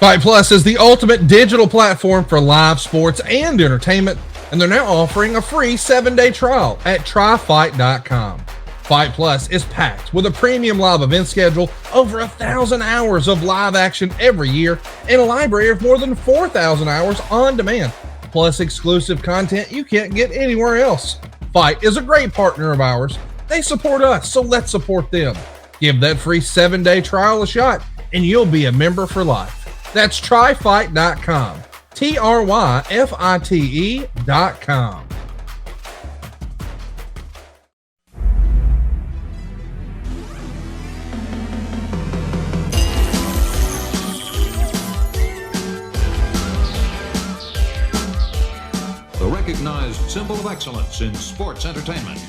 Fight Plus is the ultimate digital platform for live sports and entertainment, and they're now offering a free 7-day trial at tryfight.com. Fight Plus is packed with a premium live event schedule, over 1,000 hours of live action every year, and a library of more than 4,000 hours on demand, plus exclusive content you can't get anywhere else. Fight is a great partner of ours. They support us, so let's support them. Give that free 7-day trial a shot, and you'll be a member for life. That's tryfight.com. tryfite.com. The recognized symbol of excellence in sports entertainment.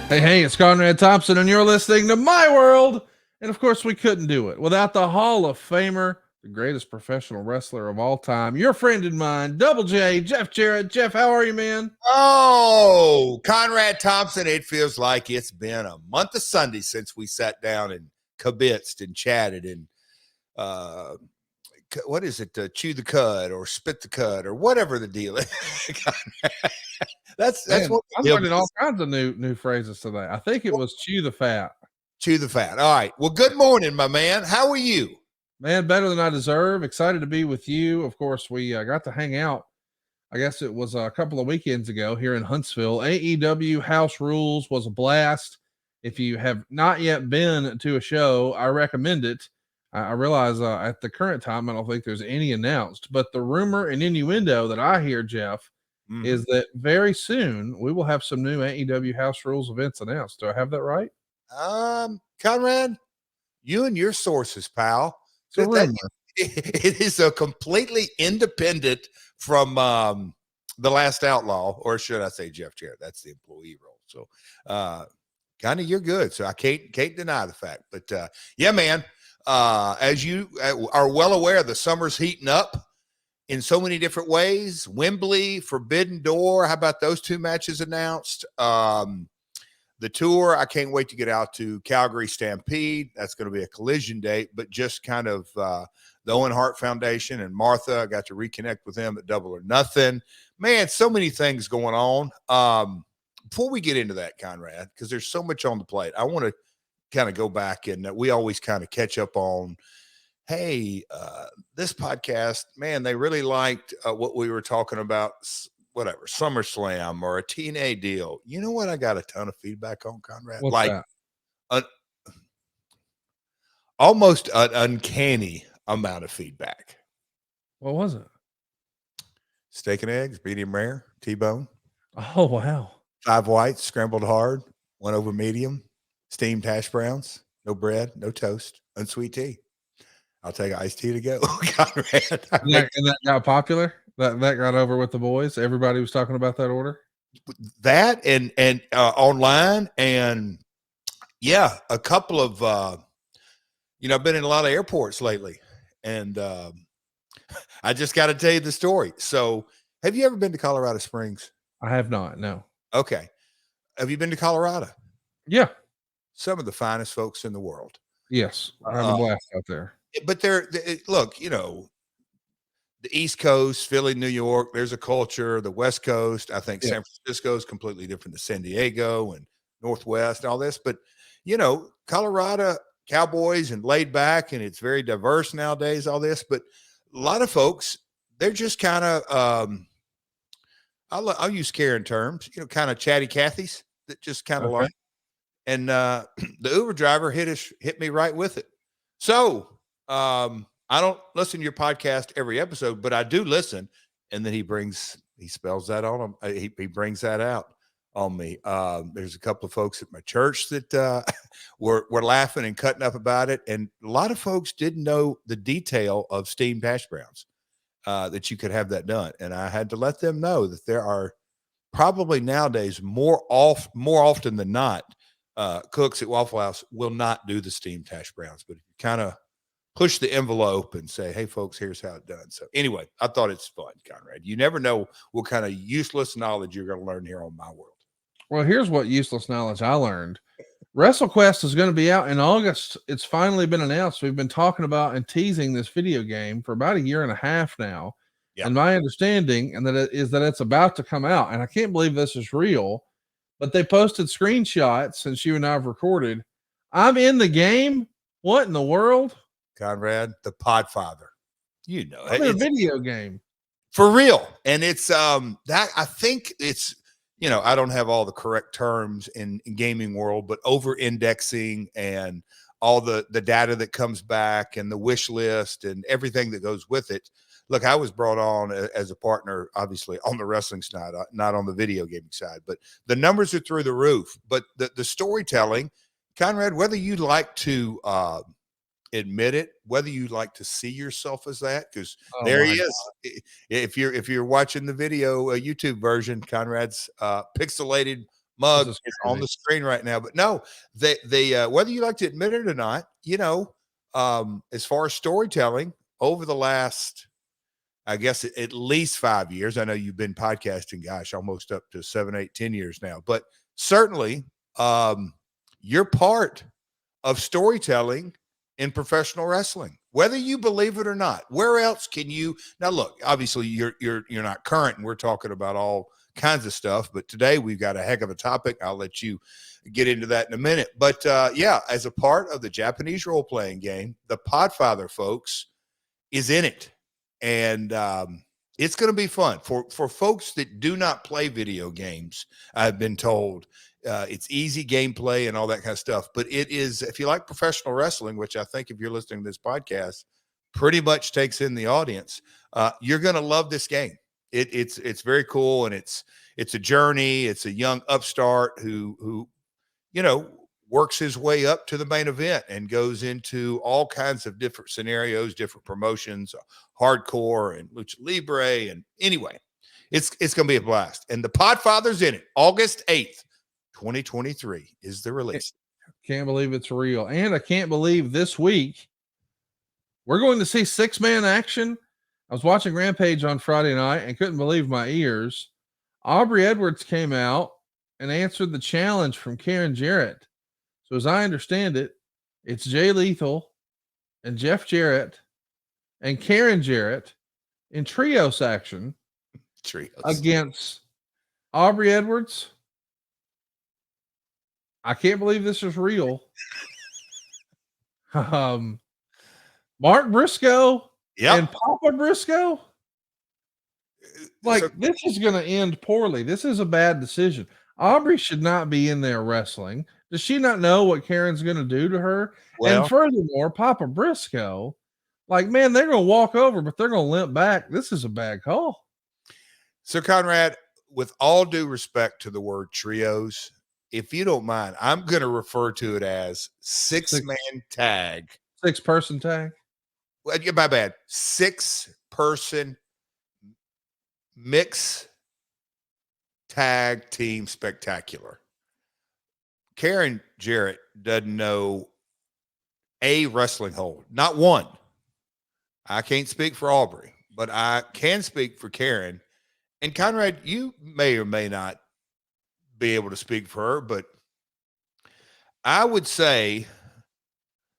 Hey, it's Conrad Thompson, and you're listening to My World. And of course, we couldn't do it without the Hall of Famer, the greatest professional wrestler of all time, your friend and mine, Double J, JArrett. Jeff, how are you, man? Oh, Conrad Thompson, it feels like it's been a month of Sunday since we sat down and kibitzed and chatted and what is it? Chew the cud or spit the cud or whatever the deal is. that's Man, what I'm learning all kinds of new phrases today. I think it was chew the fat. Chew the fat. All right. Well, good morning, my man. How are you? Man, better than I deserve. Excited to be with you. Of course, we got to hang out. I guess it was a couple of weekends ago here in Huntsville. AEW House Rules was a blast. If you have not yet been to a show, I recommend it. I realize at the current time, I don't think there's any announced, but the rumor and innuendo that I hear, Jeff, is that very soon we will have some new AEW House Rules events announced. Do I have that right? Conrad, you and your sources, pal. It's a rumor. It is a completely independent from the Last Outlaw, or should I say JArrett? That's the employee role. So kind of you're good. So I can't deny the fact. But yeah, man. As you are well aware, the summer's heating up in so many different ways. Wembley, Forbidden Door. How about those two matches announced? The tour, I can't wait to get out to Calgary Stampede. That's going to be a collision date, but just kind of the Owen Hart Foundation and Martha. I got to reconnect with them at Double or Nothing. Man, so many things going on. Before we get into that, Conrad, because there's so much on the plate, I want to kind of go back, and we always kind of catch up on, hey, this podcast, man, they really liked what we were talking about, whatever, SummerSlam or a TNA deal. You know what I got a ton of feedback on, Conrad? What's that? Almost an uncanny amount of feedback. What was it? Steak and eggs, medium rare, T-bone. Oh, wow. 5 whites, scrambled hard, 1 over medium. Steamed hash browns, no bread, no toast, unsweet tea. I'll take iced tea to go. Conrad, And that got popular? That got over with the boys? Everybody was talking about that order? That and online, and yeah, a couple of I've been in a lot of airports lately, and I just got to tell you the story. So, have you ever been to Colorado Springs? I have not, no. Okay. Have you been to Colorado? Yeah. Some of the finest folks in the world. Yes. I have a blast out there. But look, the East Coast, Philly, New York, there's a culture. The West Coast, I think San Francisco is completely different than San Diego and Northwest and all this. But, Colorado, cowboys and laid back, and it's very diverse nowadays, all this. But a lot of folks, they're just kind of, I'll use Karen terms, kind of chatty Cathys that just kind of like. And the Uber driver hit me right with it. So I don't listen to your podcast every episode, but I do listen. And then he spells that on him. He brings that out on me. There's a couple of folks at my church that were laughing and cutting up about it. And a lot of folks didn't know the detail of steamed hash browns, that you could have that done. And I had to let them know that there are probably nowadays more often than not, cooks at Waffle House will not do the steamed hash browns, but if you kind of push the envelope and say, hey, folks, here's how it's done. So anyway, I thought it's fun, Conrad. You never know what kind of useless knowledge you're going to learn here on My World. Well, here's what useless knowledge I learned. WrestleQuest is going to be out in August. It's finally been announced. We've been talking about and teasing this video game for about a year and a half now. Yeah. And my understanding and that it is that it's about to come out. And I can't believe this is real, but they posted screenshots since you and I have recorded. I'm in the game. What in the world? Conrad, the Podfather. You know, I'm in a video game. For real. And it's that I think it's, you know, I don't have all the correct terms in gaming world, but over indexing and all the data that comes back and the wish list and everything that goes with it. Look, I was brought on as a partner, obviously on the wrestling side, not on the video gaming side, but the numbers are through the roof. But the storytelling, Conrad, whether you like to admit it, whether you like to see yourself as that, because there he is. If you're watching the video YouTube version, Conrad's pixelated mug is on the screen right now. But no, they whether you like to admit it or not, you know, as far as storytelling over the last, I guess at least 5 years. I know you've been podcasting, gosh, almost up to 7, 8, 10 years now, but certainly you're part of storytelling in professional wrestling, whether you believe it or not. Where else can you now? Look, obviously you're not current, and we're talking about all kinds of stuff. But today we've got a heck of a topic. I'll let you get into that in a minute. But yeah, as a part of the Japanese role playing game, the Podfather, folks, is in it, and it's going to be fun for folks that do not play video games. I've been told. It's easy gameplay and all that kind of stuff. But it is, if you like professional wrestling, which I think if you're listening to this podcast, pretty much takes in the audience, you're going to love this game. It's very cool, and it's a journey. It's a young upstart who you know, works his way up to the main event and goes into all kinds of different scenarios, different promotions, hardcore and lucha libre. And anyway, it's going to be a blast. And the Podfather's in it. August 8th. 2023 is the release. Can't believe it's real. And I can't believe this week we're going to see 6-man action. I was watching Rampage on Friday night and couldn't believe my ears. Aubrey Edwards came out and answered the challenge from Karen JArrett. So as I understand it, it's Jay Lethal and Jeff Jarrett and Karen JArrett in trios action against Aubrey Edwards. I can't believe this is real. Mark Briscoe and Papa Briscoe. Like, this is going to end poorly. This is a bad decision. Aubrey should not be in there wrestling. Does she not know what Karen's going to do to her? Well, and furthermore, Papa Briscoe, like, man, they're going to walk over, but they're going to limp back. This is a bad call. So, Conrad, with all due respect to the word trios, if you don't mind, I'm going to refer to it as 6-man tag. 6-person tag? Well, my bad. 6-person mix tag team spectacular. Karen JArrett doesn't know a wrestling hold. Not one. I can't speak for Aubrey, but I can speak for Karen. And Conrad, you may or may not be able to speak for her, but I would say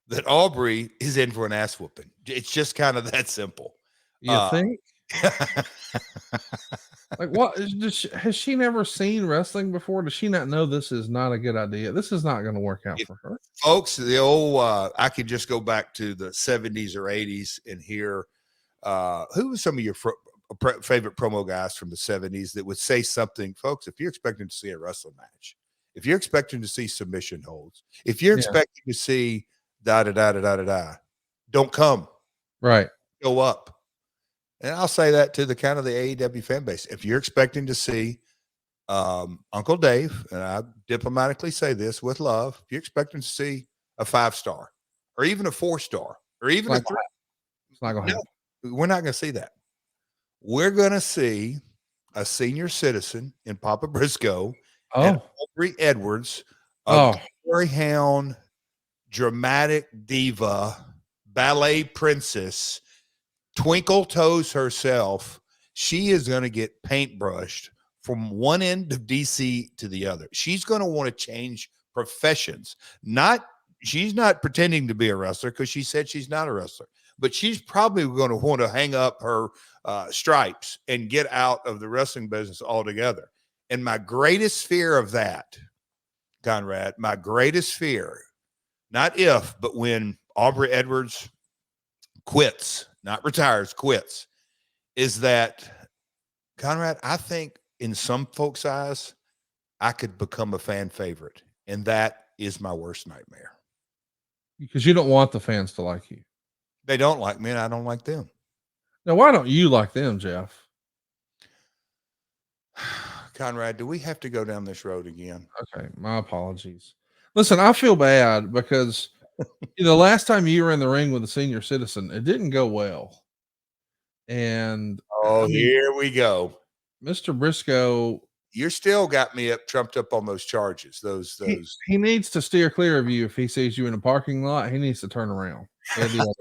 that Aubrey is in for an ass whooping. It's just kind of that simple. You think? Like, what has she never seen wrestling before? Does she not know this is not a good idea? This is not going to work out for her, folks. The old I could just go back to the 70s or 80s and hear who was some of your favorite promo guys from the 70s that would say something, folks. If you're expecting to see a wrestling match, if you're expecting to see submission holds, if you're expecting to see don't come. Right. Go up. And I'll say that to the kind of the AEW fan base. If you're expecting to see Uncle Dave, and I diplomatically say this with love, if you're expecting to see a 5-star or even a 4-star or even a 3, it's not going to happen. We're not going to see that. We're going to see a senior citizen in Papa Briscoe and Aubrey Edwards, a glory hound, dramatic diva, ballet princess, Twinkle Toes herself. She is going to get paintbrushed from one end of DC to the other. She's going to want to change professions. She's not pretending to be a wrestler because she said she's not a wrestler, but she's probably going to want to hang up her stripes and get out of the wrestling business altogether. And my greatest fear of that, Conrad, my greatest fear, not if, but when Aubrey Edwards quits, not retires, quits, is that, Conrad, I think in some folks' eyes, I could become a fan favorite. And that is my worst nightmare. Because you don't want the fans to like you. They don't like me, and I don't like them. Now, why don't you like them, Jeff? Conrad, do we have to go down this road again? Okay, my apologies. Listen, I feel bad because last time you were in the ring with a senior citizen, it didn't go well. And here we go. Mr. Briscoe, you still got me trumped up on those charges. Those he needs to steer clear of you. If he sees you in a parking lot, he needs to turn around. Head the other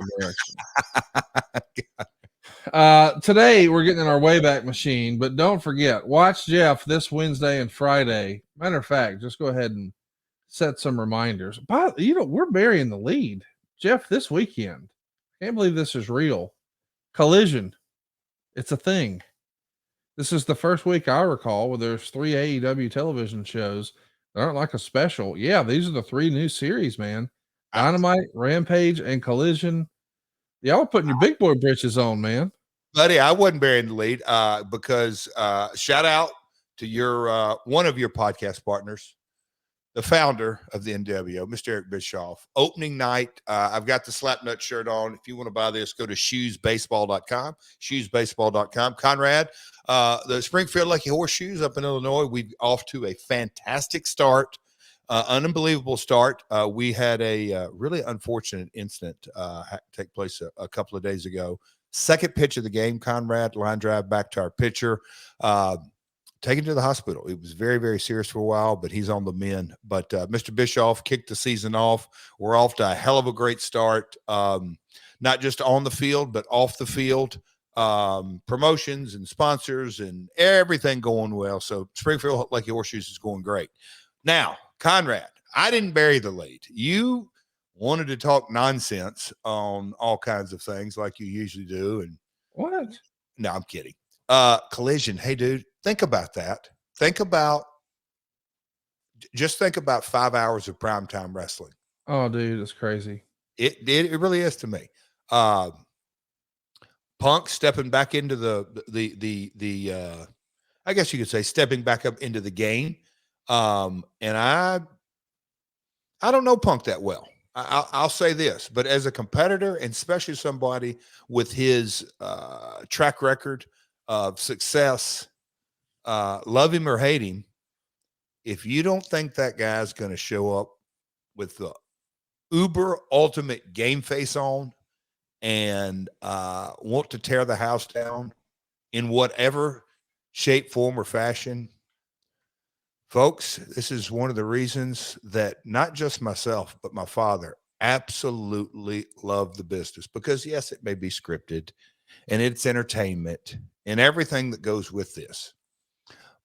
direction. Today we're getting in our Wayback Machine, but don't forget, watch Jeff this Wednesday and Friday. Matter of fact, just go ahead and set some reminders. But we're burying the lead. Jeff, this weekend, can't believe this is real. Collision. It's a thing. This is the first week I recall where there's 3 AEW television shows that aren't like a special. Yeah, these are the 3 new series, man. Dynamite, Rampage, and Collision. Y'all are putting your big boy britches on, man. Buddy, I wasn't burying the lead because shout out to your one of your podcast partners, the founder of the NWO, Mr. Eric Bischoff. Opening night, I've got the Slapnut shirt on. If you want to buy this, go to shoesbaseball.com, shoesbaseball.com. Conrad, the Springfield Lucky Horseshoes up in Illinois, we're off to a fantastic start, unbelievable start. We had a really unfortunate incident take place a couple of days ago. Second pitch of the game, Conrad, line drive back to our pitcher. Taken to the hospital. It was very, very serious for a while, but he's on the mend. But Mr. Bischoff kicked the season off. We're off to a hell of a great start, not just on the field, but off the field. Promotions and sponsors and everything going well. So Springfield Lucky Horseshoes is going great. Now, Conrad, I didn't bury the lead. You wanted to talk nonsense on all kinds of things like you usually do. And what? No, I'm kidding. Collision. Hey, dude, think about that. Just think about 5 hours of primetime wrestling. Oh, dude, it's crazy. It really is to me. Punk stepping back into the I guess you could say stepping back up into the game. And I don't know Punk that well. I'll say this, but as a competitor, and especially somebody with his track record of success, love him or hate him, if you don't think that guy's going to show up with the uber ultimate game face on and want to tear the house down in whatever shape, form, or fashion, folks, this is one of the reasons that not just myself, but my father absolutely loved the business. Because yes, it may be scripted and it's entertainment and everything that goes with this.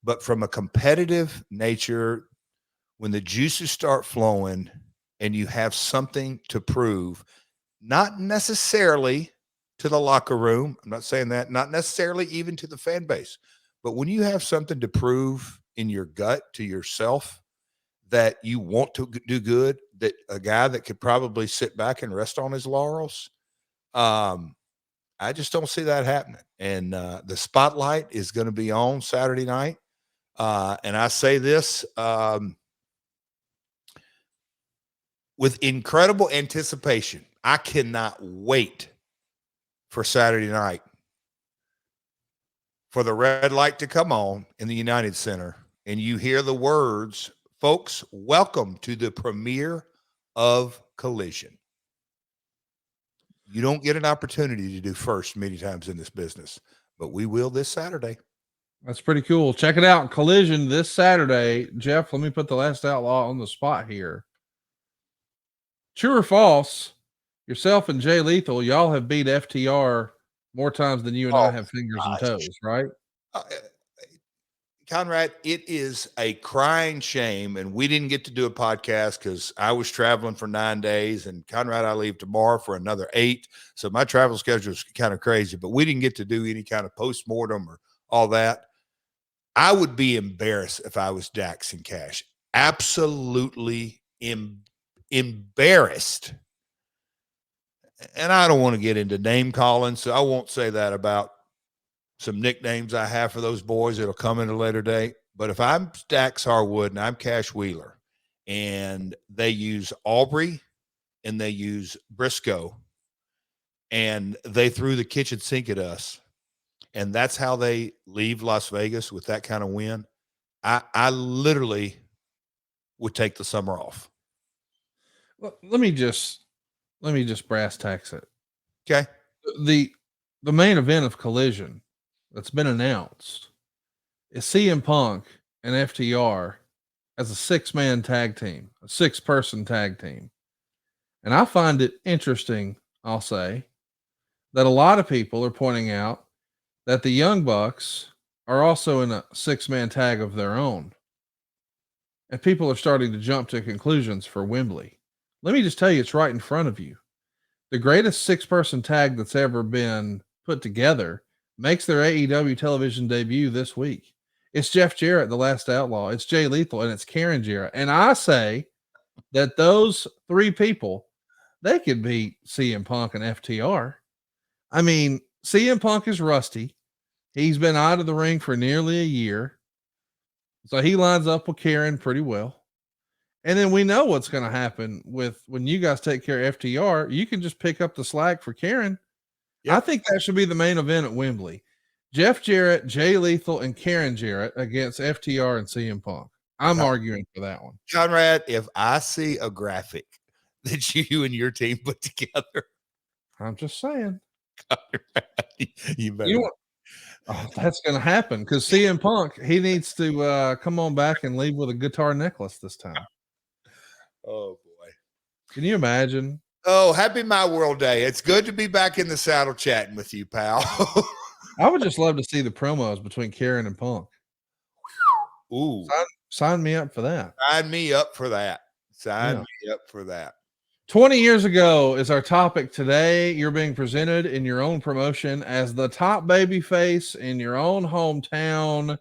But from a competitive nature, when the juices start flowing and you have something to prove, not necessarily to the locker room, I'm not saying that, not necessarily even to the fan base, but when you have something to prove in your gut to yourself that you want to do good, that a guy that could probably sit back and rest on his laurels, I just don't see that happening. And the spotlight is going to be on Saturday night. And I say this with incredible anticipation. I cannot wait for Saturday night for the red light to come on in the United Center. And you hear the words, folks, welcome to the premiere of Collision. You don't get an opportunity to do first many times in this business, but we will this Saturday. That's pretty cool. Check it out. Collision this Saturday. Jeff, let me put the Last Outlaw on the spot here. True or false, yourself and Jay Lethal, y'all have beat FTR more times than you and I have fingers and toes, right? Conrad, it is a crying shame, and we didn't get to do a podcast because I was traveling for 9 days, and Conrad, I leave tomorrow for another 8. So my travel schedule is kind of crazy, but we didn't get to do any kind of postmortem or all that. I would be embarrassed if I was Dax and Cash. Absolutely embarrassed. And I don't want to get into name calling, so I won't say that about some nicknames I have for those boys. It'll come in a later date. But if I'm Dax Harwood and I'm Cash Wheeler and they use Aubrey and they use Briscoe and they threw the kitchen sink at us, and that's how they leave Las Vegas with that kind of win, I literally would take the summer off. Well, let me just brass tacks it. Okay. The main event of Collision that's been announced is CM Punk and FTR as a 6-man tag team, a 6-person tag team. And I find it interesting, I'll say, that a lot of people are pointing out that the Young Bucks are also in a 6-man tag of their own. And people are starting to jump to conclusions for Wembley. Let me just tell you, it's right in front of you. The greatest 6-person tag that's ever been put together makes their AEW television debut this week. It's Jeff Jarrett, the Last Outlaw. It's Jay Lethal, and it's Karen Jarrett. And I say that those 3 people, they could beat CM Punk and FTR. I mean, CM Punk is rusty. He's been out of the ring for nearly a year. So he lines up with Karen pretty well. And then we know what's going to happen with when you guys take care of FTR. You can just pick up the slack for Karen. Yep. I think that should be the main event at Wembley. Jeff Jarrett, Jay Lethal, and Karen Jarrett against FTR and CM Punk. I'm arguing for that one. Conrad, if I see a graphic that you and your team put together, I'm just saying. Conrad, you better. That's going to happen because CM Punk, he needs to come on back and leave with a guitar necklace this time. Oh, boy. Can you imagine? Oh, happy My World Day. It's good to be back in the saddle chatting with you, pal. I would just love to see the promos between Karen and Punk. Ooh. Sign me up for that. Sign me up for that. Sign me up for that. 20 years ago is our topic today. You're being presented in your own promotion as the top baby face in your own hometown,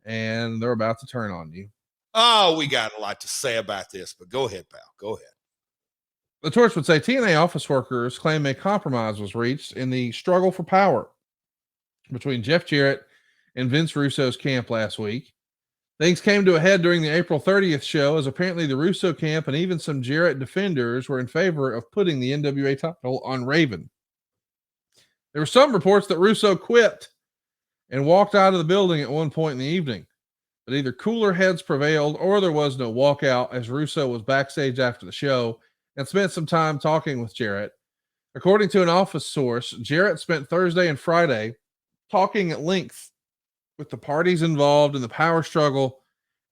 and they're about to turn on you. Oh, we got a lot to say about this, but go ahead, pal. Go ahead. The Torch would say TNA office workers claim a compromise was reached in the struggle for power between Jeff Jarrett and Vince Russo's camp last week. Things came to a head during the April 30th show, as apparently the Russo camp and even some Jarrett defenders were in favor of putting the NWA title on Raven. There were some reports that Russo quit and walked out of the building at one point in the evening, but either cooler heads prevailed or there was no walkout, as Russo was backstage after the show and spent some time talking with Jarrett. According to an office source, Jarrett spent Thursday and Friday talking at length with the parties involved in the power struggle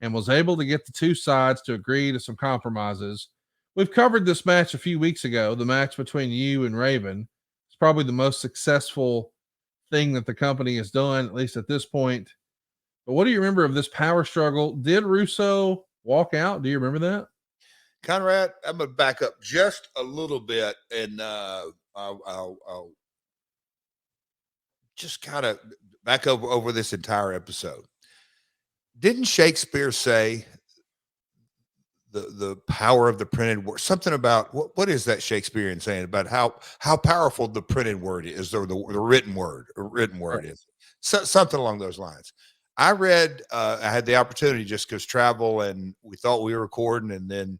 and was able to get the two sides to agree to some compromises. We've covered this match a few weeks ago, the match between you and Raven. It's probably the most successful thing that the company has done, at least at this point. But what do you remember of this power struggle? Did Russo walk out? Do you remember that? Conrad, I'm going to back up just a little bit, and I'll just kind of back over this entire episode. Didn't Shakespeare say the power of the printed word? Something about what is that Shakespearean saying about how powerful the printed word is, or the written word is? Something along those lines. I read. I had the opportunity just because travel, and we thought we were recording, and then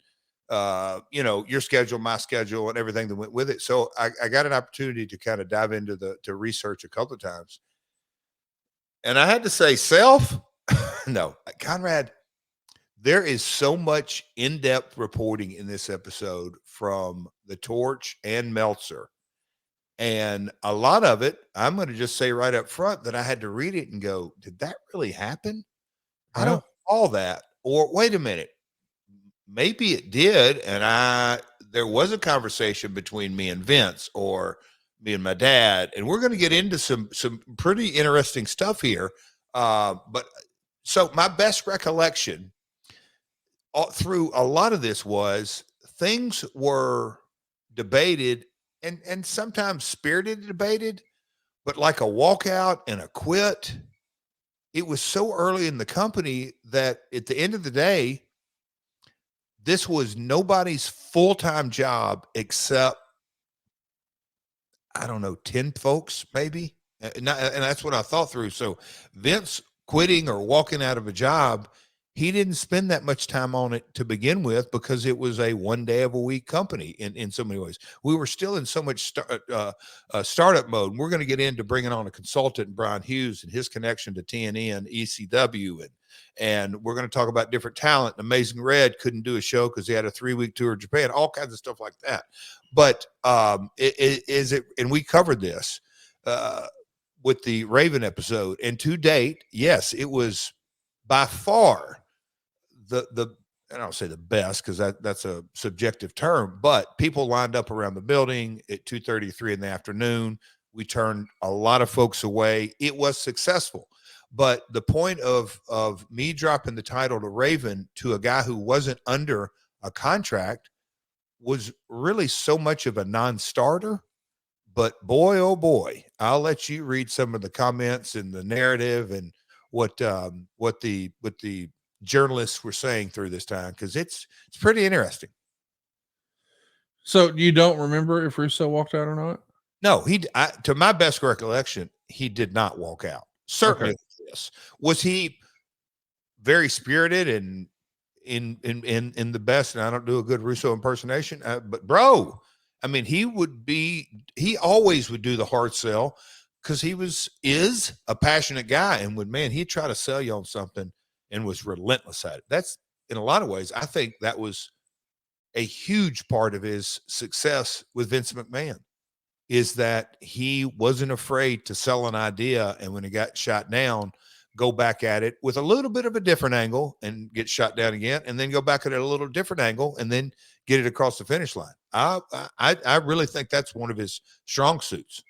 your schedule, my schedule, and everything that went with it. So I got an opportunity to kind of dive into to research a couple of times. And I had to say, no, Conrad, there is so much in-depth reporting in this episode from the Torch and Meltzer. And a lot of it, I'm going to just say right up front that I had to read it and go, did that really happen? I don't recall that. Or wait a minute. Maybe it did, and there was a conversation between me and Vince, or me and my dad, and we're going to get into some pretty interesting stuff here. But So my best recollection through a lot of this was things were debated and sometimes spirited debated, but like a walkout and a quit, it was so early in the company that at the end of the day, this was nobody's full-time job except, I don't know, 10 folks maybe. And that's what I thought through. So Vince quitting or walking out of a job, he didn't spend that much time on it to begin with because it was a 1 day of a week company in so many ways. We were still in so much startup mode. And we're going to get into bringing on a consultant, Brian Hughes, and his connection to TNE and ECW. And we're going to talk about different talent. Amazing Red couldn't do a show because he had a 3-week tour of Japan, all kinds of stuff like that. But and we covered this with the Raven episode. And to date, yes, it was by far the I don't say the best because that's a subjective term, but people lined up around the building at 2:33 in the afternoon. We turned a lot of folks away. It was successful. But the point of me dropping the title to Raven to a guy who wasn't under a contract was really so much of a non-starter. But boy, oh boy, I'll let you read some of the comments and the narrative and what the journalists were saying through this time, because it's pretty interesting. So you don't remember if Russo walked out or not? No, to my best recollection, he did not walk out. Certainly, okay. Yes. Was he very spirited and in the best? And I don't do a good Russo impersonation, but bro, I mean, he always would do the hard sell because he is a passionate guy and he'd try to sell you on something and was relentless at it. That's, in a lot of ways, I think that was a huge part of his success with Vince McMahon, is that he wasn't afraid to sell an idea, and when it got shot down, go back at it with a little bit of a different angle and get shot down again, and then go back at it a little different angle and then get it across the finish line. I really think that's one of his strong suits.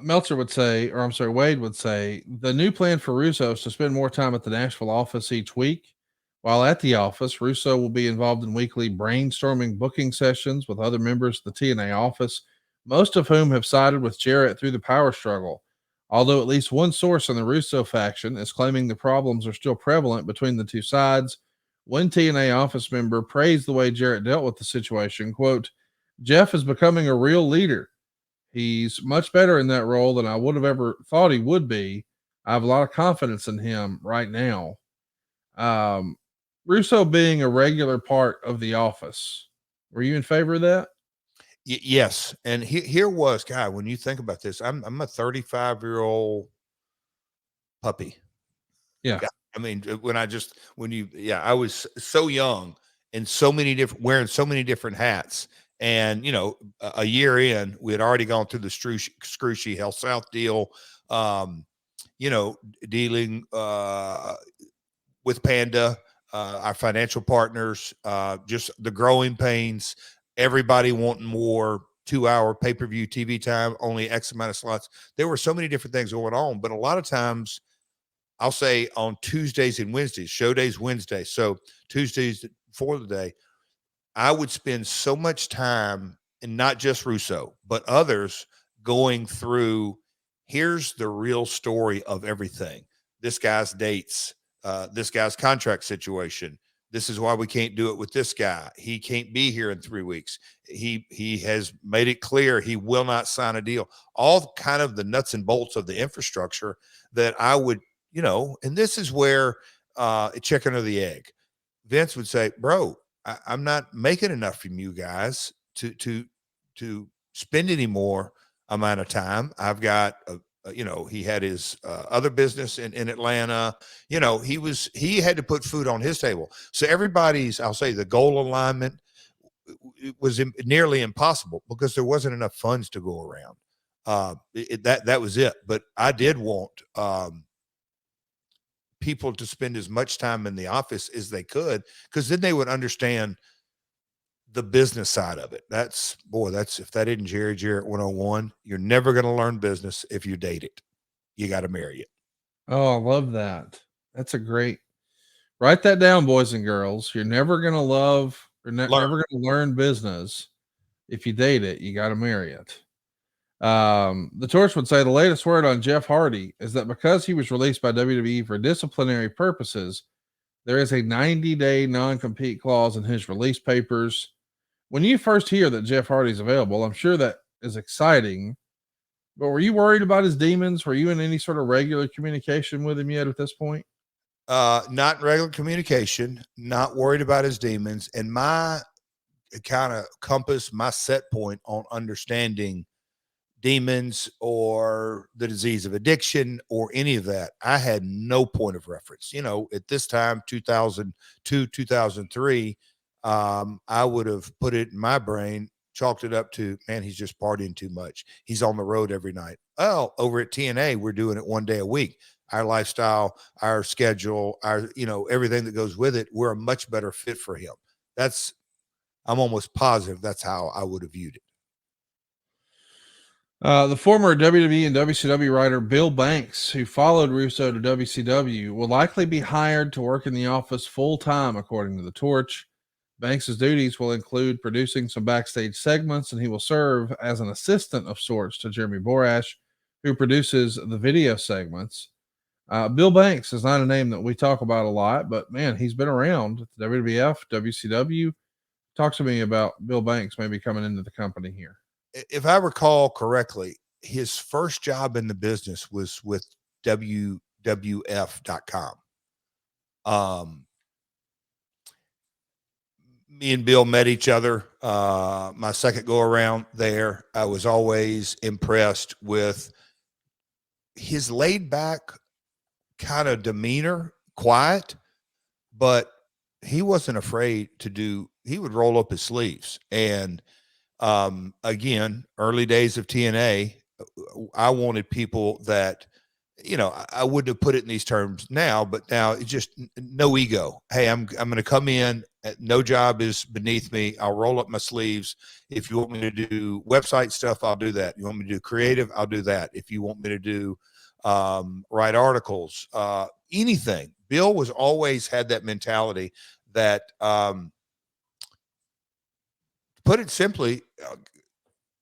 Meltzer would say, or I'm sorry, Wade would say, the new plan for Russo is to spend more time at the Nashville office each week. While at the office, Russo will be involved in weekly brainstorming booking sessions with other members of the TNA office, most of whom have sided with JArrett through the power struggle. Although at least one source in the Russo faction is claiming the problems are still prevalent between the two sides, one TNA office member praised the way JArrett dealt with the situation. Quote, "Jeff is becoming a real leader. He's much better in that role than I would have ever thought he would be. I have a lot of confidence in him right now." Russo being a regular part of the office. Were you in favor of that? Yes. And here was, God, when you think about this, I'm a 35-year-old puppy. Yeah. I mean, I was so young and wearing so many different hats. And, a year in, we had already gone through the Scrushy Health South deal, dealing with Panda, our financial partners, just the growing pains, everybody wanting more 2-hour pay-per-view TV time, only X amount of slots. There were so many different things going on, but a lot of times I'll say on Tuesdays and Wednesdays, show days Wednesday. So Tuesdays before the day, I would spend so much time, and not just Russo, but others, going through, here's the real story of everything. This guy's dates, this guy's contract situation. This is why we can't do it with this guy. He can't be here in 3 weeks. He has made it clear he will not sign a deal. All kind of the nuts and bolts of the infrastructure that I would, and this is where chicken or the egg. Vince would say, bro, I'm not making enough from you guys to spend any more amount of time. I've got he had his other business in Atlanta. He had to put food on his table. So everybody's, I'll say, the goal alignment was nearly impossible because there wasn't enough funds to go around. That was it. But I did want people to spend as much time in the office as they could, because then they would understand the business side of it. That's if that isn't JArrett 101, you're never going to learn business if you date it. You got to marry it. Oh, I love that. That's a great. Write that down, boys and girls. You're never gonna love, or Learn. never gonna learn business if you date it. You got to marry it. The Torch would say the latest word on Jeff Hardy is that because he was released by WWE for disciplinary purposes, there is a 90-day non-compete clause in his release papers. When you first hear that Jeff Hardy's available, I'm sure that is exciting. But were you worried about his demons? Were you in any sort of regular communication with him yet at this point? Not regular communication, not worried about his demons. And my kind of compass, my set point on understanding demons or the disease of addiction or any of that, I had no point of reference. At this time, 2002, 2003, I would have put it in my brain, chalked it up to, man, he's just partying too much. He's on the road every night. Oh, over at TNA, we're doing it one day a week. Our lifestyle, our schedule, everything that goes with it, we're a much better fit for him. I'm almost positive that's how I would have viewed it. The former WWE and WCW writer Bill Banks, who followed Russo to WCW, will likely be hired to work in the office full time, according to the Torch. Banks's duties will include producing some backstage segments, and he will serve as an assistant of sorts to Jeremy Borash, who produces the video segments. Bill Banks is not a name that we talk about a lot, but man, he's been around WWF, WCW. Talk to me about Bill Banks maybe coming into the company here. If I recall correctly, his first job in the business was with WWF.com. Me and Bill met each other. My second go around there, I was always impressed with his laid back kind of demeanor, quiet, but he wasn't afraid he would roll up his sleeves. And again, early days of TNA, I wanted people that, I wouldn't have put it in these terms now, but now it's just no ego. Hey, I'm going to come in. No job is beneath me. I'll roll up my sleeves. If you want me to do website stuff, I'll do that. You want me to do creative, I'll do that. If you want me to do write articles, anything. Bill was always had that mentality that, put it simply,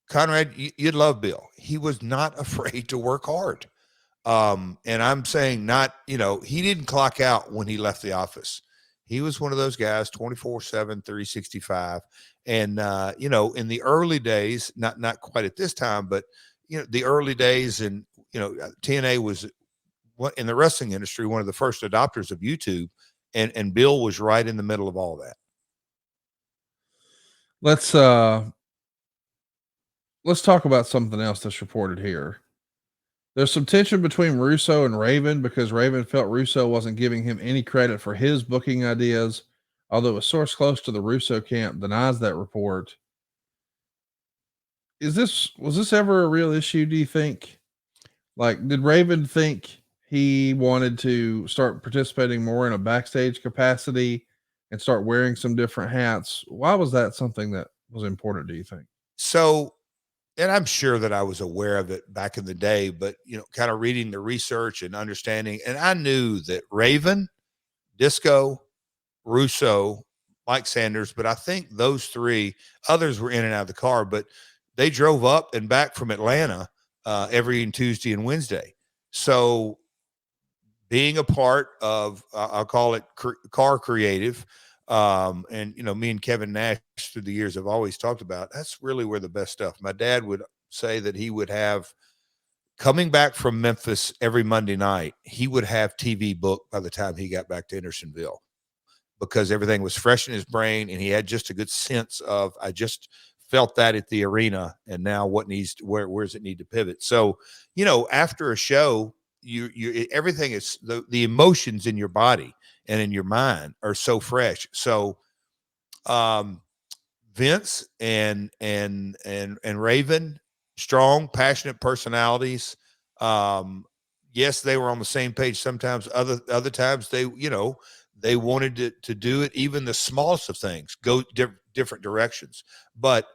Conrad, you'd love Bill. He was not afraid to work hard. And I'm saying he didn't clock out when he left the office. He was one of those guys 24/7, 365. And, in the early days, not quite at this time, but, the early days, and, TNA was in the wrestling industry, one of the first adopters of YouTube. And Bill was right in the middle of all that. Let's talk about something else that's reported here. There's some tension between Russo and Raven because Raven felt Russo wasn't giving him any credit for his booking ideas, although a source close to the Russo camp denies that report. Was this ever a real issue, do you think? Like, did Raven think he wanted to start participating more in a backstage capacity and start wearing some different hats? Why was that something that was important, do you think? So, and I'm sure that I was aware of it back in the day, but, kind of reading the research and understanding, and I knew that Raven, Disco, Russo, Mike Sanders, but I think those three others were in and out of the car, but they drove up and back from Atlanta every Tuesday and Wednesday. So being a part of, I'll call it car creative, and me and Kevin Nash through the years have always talked about, that's really where the best stuff. My dad would say that he would have, coming back from Memphis every Monday night, he would have TV booked by the time he got back to Hendersonville, because everything was fresh in his brain and he had just a good sense of, I just felt that at the arena, and now where does it need to pivot? So, after a show, you everything is the emotions in your body and in your mind are so fresh. So Vince and Raven, strong, passionate personalities. Yes, they were on the same page sometimes. Other times they wanted to do it, even the smallest of things, go different directions. But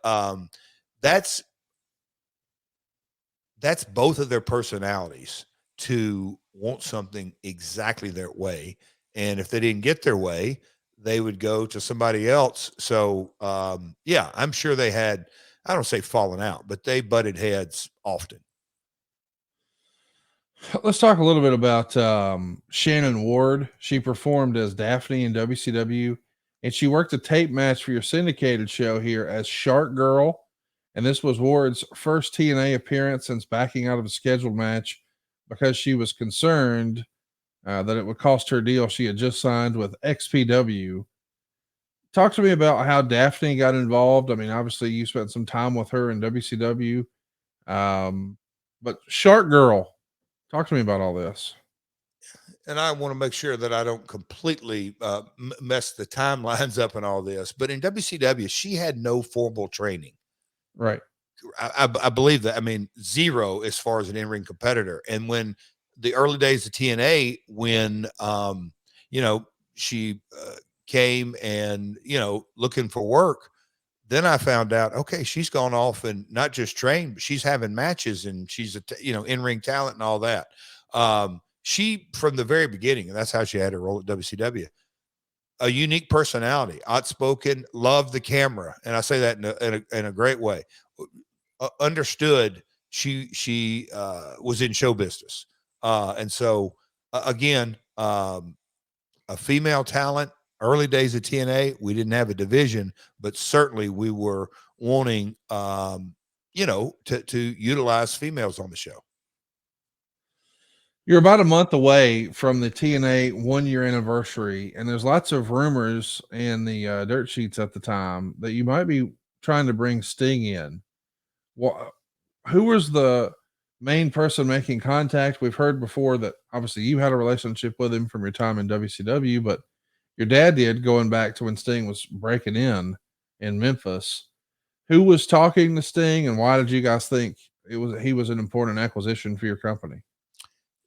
that's both of their personalities. to want something exactly their way. And if they didn't get their way, they would go to somebody else. So, yeah, I'm sure they had, I don't say fallen out, but they butted heads often. Let's talk a little bit about Shannon Ward. She performed as Daphne in WCW, and she worked a tape match for your syndicated show here as Shark Girl. And this was Ward's first TNA appearance since backing out of a scheduled match because she was concerned that it would cost her deal she had just signed with XPW. Talk to me about how Daphne got involved. I mean, obviously, you spent some time with her in WCW, but Shark Girl. Talk to me about all this. And I want to make sure that I don't completely mess the timelines up and all this. But in WCW, she had no formal training. Right. I believe that. I mean, zero as far as an in-ring competitor. And when the early days of TNA, when she came and looking for work, then I found out, okay, she's gone off and not just trained, but she's having matches and she's in-ring talent and all that. She, from the very beginning, and that's how she had her role at WCW, a unique personality, outspoken, loved the camera. And I say that in a great way. Understood she was in show business. And so again, a female talent, early days of TNA, we didn't have a division, but certainly we were wanting, to utilize females on the show. You're about a month away from the TNA 1-year anniversary, and there's lots of rumors in the dirt sheets at the time that you might be trying to bring Sting in. Well, who was the main person making contact? We've heard before that obviously you had a relationship with him from your time in WCW, but your dad did, going back to when Sting was breaking in Memphis. Who was talking to Sting, and why did you guys think he was an important acquisition for your company?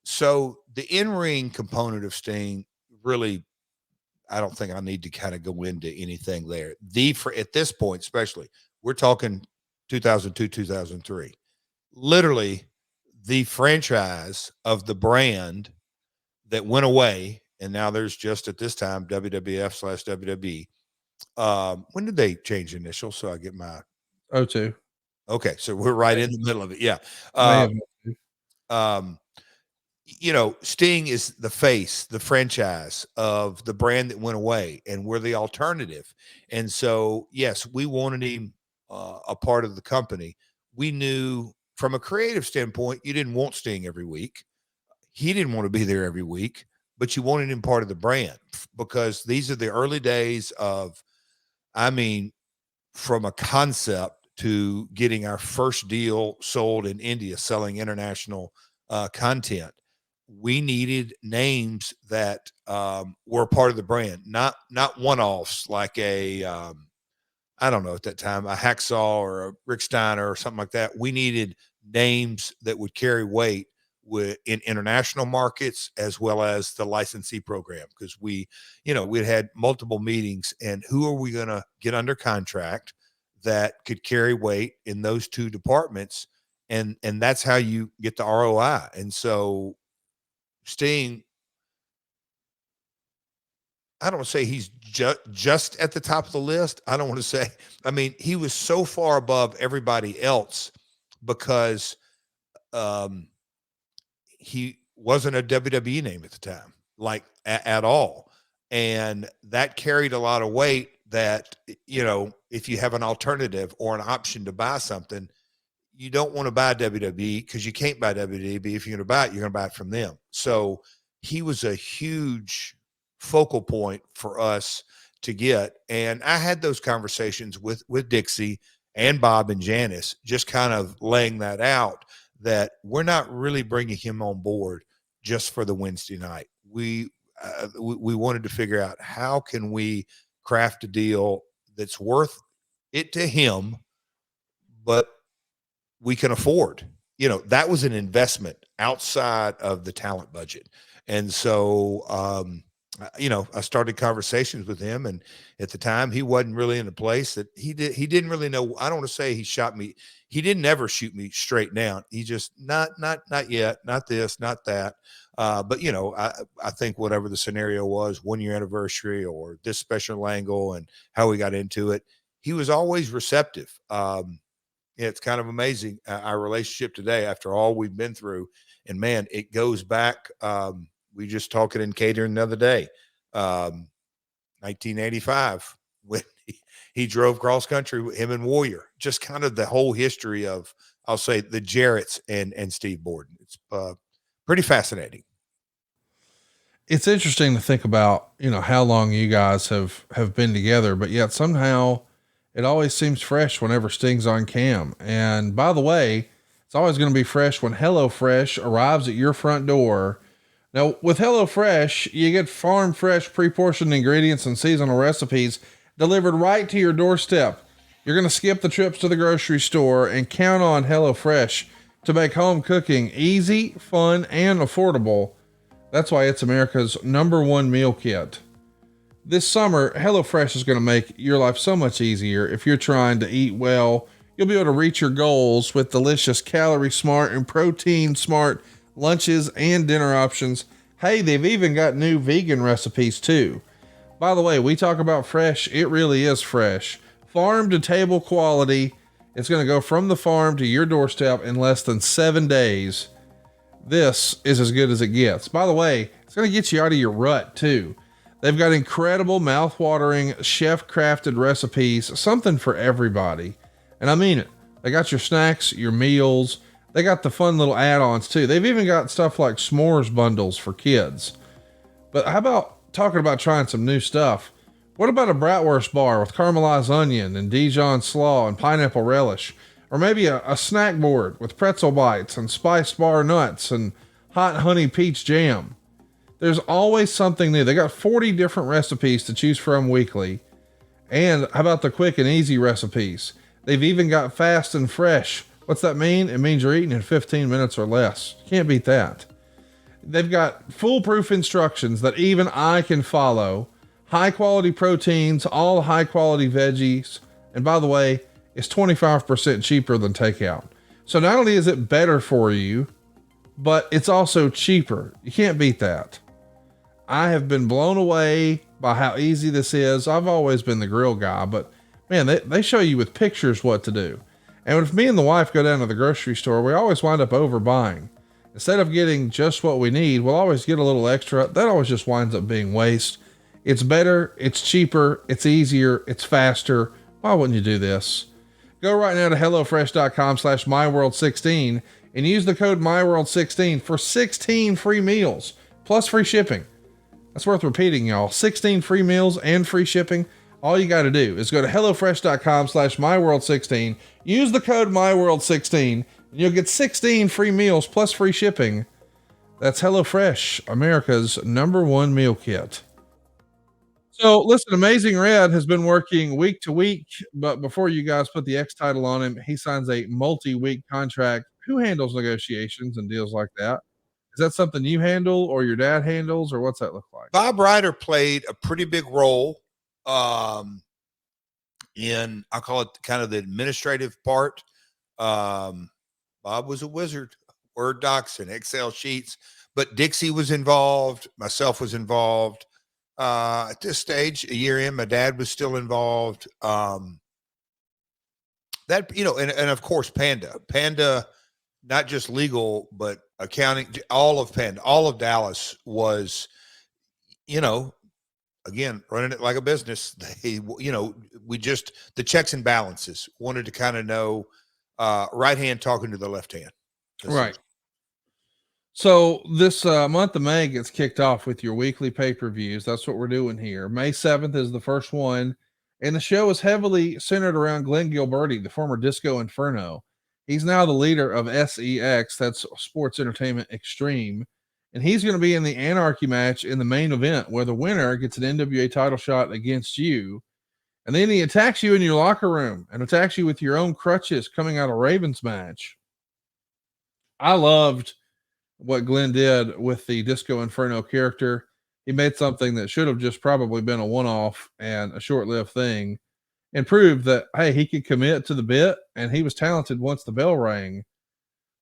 So the in-ring component of Sting, really, I don't think I need to kind of go into anything there. At this point, especially, we're talking 2002, 2003, literally the franchise of the brand that went away. And now there's just at this time, WWF/WWE. When did they change initials? So I get my 02. Okay. So we're right in the middle of it. Yeah. Sting is the face, the franchise of the brand that went away, and we're the alternative. And so, yes, we wanted him a part of the company. We knew from a creative standpoint, you didn't want Sting every week. He didn't want to be there every week, but you wanted him part of the brand because these are the early days of, from a concept to getting our first deal sold in India, selling international content. We needed names that were part of the brand, not one-offs like I don't know at that time, a Hacksaw or a Rick Steiner or something like that. We needed names that would carry weight in international markets as well as the licensee program, because we'd had multiple meetings, and who are we going to get under contract that could carry weight in those two departments, and that's how you get the ROI. And so Sting, I don't want to say he's just at the top of the list. I don't want to say, he was so far above everybody else because he wasn't a WWE name at the time, like at all. And that carried a lot of weight that, if you have an alternative or an option to buy something, you don't want to buy WWE because you can't buy WWE. If you're going to buy it, you're going to buy it from them. So he was a huge focal point for us to get. And I had those conversations with Dixie and Bob and Janice, just kind of laying that out, that we're not really bringing him on board just for the Wednesday night. We wanted to figure out how can we craft a deal that's worth it to him, but we can afford. That was an investment outside of the talent budget. And so I started conversations with him, and at the time he wasn't really in a place that he didn't really know. I don't want to say he shot me. He didn't ever shoot me straight down. He just not yet, not this, not that. But I think whatever the scenario was, 1 year anniversary or this special angle and how we got into it, he was always receptive. It's kind of amazing our relationship today after all we've been through, and man, it goes back. We just talking in catering the other day, 1985, when he drove cross country with him and Warrior, just kind of the whole history of, I'll say, the Jarretts and Steve Borden. It's pretty fascinating. It's interesting to think about, how long you guys have been together, but yet somehow it always seems fresh whenever Sting's on cam. And by the way, it's always going to be fresh when HelloFresh arrives at your front door. Now, with HelloFresh, you get farm fresh, pre-portioned ingredients and seasonal recipes delivered right to your doorstep. You're going to skip the trips to the grocery store and count on HelloFresh to make home cooking easy, fun, and affordable. That's why it's America's #1 meal kit. This summer, HelloFresh is going to make your life so much easier. If you're trying to eat well, you'll be able to reach your goals with delicious, calorie smart and protein smart lunches and dinner options. Hey, they've even got new vegan recipes too. By the way, we talk about fresh. It really is fresh. Farm to table quality. It's going to go from the farm to your doorstep in less than 7 days. This is as good as it gets. By the way, it's going to get you out of your rut too. They've got incredible mouth-watering chef-crafted recipes, something for everybody. And I mean it. They got your snacks, your meals. They got the fun little add-ons too. They've even got stuff like s'mores bundles for kids. But how about talking about trying some new stuff? What about a bratwurst bar with caramelized onion and Dijon slaw and pineapple relish? Or maybe a snack board with pretzel bites and spiced bar nuts and hot honey peach jam. There's always something new. They got 40 different recipes to choose from weekly. And how about the quick and easy recipes? They've even got fast and fresh. What's that mean? It means you're eating in 15 minutes or less. Can't beat that. They've got foolproof instructions that even I can follow. High quality proteins, all high quality veggies. And by the way, it's 25% cheaper than takeout. So not only is it better for you, but it's also cheaper. You can't beat that. I have been blown away by how easy this is. I've always been the grill guy, but man, they show you with pictures what to do. And if me and the wife go down to the grocery store, we always wind up overbuying. Instead of getting just what we need, we'll always get a little extra. That always just winds up being waste. It's better, it's cheaper, it's easier, it's faster. Why wouldn't you do this? Go right now to HelloFresh.com/MyWorld16 and use the code MyWorld16 for 16 free meals plus free shipping. That's worth repeating, y'all. 16 free meals and free shipping. All you got to do is go to HelloFresh.com/MyWorld16, use the code MyWorld16, and you'll get 16 free meals plus free shipping. That's HelloFresh, America's #1 meal kit. So listen, Amazing Red has been working week to week, but before you guys put the X title on him, he signs a multi-week contract. Who handles negotiations and deals like that? Is that something you handle or your dad handles, or what's that look like? Bob Ryder played a pretty big role in, I'll call it kind of the administrative part. Bob was a wizard, Word docs and Excel sheets, but Dixie was involved. Myself was involved. At this stage, a year in, my dad was still involved. And of course, Panda, not just legal, but accounting, all of Panda, all of Dallas was, again, running it like a business. The checks and balances, wanted to kind of know, right hand talking to the left hand. Right. So this month of May gets kicked off with your weekly pay-per-views. That's what we're doing here. May 7th is the first one. And the show is heavily centered around Glen Gilberti, the former Disco Inferno. He's now the leader of SEX, that's Sports Entertainment Extreme. And he's going to be in the Anarchy match in the main event, where the winner gets an NWA title shot against you. And then he attacks you in your locker room and attacks you with your own crutches coming out of Raven's match. I loved what Glenn did with the Disco Inferno character. he made something that should have just probably been a one-off and a short-lived thing, and proved that, hey, he could commit to the bit, and he was talented once the bell rang.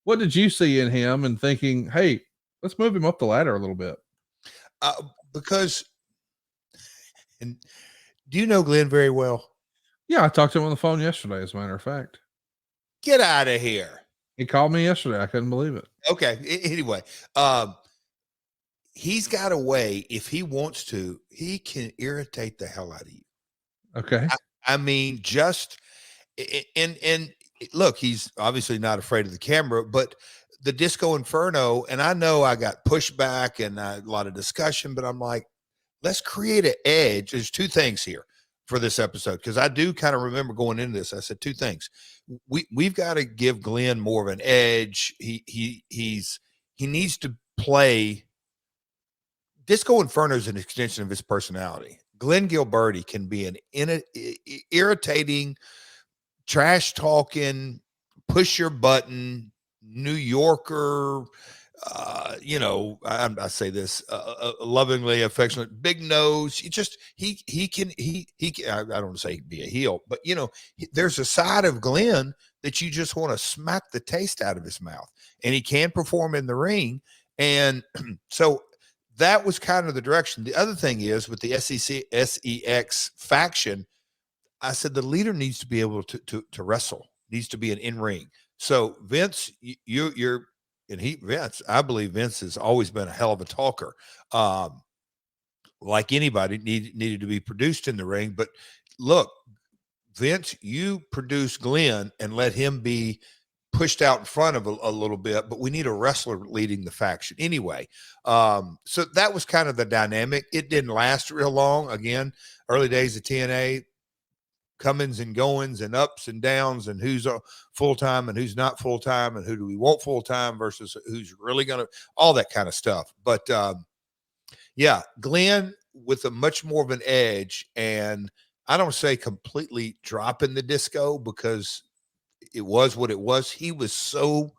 What did you see in him and thinking, hey, let's move him up the ladder a little bit? Because, and do you know Glenn very well? Yeah, I talked to him on the phone yesterday, as a matter of fact. Get out of here. He called me yesterday. I couldn't believe it. Okay. Anyway, he's got a way, if he wants to, he can irritate the hell out of you. Okay. I mean, just and look, he's obviously not afraid of the camera, but the Disco Inferno, and I know I got pushback and a lot of discussion, but I'm like, let's create an edge. There's two things here for this episode, because I do kind of remember going into this. I said two things. We've got to give Glenn more of an edge. He needs to play. Disco Inferno is an extension of his personality. Glen Gilberti can be an irritating, trash talking, push your button, New Yorker, I say this lovingly, affectionate, big nose. He can, I don't want to say be a heel, but there's a side of Glenn that you just want to smack the taste out of his mouth, and he can perform in the ring. And so that was kind of the direction. The other thing is with the SEX faction, I said the leader needs to be able to wrestle, needs to be an in-ring. So Vince, Vince, I believe Vince has always been a hell of a talker. Like anybody needed to be produced in the ring. But look, Vince, you produce Glenn and let him be pushed out in front of a little bit, but we need a wrestler leading the faction anyway. So that was kind of the dynamic. It didn't last real long. Again, early days of TNA, comings and goings and ups and downs, and who's full-time and who's not full-time, and who do we want full-time versus who's really going to, all that kind of stuff. But yeah, Glenn with a much more of an edge, and I don't say completely dropping the Disco, because it was what it was. He was so,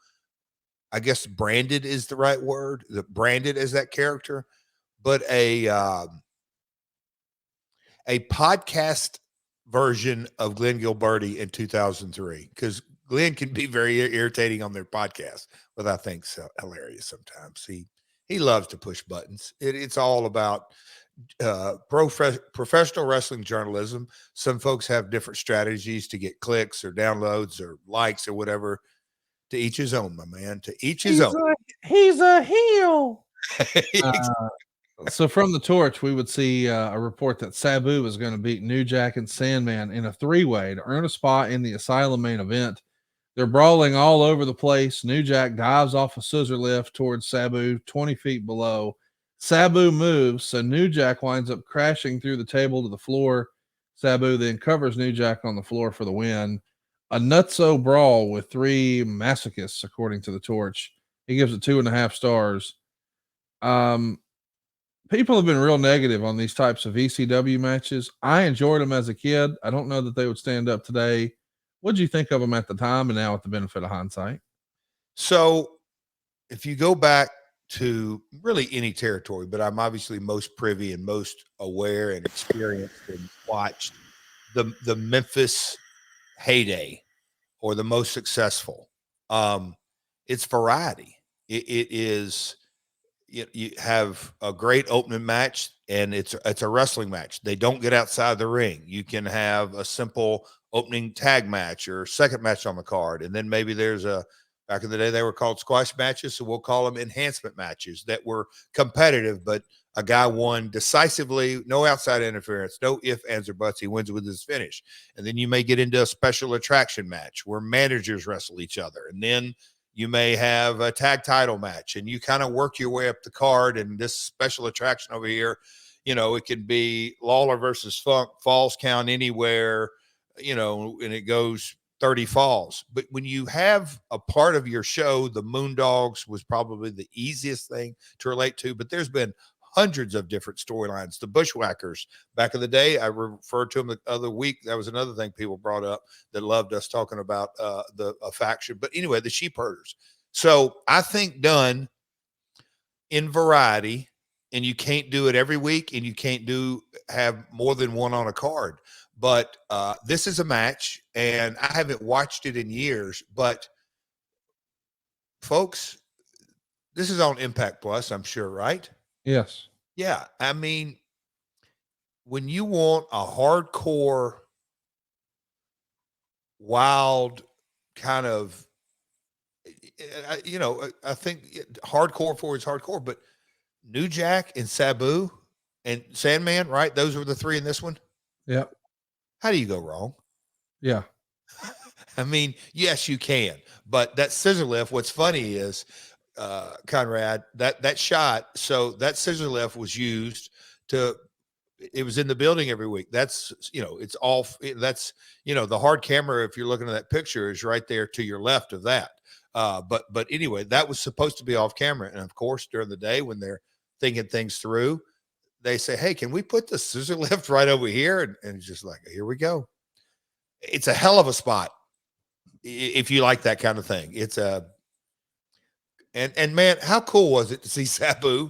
I guess, branded is the right word, branded as that character, but a podcast version of Glen Gilberti in 2003, because Glenn can be very irritating on their podcast, but I think so hilarious sometimes. He loves to push buttons. It's all about professional wrestling journalism. Some folks have different strategies to get clicks or downloads or likes or whatever. To each his own, my man. To each his own. He's a heel. So from the torch, we would see a report that Sabu was going to beat New Jack and Sandman in a three-way to earn a spot in the Asylum main event. They're brawling all over the place. New Jack dives off a scissor lift towards Sabu, 20 feet below. Sabu moves, so New Jack winds up crashing through the table to the floor. Sabu then covers New Jack on the floor for the win. A nutso brawl with three masochists, according to the torch. He gives it 2.5 stars. People have been real negative on these types of ECW matches. I enjoyed them as a kid. I don't know that they would stand up today. What did you think of them at the time and now with the benefit of hindsight? So if you go back to really any territory, but I'm obviously most privy and most aware and experienced and watched the Memphis heyday, or the most successful. It's variety. It is, you have a great opening match, and it's a wrestling match. They don't get outside the ring. You can have a simple opening tag match or second match on the card, and then maybe there's back in the day they were called squash matches, so we'll call them enhancement matches that were competitive, but a guy won decisively, no outside interference, no ifs, ands, or buts. He wins with his finish. And then you may get into a special attraction match where managers wrestle each other, and then you may have a tag title match, and you kind of work your way up the card. And this special attraction over here, it could be Lawler versus Funk, falls count anywhere, and it goes 30 falls. But when you have a part of your show, the Moondogs was probably the easiest thing to relate to, but there's been hundreds of different storylines. The Bushwhackers, back in the day, I referred to them the other week. That was another thing people brought up that loved us talking about a faction. But anyway, the Sheep Herders. So I think done in variety, and you can't do it every week, and you can't have more than one on a card. But this is a match, and I haven't watched it in years. But folks, this is on Impact Plus, I'm sure, right? Yes. Yeah, I mean, when you want a hardcore, wild kind of, I think hardcore for is hardcore, but New Jack and Sabu and Sandman, right? Those were the three in this one. Yep. How do you go wrong? Yeah. I mean, yes, you can, but that scissor lift, what's funny is, Conrad, that shot, so that scissor lift was used it was in the building every week. That's, it's all, that's, the hard camera, if you're looking at that picture, is right there to your left of that. But anyway, that was supposed to be off camera. And of course, during the day when they're thinking things through, they say, hey, can we put the scissor lift right over here? And it's just like, here we go. It's a hell of a spot if you like that kind of thing. It's and man, how cool was it to see Sabu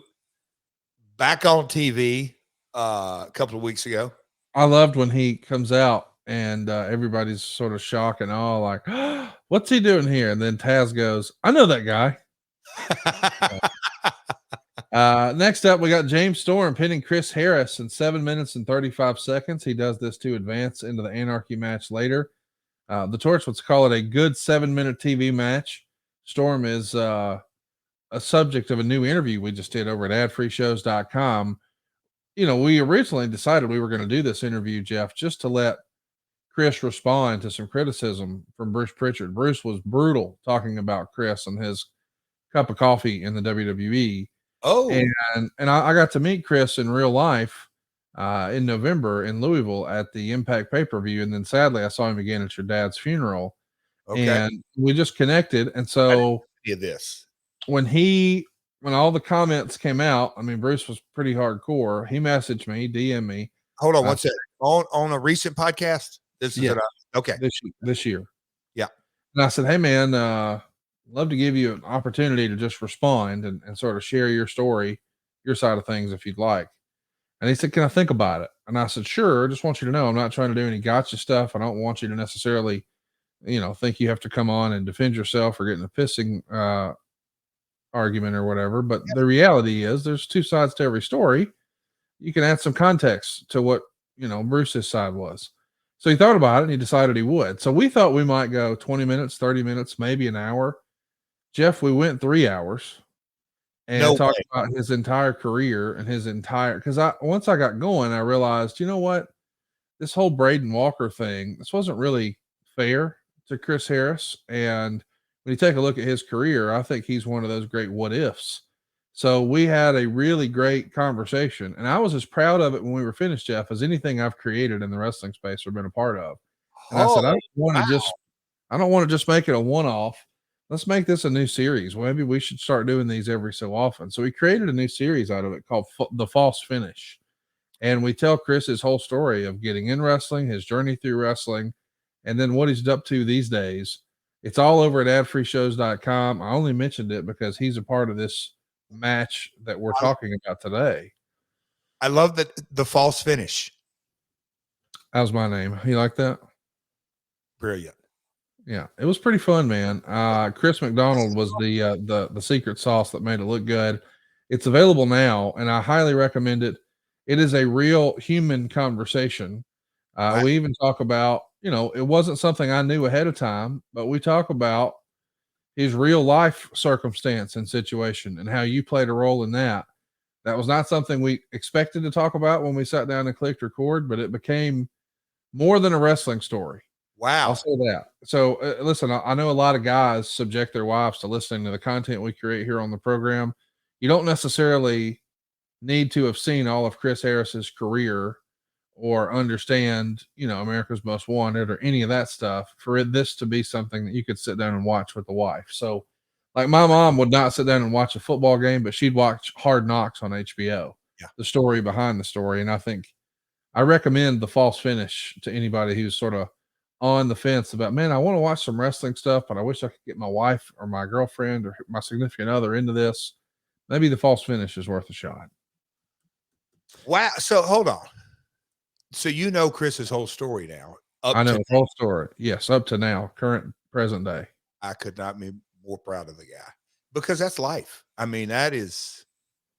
back on TV a couple of weeks ago? I loved when he comes out and everybody's sort of shocked and all like, oh, what's he doing here? And then Taz goes, I know that guy. Next up, we got James Storm pinning Chris Harris in 7 minutes and 35 seconds. He does this to advance into the Anarchy match later. The Torch would call it a good 7-minute TV match. Storm is a subject of a new interview we just did over at adfreeshows.com. We originally decided we were going to do this interview, Jeff, just to let Chris respond to some criticism from Bruce Pritchard. Bruce was brutal talking about Chris and his cup of coffee in the WWE. Oh, and I got to meet Chris in real life in November in Louisville at the Impact pay-per-view. And then sadly, I saw him again at your dad's funeral. Okay. And we just connected. And so when all the comments came out, I mean, Bruce was pretty hardcore. He messaged me, DM me. Hold on one second. On a recent podcast? Okay. This year. Yeah. And I said, hey man, love to give you an opportunity to just respond and sort of share your story, your side of things if you'd like. And he said, can I think about it? And I said, sure. I just want you to know I'm not trying to do any gotcha stuff. I don't want you to necessarily, think you have to come on and defend yourself or get in a pissing argument or whatever. But the reality is there's two sides to every story. You can add some context to what, Bruce's side was. So he thought about it and he decided he would. So we thought we might go 20 minutes, 30 minutes, maybe an hour. Jeff, we went 3 hours and talked about his entire career and because once I got going, I realized, you know what, this whole Braden Walker thing, this wasn't really fair to Chris Harris. And when you take a look at his career, I think he's one of those great what ifs. So we had a really great conversation, and I was as proud of it when we were finished, Jeff, as anything I've created in the wrestling space or been a part of. And I said, I don't want to just make it a one-off. Let's make this a new series. Well, maybe we should start doing these every so often. So we created a new series out of it called The False Finish. And we tell Chris his whole story of getting in wrestling, his journey through wrestling, and then what he's up to these days. It's all over at adfreeshows.com. I only mentioned it because he's a part of this match that we're talking about today. I love the False Finish. That was my name. You like that? Brilliant. Yeah, it was pretty fun, man. Chris McDonald was the secret sauce that made it look good. It's available now, and I highly recommend it. It is a real human conversation. Right. We even talk about, it wasn't something I knew ahead of time, but we talk about his real life circumstance and situation and how you played a role in that. That was not something we expected to talk about when we sat down and clicked record, but it became more than a wrestling story. Wow. I'll say that. So listen, I know a lot of guys subject their wives to listening to the content we create here on the program. You don't necessarily need to have seen all of Chris Harris's career or understand, America's Most Wanted or any of that stuff for this to be something that you could sit down and watch with the wife. So like my mom would not sit down and watch a football game, but she'd watch Hard Knocks on HBO, the story behind the story. And I recommend The False Finish to anybody who's sort of on the fence about, man, I want to watch some wrestling stuff, but I wish I could get my wife or my girlfriend or my significant other into this. Maybe The False Finish is worth a shot. Wow. So hold on. So you know Chris's whole story now. I know the whole story. Yes, up to now, current present day. I could not be more proud of the guy because that's life. I mean, that is,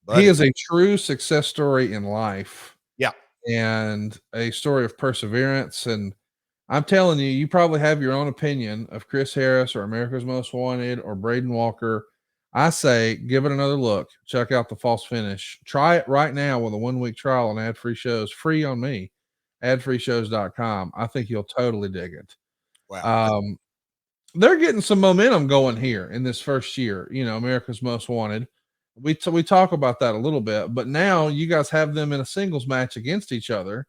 He buddy. is a true success story in life Yeah. and a story of perseverance. And I'm telling you, you probably have your own opinion of Chris Harris or America's Most Wanted or Braden Walker. I say give it another look. Check out the False Finish. Try it right now with a 1-week trial and ad-free shows, free on me, adfreeshows.com. I think you'll totally dig it. Wow. They're getting some momentum going here in this first year. You know, America's Most Wanted. We talk about that a little bit, but now you guys have them in a singles match against each other,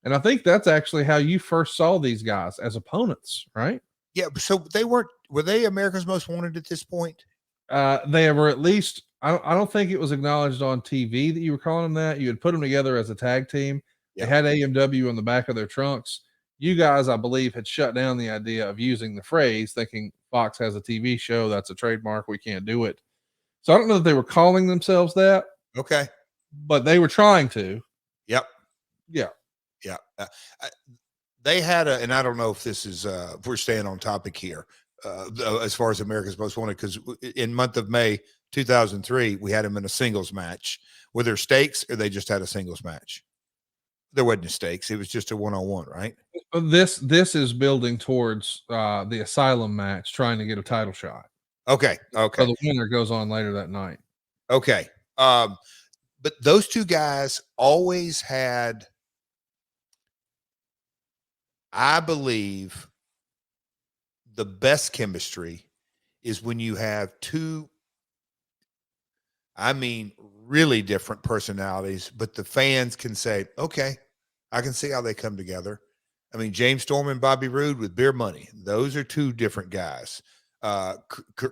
and I think that's actually how you first saw these guys as opponents, right? Yeah. So were they America's Most Wanted at this point? They were at least. I don't think it was acknowledged on TV that you were calling them that. You had put them together as a tag team. Yeah. They had AMW on the back of their trunks. You guys, I believe, had shut down the idea of using the phrase, thinking Fox has a TV show, that's a trademark, we can't do it. So I don't know that they were calling themselves that, Okay. but they were trying to. Yep. Yeah. Yeah. They had and I don't know if this is, if we're staying on topic here, as far as America's Most Wanted, because in month of May 2003, we had them in a singles match. Were there stakes or they just had a singles match? There wasn't stakes. It was just a one-on-one, right? This is building towards the Asylum match, trying to get a title shot. Okay. So the winner goes on later that night. Okay. But those two guys always had, I believe, the best chemistry is when you have two, I mean, really different personalities, but the fans can say, okay, I can see how they come together. I mean, James Storm and Bobby Roode with Beer Money. Those are two different guys.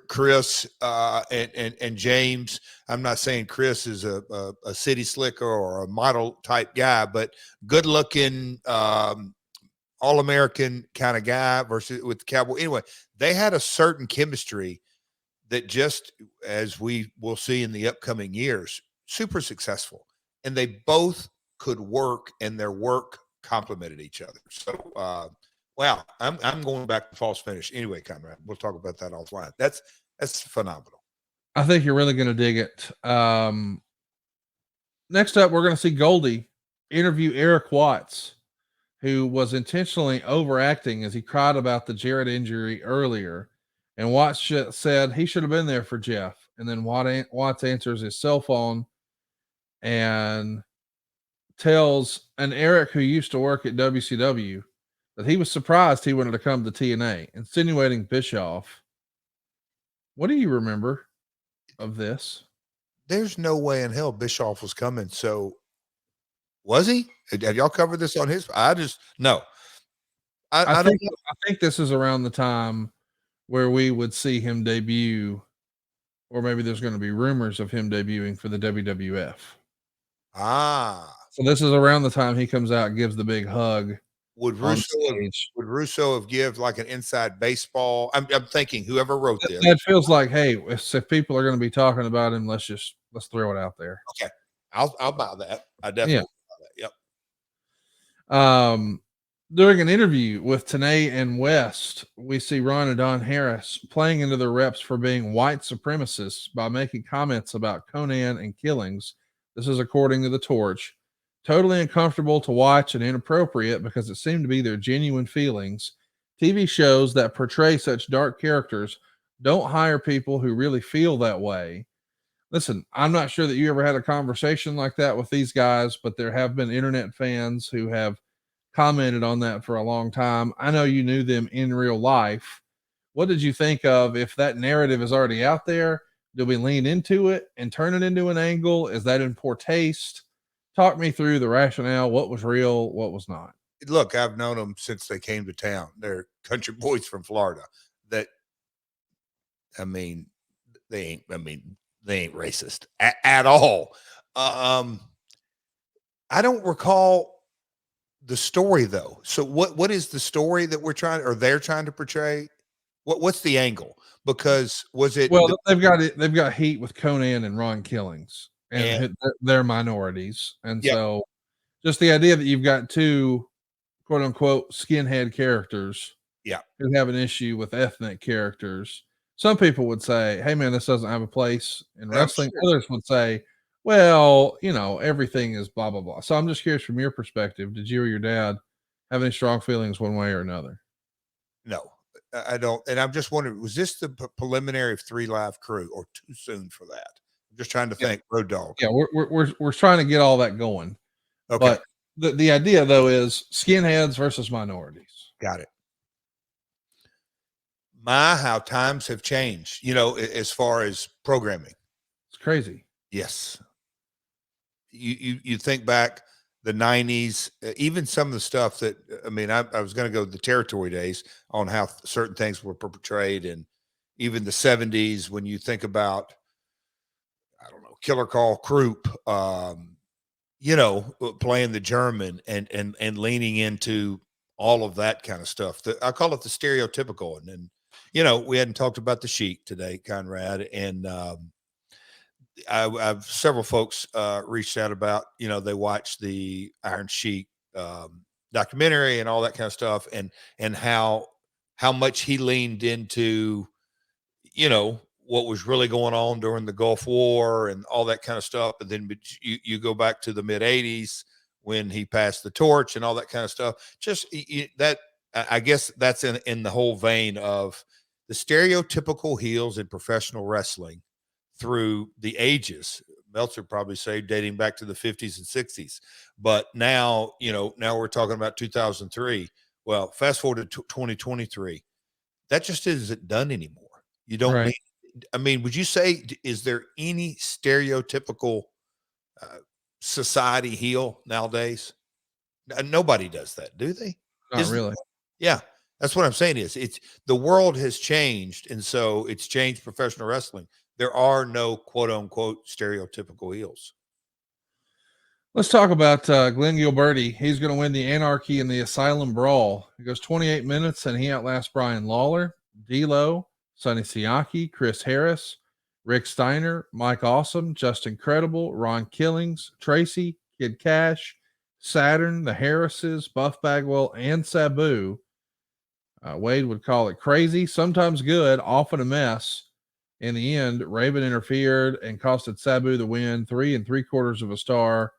Chris and James. I'm not saying Chris is a city slicker or a model type guy, but good looking, all-American kind of guy versus with the Cowboy. Anyway, they had a certain chemistry that just, as we will see in the upcoming years, super successful. And they both could work, and their work complemented each other. So, wow, I'm going back to False Finish. Anyway, Conrad, we'll talk about that offline. That's phenomenal. I think you're really going to dig it. Next up, we're going to see Goldie interview Eric Watts, who was intentionally overacting as he cried about the JArrett injury earlier. And Watts said he should have been there for Jeff. And then Watts answers his cell phone and tells an Eric who used to work at WCW that he was surprised he wanted to come to TNA, insinuating Bischoff. What do you remember of this? There's no way in hell Bischoff was coming. So was he? Have y'all covered this on his? I just no. I think this is around the time where we would see him debut, or maybe there's going to be rumors of him debuting for the WWF. So this is around the time he comes out and gives the big hug. Would Russo have give like an inside baseball? I'm thinking whoever wrote this. That feels like, hey, if people are going to be talking about him, let's throw it out there. Okay, I'll buy that. I definitely buy that. Yep. During an interview with Tenay and West, we see Ron and Don Harris playing into their reps for being white supremacists by making comments about Conan and killings. This is according to the Torch. Totally uncomfortable to watch and inappropriate because it seemed to be their genuine feelings. TV shows that portray such dark characters don't hire people who really feel that way. Listen, I'm not sure that you ever had a conversation like that with these guys, but there have been internet fans who have commented on that for a long time. I know you knew them in real life. What did you think of if that narrative is already out there? Do we lean into it and turn it into an angle? Is that in poor taste? Talk me through the rationale. What was real? What was not? Look, I've known them since they came to town. They're country boys from Florida. They ain't racist at all. I don't recall the story though. So what is the story that they're trying to portray? What's the angle? Because was it? Well, they've got heat with Conan and Ron Killings, and they're minorities. And Yep. so just the idea that you've got two quote unquote skinhead characters Yeah. who have an issue with ethnic characters. Some people would say, hey man, this doesn't have a place in wrestling. Sure. Others would say, well, everything is blah, blah, blah. So I'm just curious from your perspective, did you or your dad have any strong feelings one way or another? No, I don't. And I'm just wondering, was this the preliminary of 3 Live Crew or too soon for that? I'm just trying to think. Road Dogg. Yeah, we're trying to get all that going. Okay. But the idea though is skinheads versus minorities. Got it. How times have changed, as far as programming. It's crazy. Yes. You think back the 90s, even some of the stuff that, I was going to go to the territory days on how certain things were portrayed, and even the 70s when you think about, I don't know, Killer Carl Krupp, playing the German and leaning into all of that kind of stuff. I call it the stereotypical. And then, we hadn't talked about the Sheik today, Conrad, and I've several folks reached out about, they watched the Iron Sheik documentary and all that kind of stuff, and how much he leaned into, what was really going on during the Gulf War and all that kind of stuff. But then you go back to the mid 80s when he passed the torch and all that kind of stuff. Just that, I guess that's in the whole vein of the stereotypical heels in professional wrestling through the ages. Meltzer probably say dating back to the 50s and 60s. But now, now we're talking about 2003. Well, fast forward to 2023. That just isn't done anymore. You don't Right. would you say, is there any stereotypical society heel nowadays? Nobody does that, do they? Not really. Yeah. That's what I'm saying is it's the world has changed. And so it's changed professional wrestling. There are no quote unquote stereotypical heels. Let's talk about Glen Gilberti. He's going to win the Anarchy in the Asylum Brawl. He goes 28 minutes and he outlasts Brian Lawler, D'Lo, Sonny Siaki, Chris Harris, Rick Steiner, Mike Awesome, Justin Credible, Ron Killings, Tracy, Kid Cash, Saturn, the Harrises, Buff Bagwell, and Sabu. Wade would call it crazy, sometimes good, often a mess. In the end, Raven interfered and costed Sabu the win, 3 3/4 of a star.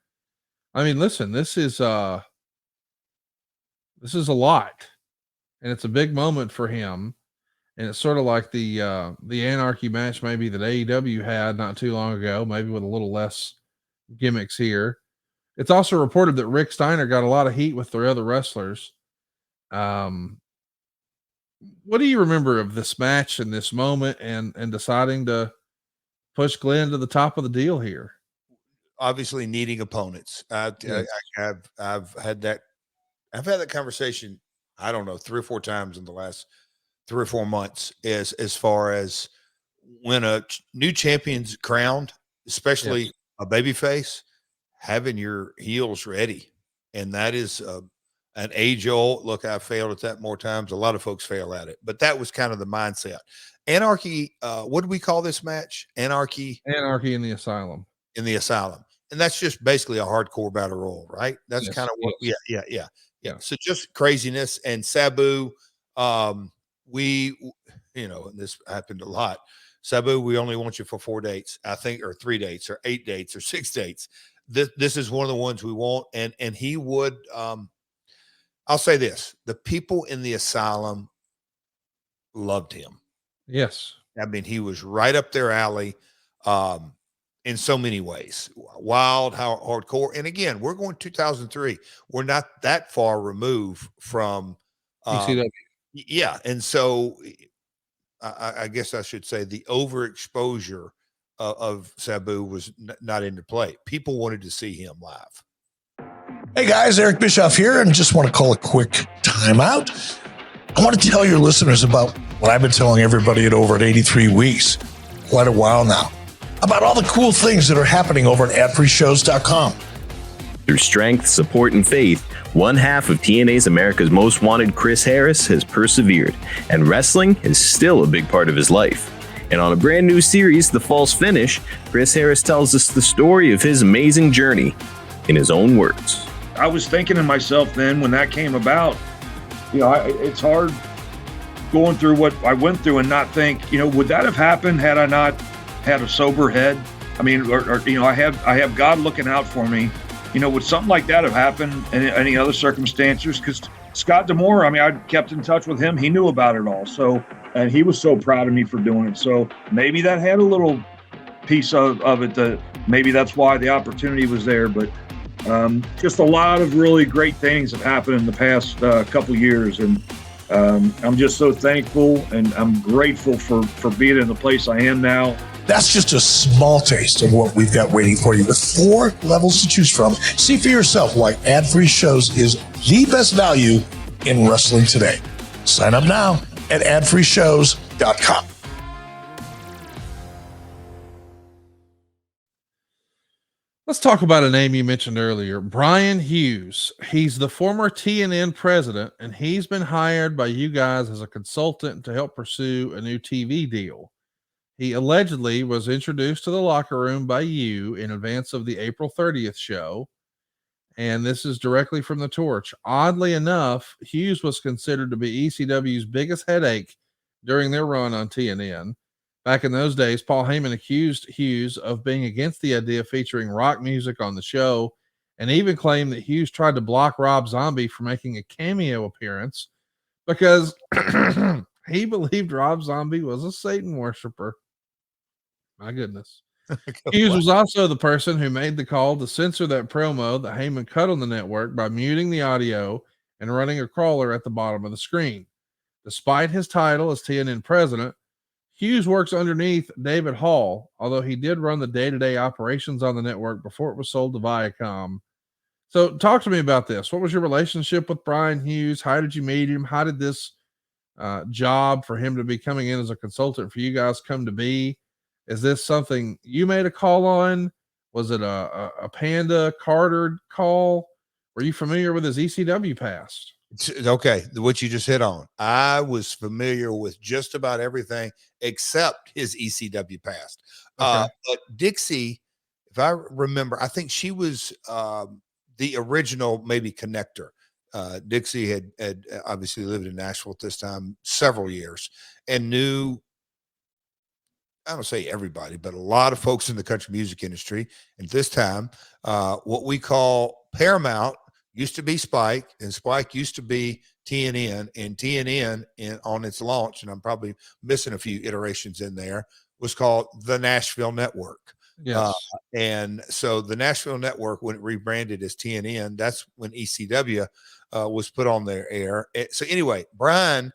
Listen, this is a lot, and it's a big moment for him. And it's sort of like the Anarchy match maybe that AEW had not too long ago, maybe with a little less gimmicks here. It's also reported that Rick Steiner got a lot of heat with their other wrestlers. What do you remember of this match and this moment and deciding to push Glenn to the top of the deal here? Obviously needing opponents. Yes. I've had that conversation, I don't know, 3 or 4 times in the last 3 or 4 months as far as when a new champion's crowned, especially a babyface, having your heels ready. And that is an age-old, look, I've failed at that more times. A lot of folks fail at it. But that was kind of the mindset. Anarchy, what do we call this match? Anarchy in the Asylum. In the Asylum. And that's just basically a hardcore battle royal, right? That's kind of what, yeah. So just craziness. And Sabu, and this happened a lot. Sabu, we only want you for 4 dates, I think, or 3 dates, or 8 dates, or 6 dates. This is one of the ones we want. And he would, I'll say this, the people in the Asylum loved him. Yes. He was right up their alley in so many ways. Wild, hardcore. And again, we're going 2003. We're not that far removed from ECW. Yeah. And so I guess I should say the overexposure of Sabu was not into play. People wanted to see him live. Hey guys, Eric Bischoff here, and just want to call a quick timeout. I want to tell your listeners about what I've been telling everybody at over at 83 Weeks, quite a while now, about all the cool things that are happening over at adfreeshows.com. Through strength, support, and faith, one half of TNA's America's Most Wanted, Chris Harris, has persevered, and wrestling is still a big part of his life. And on a brand new series, The False Finish, Chris Harris tells us the story of his amazing journey in his own words. I was thinking to myself then when that came about, it's hard going through what I went through and not think, would that have happened had I not had a sober head? I mean, I have God looking out for me. Would something like that have happened in any other circumstances? Because Scott D'Amore, I kept in touch with him. He knew about it all. So, and he was so proud of me for doing it. So maybe that had a little piece of it that maybe that's why the opportunity was there. But just a lot of really great things have happened in the past couple years. And I'm just so thankful and I'm grateful for being in the place I am now. That's just a small taste of what we've got waiting for you. With 4 levels to choose from, see for yourself why ad-free shows is the best value in wrestling today. Sign up now at adfreeshows.com. Let's talk about a name you mentioned earlier, Brian Hughes. He's the former TNN president, and he's been hired by you guys as a consultant to help pursue a new TV deal. He allegedly was introduced to the locker room by you in advance of the April 30th show. And this is directly from the Torch. Oddly enough, Hughes was considered to be ECW's biggest headache during their run on TNN. Back in those days, Paul Heyman accused Hughes of being against the idea of featuring rock music on the show, and even claimed that Hughes tried to block Rob Zombie from making a cameo appearance because he believed Rob Zombie was a Satan worshiper. My goodness. Hughes was also the person who made the call to censor that promo that Heyman cut on the network by muting the audio and running a crawler at the bottom of the screen. Despite his title as TNN president, Hughes works underneath David Hall, although he did run the day-to-day operations on the network before it was sold to Viacom. So talk to me about this. What was your relationship with Brian Hughes? How did you meet him? How did this job for him to be coming in as a consultant for you guys come to be? Is this something you made a call on? Was it a Panda Carter call? Were you familiar with his ECW past? Okay, what you just hit on. I was familiar with just about everything except his ECW past. Okay. But Dixie, if I remember, I think she was the original maybe connector. Dixie had obviously lived in Nashville at this time several years and knew, I don't say everybody, but a lot of folks in the country music industry. And this time, what we call Paramount used to be Spike, and Spike used to be TNN, and TNN on its launch, and I'm probably missing a few iterations in there, was called the Nashville Network. Yes. And so the Nashville Network, when it rebranded as TNN, that's when ECW was put on their air. So anyway, Brian,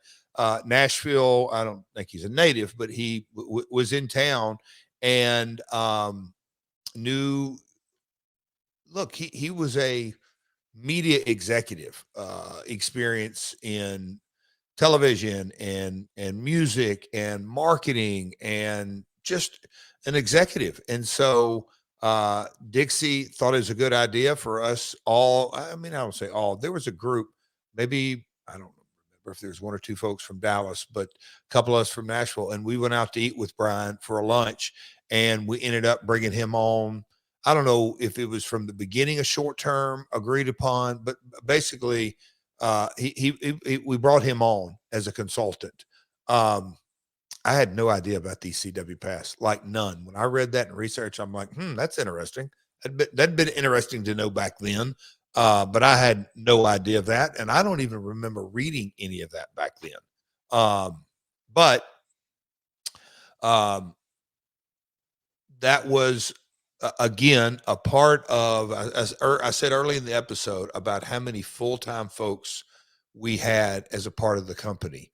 Nashville, I don't think he's a native, but he was in town and knew, look, he was a media executive, experience in television and music and marketing and just an executive. And so Dixie thought it was a good idea for us all. I mean, I don't say all, there was a group, maybe, I don't remember if there's 1 or 2 folks from Dallas, but a couple of us from Nashville. And we went out to eat with Brian for a lunch, and we ended up bringing him on. I don't know if it was from the beginning, a short term agreed upon, but basically we brought him on as a consultant. I had no idea about the CW pass, like none. When I read that in research, I'm like, that's interesting. That'd been interesting to know back then. But I had no idea of that. And I don't even remember reading any of that back then. But that was, again, a part of, as I said early in the episode about how many full-time folks we had as a part of the company.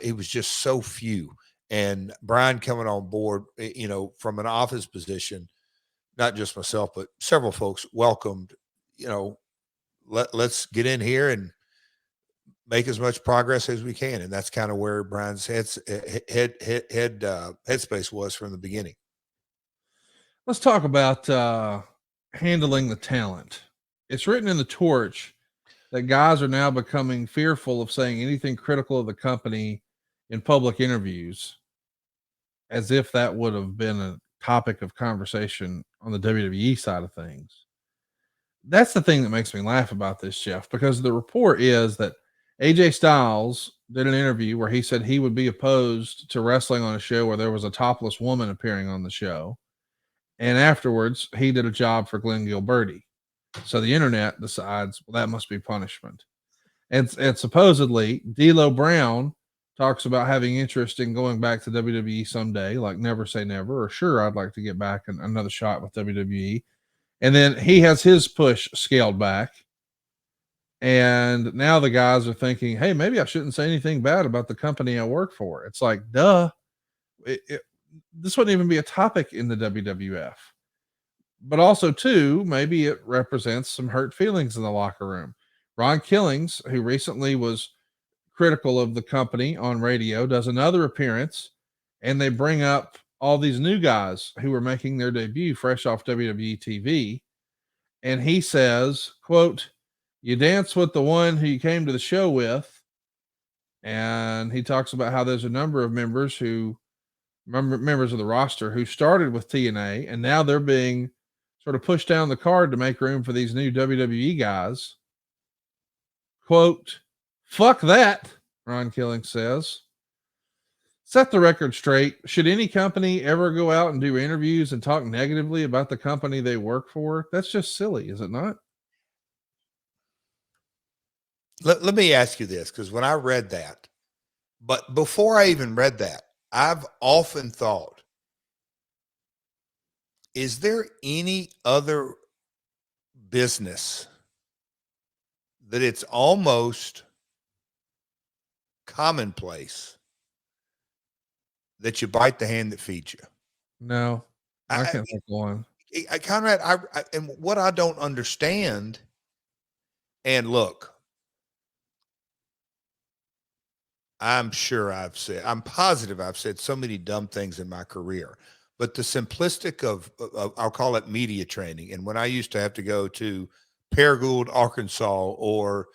It was just so few. And Brian coming on board, from an office position, not just myself, but several folks welcomed, let's get in here and make as much progress as we can. And that's kind of where Brian's headspace was from the beginning. Let's talk about handling the talent. It's written in the Torch that guys are now becoming fearful of saying anything critical of the company in public interviews. as if that would have been a topic of conversation on the WWE side of things. That's the thing that makes me laugh about this, Jeff, because the report is that AJ Styles did an interview where he said he would be opposed to wrestling on a show where there was a topless woman appearing on the show. And afterwards, he did a job for Glen Gilberti. So the internet decides, well, that must be punishment. And supposedly, D'Lo Brown talks about having interest in going back to WWE someday, like never say never, or sure, I'd like to get back another shot with WWE. And then he has his push scaled back. And now the guys are thinking, hey, maybe I shouldn't say anything bad about the company I work for. It's like, duh. This wouldn't even be a topic in the WWF. But also, too, maybe it represents some hurt feelings in the locker room. Ron Killings, who recently was critical of the company on radio, does another appearance, and they bring up all these new guys who are making their debut fresh off WWE TV. And he says, quote, you dance with the one who you came to the show with. And he talks about how there's a number of members of the roster who started with TNA, and now they're being sort of pushed down the card to make room for these new WWE guys. Quote, fuck that, Ron Killing says. Set the record straight. Should any company ever go out and do interviews and talk negatively about the company they work for? That's just silly, is it not? Let me ask you this, because when I read that, but before I even read that, I've often thought, is there any other business that it's almost commonplace that you bite the hand that feeds you? No, I can't think of one. Conrad, and what I don't understand, and look, I'm positive I've said so many dumb things in my career, but the simplistic of I'll call it media training. And when I used to have to go to Paragould, Arkansas, or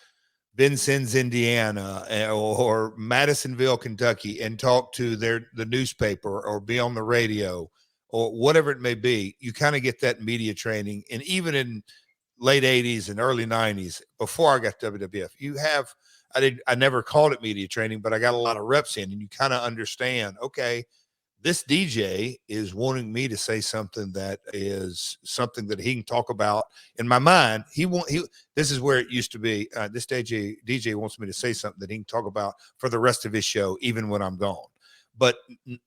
Vincennes, Indiana, or Madisonville, Kentucky, and talk to the newspaper or be on the radio or whatever it may be, you kind of get that media training. And even in late 80s and early 90s, before I got WWF, I never called it media training, but I got a lot of reps in, and you kind of understand, okay, this DJ is wanting me to say something that is something that he can talk about. In my mind, this is where it used to be. This DJ wants me to say something that he can talk about for the rest of his show, even when I'm gone. But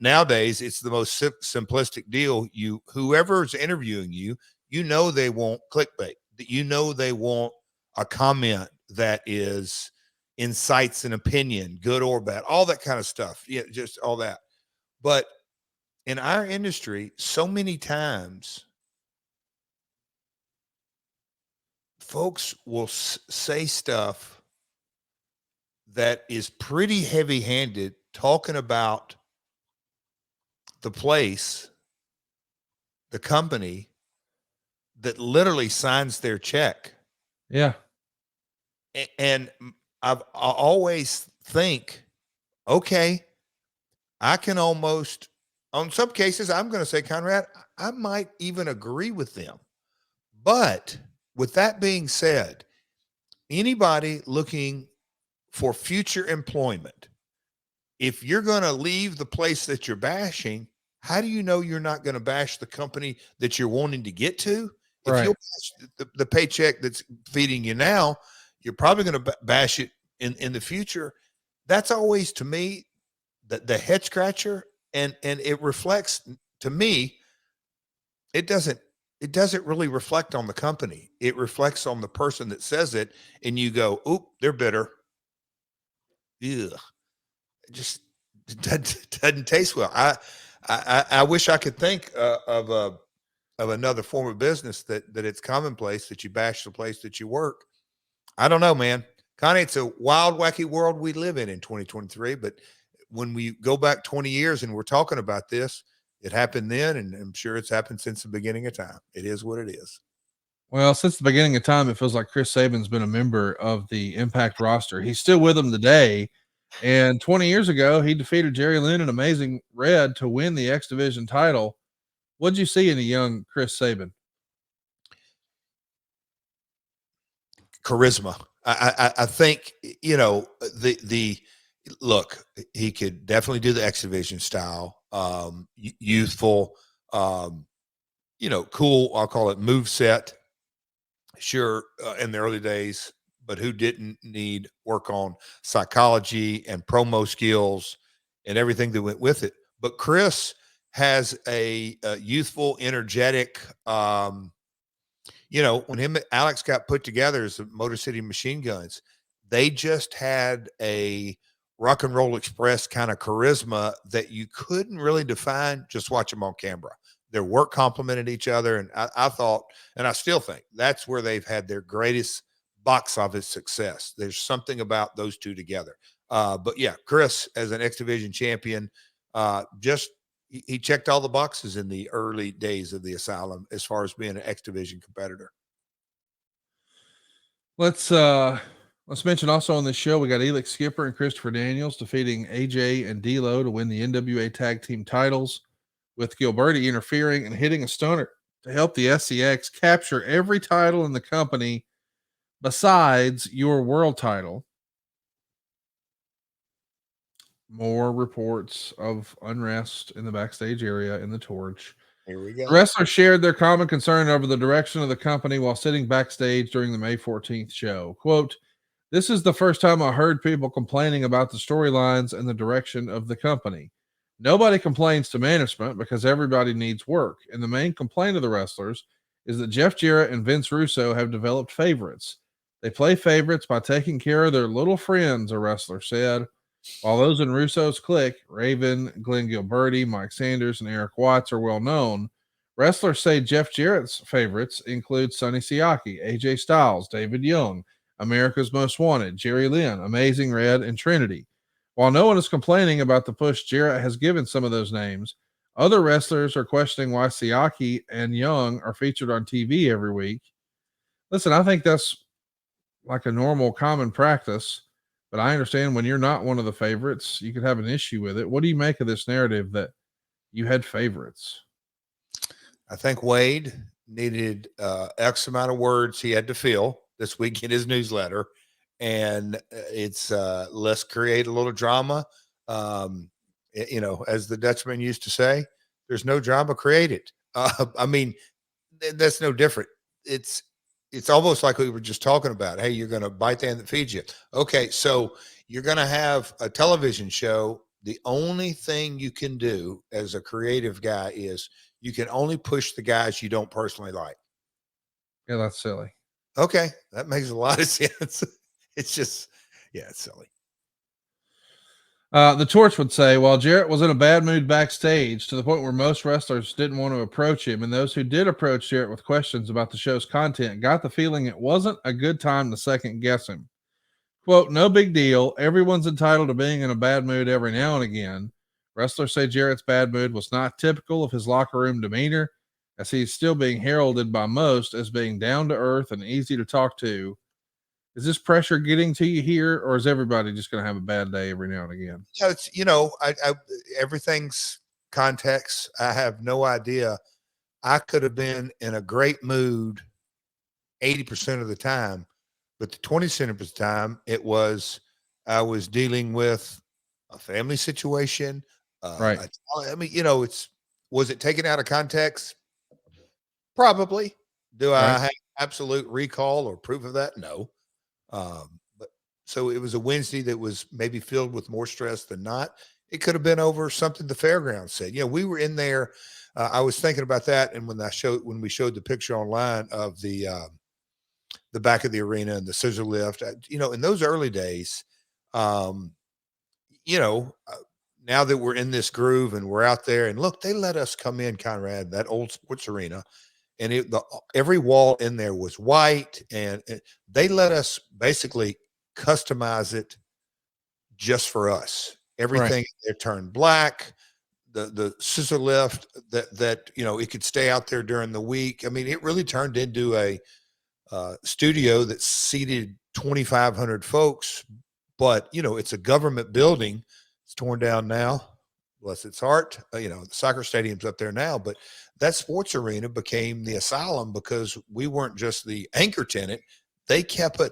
nowadays, it's the most simplistic deal. Whoever's interviewing you, they want clickbait. They want a comment that is incites an opinion, good or bad, all that kind of stuff. Yeah, just all that. But in our industry, so many times folks will say stuff that is pretty heavy-handed, talking about the place, the company that literally signs their check. Yeah. And I always think, okay, I can almost, on some cases, I'm going to say, Conrad, I might even agree with them. But with that being said, anybody looking for future employment, if you're going to leave the place that you're bashing, how do you know you're not going to bash the company that you're wanting to get to? If Right. you'll bash the paycheck that's feeding you now, you're probably going to bash it in the future. That's always, to me, the head scratcher. And it reflects, to me, it doesn't really reflect on the company. It reflects on the person that says it. And you go, oop, they're bitter. Ugh. It just doesn't taste well. I wish I could think of another form of business that it's commonplace that you bash the place that you work. I don't know, man. Connie, it's a wild, wacky world we live in 2023. But when we go back 20 years and we're talking about this, it happened then, and I'm sure it's happened since the beginning of time. It is what it is. Well, since the beginning of time, it feels like Chris Sabin's been a member of the Impact roster. He's still with them today, And 20 years ago, he defeated Jerry Lynn and Amazing Red to win the X Division title. What'd you see in a young Chris Sabin? Charisma. I think, you know, the look, he could definitely do the X Division style, youthful, you know, cool. I'll call it move set. Sure, in the early days, but who didn't need work on psychology and promo skills and everything that went with it. But Chris has a youthful, energetic. You know, when him and Alex got put together as the Motor City Machine Guns, they just had a rock and roll express kind of charisma that you couldn't really define. Just watch them on camera. Their work complemented each other. And I thought, and I still think that's where they've had their greatest box office success. There's something about those two together. But yeah, Chris as an X Division champion, he checked all the boxes in the early days of the Asylum as far as being an X Division competitor. Let's mention also on this show, we got Elix Skipper and Christopher Daniels defeating AJ and D'Lo to win the NWA tag team titles, with Gilberti interfering and hitting a stunner to help the SCX capture every title in the company besides your world title. More reports of unrest in the backstage area in the Torch. Here we go. The wrestlers shared their common concern over the direction of the company while sitting backstage during the May 14th show. Quote, "This is the first time I heard people complaining about the storylines and the direction of the company. Nobody complains to management because everybody needs work. And the main complaint of the wrestlers is that Jeff Jarrett and Vince Russo have developed favorites. They play favorites by taking care of their little friends," a wrestler said. While those in Russo's clique, Raven, Glen Gilberti, Mike Sanders, and Eric Watts, are well known, wrestlers say Jeff Jarrett's favorites include Sonny Siaki, AJ Styles, David Young, America's Most Wanted, Jerry Lynn, Amazing Red, and Trinity. While no one is complaining about the push Jarrett has given some of those names, other wrestlers are questioning why Siaki and Young are featured on TV every week. Listen, I think that's like a normal, common practice. But I understand when you're not one of the favorites, you could have an issue with it. What do you make of this narrative that you had favorites? I think Wade needed X amount of words he had to fill this week in his newsletter. And it's let's create a little drama. You know, as the Dutchman used to say, there's no drama created. I mean, that's no different. It's almost like we were just talking about. Hey, you're going to bite the hand that feeds you. Okay, so you're going to have a television show. The only thing you can do as a creative guy is you can only push the guys you don't personally like. Yeah, that's silly. Okay, that makes a lot of sense. It's just, yeah, it's silly. The Torch would say, while Jarrett was in a bad mood backstage to the point where most wrestlers didn't want to approach him, and those who did approach Jarrett with questions about the show's content got the feeling it wasn't a good time to second guess him. Quote, "No big deal. Everyone's entitled to being in a bad mood every now and again." Wrestlers say Jarrett's bad mood was not typical of his locker room demeanor, as he's still being heralded by most as being down to earth and easy to talk to. Is this pressure getting to you here, or is everybody just going to have a bad day every now and again? Yeah, it's, you know, I everything's context. I have no idea. I could have been in a great mood 80% of the time, but the 20% of the time I was dealing with a family situation. Right. I mean, you know, was it taken out of context? Probably. Do I have absolute recall or proof of that? No. But so it was a Wednesday that was maybe filled with more stress than not. It could have been over something the fairgrounds said. You know, we were in there. I was thinking about that, and when we showed the picture online of the back of the arena and the scissor lift, you know, in those early days, you know, now that we're in this groove and we're out there, and look, they let us come in, Conrad, that old sports arena. And every wall in there was white, and they let us basically customize it just for us. Everything there turned black. The scissor lift that you know, it could stay out there during the week. I mean, it really turned into a studio that seated 2,500 folks, but it's a government building. It's torn down now. Bless its heart. The soccer stadium's up there now, but that sports arena became the Asylum because we weren't just the anchor tenant. They kept it.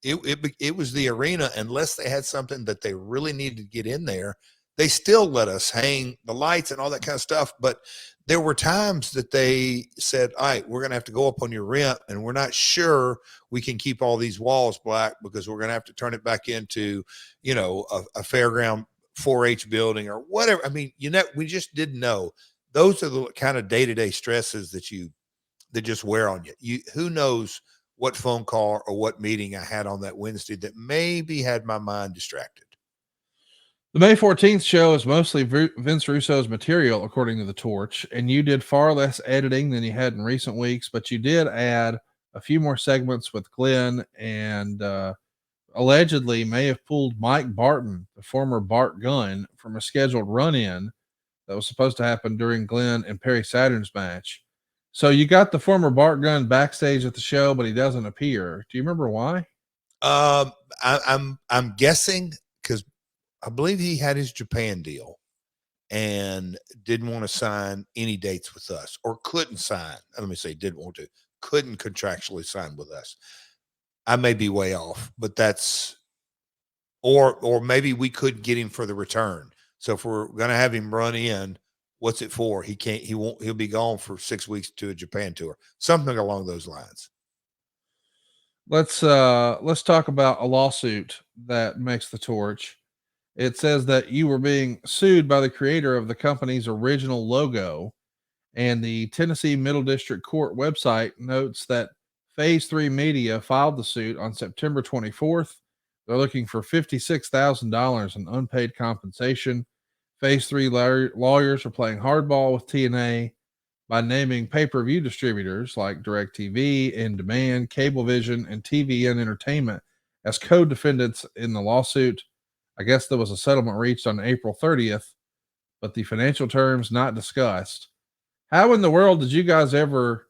It was the arena unless they had something that they really needed to get in there. They still let us hang the lights and all that kind of stuff. But there were times that they said, all right, we're going to have to go up on your rent, and we're not sure we can keep all these walls black because we're going to have to turn it back into, a fairground 4-H building or whatever. I mean, we just didn't know. Those are the kind of day-to-day stresses that just wear on you. Who knows what phone call or what meeting I had on that Wednesday that maybe had my mind distracted. The May 14th show is mostly Vince Russo's material, according to the Torch, and you did far less editing than you had in recent weeks, but you did add a few more segments with Glenn and allegedly may have pulled Mike Barton, the former Bart Gunn, from a scheduled run-in that was supposed to happen during Glenn and Perry Saturn's match. So you got the former Bart Gunn backstage at the show, but he doesn't appear. Do you remember why? I'm guessing because I believe he had his Japan deal and didn't want to sign any dates with us, or couldn't sign. Let me say didn't want to, couldn't contractually sign with us. I may be way off, but that's, or maybe we could get him for the return. So if we're going to have him run in, what's it for? He'll be gone for 6 weeks to a Japan tour, something along those lines. Let's talk about a lawsuit that makes the Torch. It says that you were being sued by the creator of the company's original logo, and the Tennessee Middle District Court website notes that Phase 3 Media filed the suit on September 24th. They're looking for $56,000 in unpaid compensation. Phase 3 lawyers are playing hardball with TNA by naming pay-per-view distributors like DirecTV, In Demand, Cablevision, and TVN Entertainment as co-defendants in the lawsuit. I guess there was a settlement reached on April 30th, but the financial terms not discussed. How in the world did you guys ever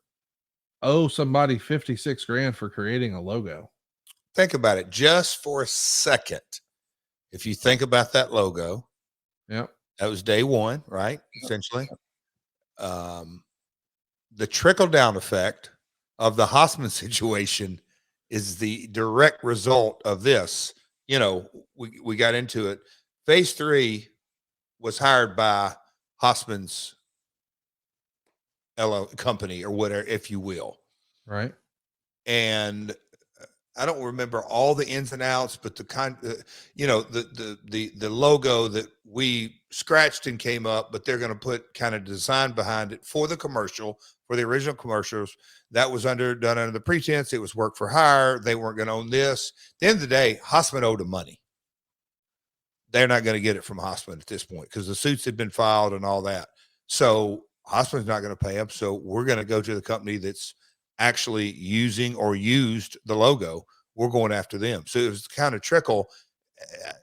owe somebody 56 grand for creating a logo? Think about it just for a second. If you think about that logo, Yep. that was day one, right? Essentially. The trickle-down effect of the Hossman situation is the direct result of this. We got into it. Phase 3 was hired by Hossman's company or whatever, if you will. Right. And I don't remember all the ins and outs, but the logo that we scratched and came up, but they're going to put kind of design behind it for the commercial, for the original commercials. That was done under the pretense it was work for hire. They weren't going to own this. At the end of the day, Hossman owed them money. They're not going to get it from Hossman at this point because the suits had been filed and all that. So Hossman's not going to pay them. So we're going to go to the company that's actually using or used the logo. We're going after them. So it was kind of trickle. I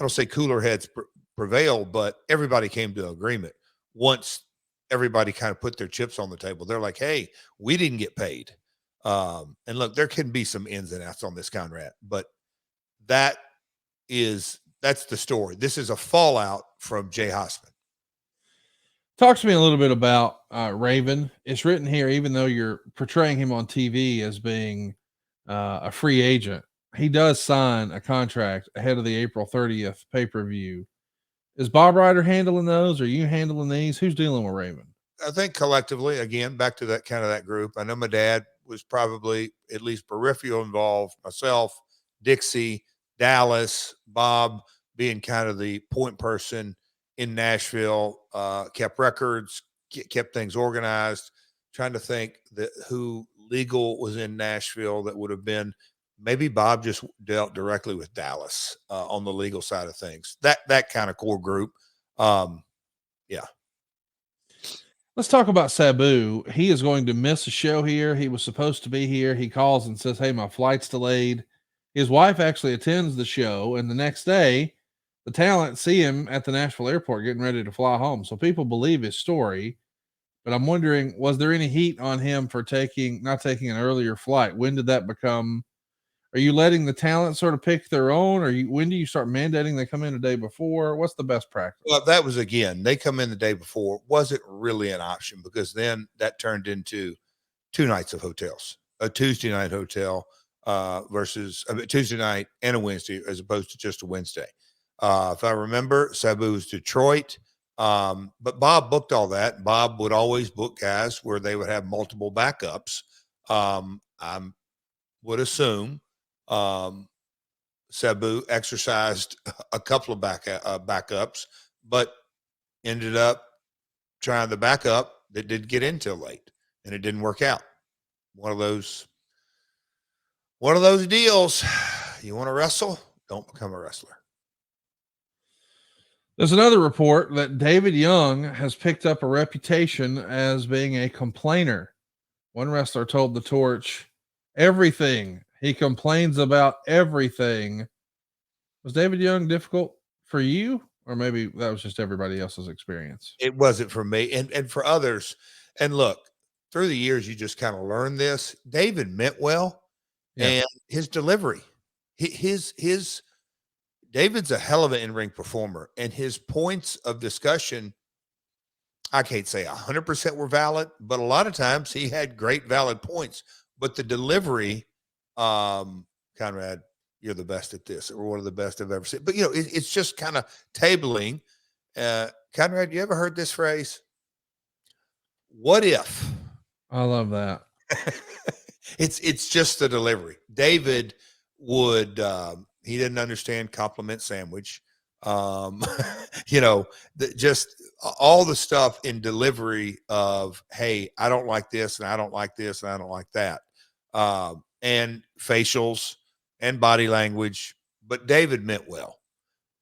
don't say cooler heads prevailed, but everybody came to an agreement once everybody kind of put their chips on the table. They're like, hey, we didn't get paid. And look, there can be some ins and outs on this, Conrad, but that's the story. This is a fallout from Jay Hossman. Talk to me a little bit about Raven. It's written here, even though you're portraying him on TV as being a free agent, he does sign a contract ahead of the April 30th pay-per-view. Is Bob Ryder handling those? Are you handling these? Who's dealing with Raven? I think collectively, again, back to that kind of that group. I know my dad was probably at least peripheral involved, myself, Dixie, Dallas, Bob being kind of the point person in Nashville, kept records, kept things organized, trying to think that who legal was in Nashville that would have been. Maybe Bob just dealt directly with Dallas on the legal side of things. That kind of core group. Yeah. Let's talk about Sabu. He is going to miss a show here. He was supposed to be here. He calls and says, hey, my flight's delayed. His wife actually attends the show, and the next day, the talent see him at the Nashville airport getting ready to fly home. So people believe his story, but I'm wondering, was there any heat on him for not taking an earlier flight? When did that become Are you letting the talent sort of pick their own, or when do you start mandating they come in a day before? What's the best practice? Well, that was, again, they come in the day before. Wasn't really an option, because then that turned into 2 nights of hotels, a Tuesday night hotel versus Tuesday night and a Wednesday, as opposed to just a Wednesday. If I remember, Sabu was Detroit. But Bob booked all that. Bob would always book guys where they would have multiple backups. I would assume Sabu exercised a couple of backups, but ended up trying the backup that didn't get in till late, and it didn't work out. One of those deals. You want to wrestle? Don't become a wrestler. There's another report that David Young has picked up a reputation as being a complainer. One wrestler told the Torch, everything. He complains about everything. Was David Young difficult for you? Or maybe that was just everybody else's experience? It wasn't for me, and for others. And look, through the years, you just kind of learn this. David meant well, and his delivery, his David's a hell of an in-ring performer, and his points of discussion, I can't say 100% were valid, but a lot of times he had great valid points. But the delivery, Conrad, you're the best at this, or one of the best I've ever seen. But, it's just kind of tabling. Conrad, you ever heard this phrase? What if? I love that. It's just the delivery. David would, he didn't understand compliment sandwich. Just all the stuff in delivery of, hey, I don't like this, and I don't like this, and I don't like that. And facials and body language. But David meant well.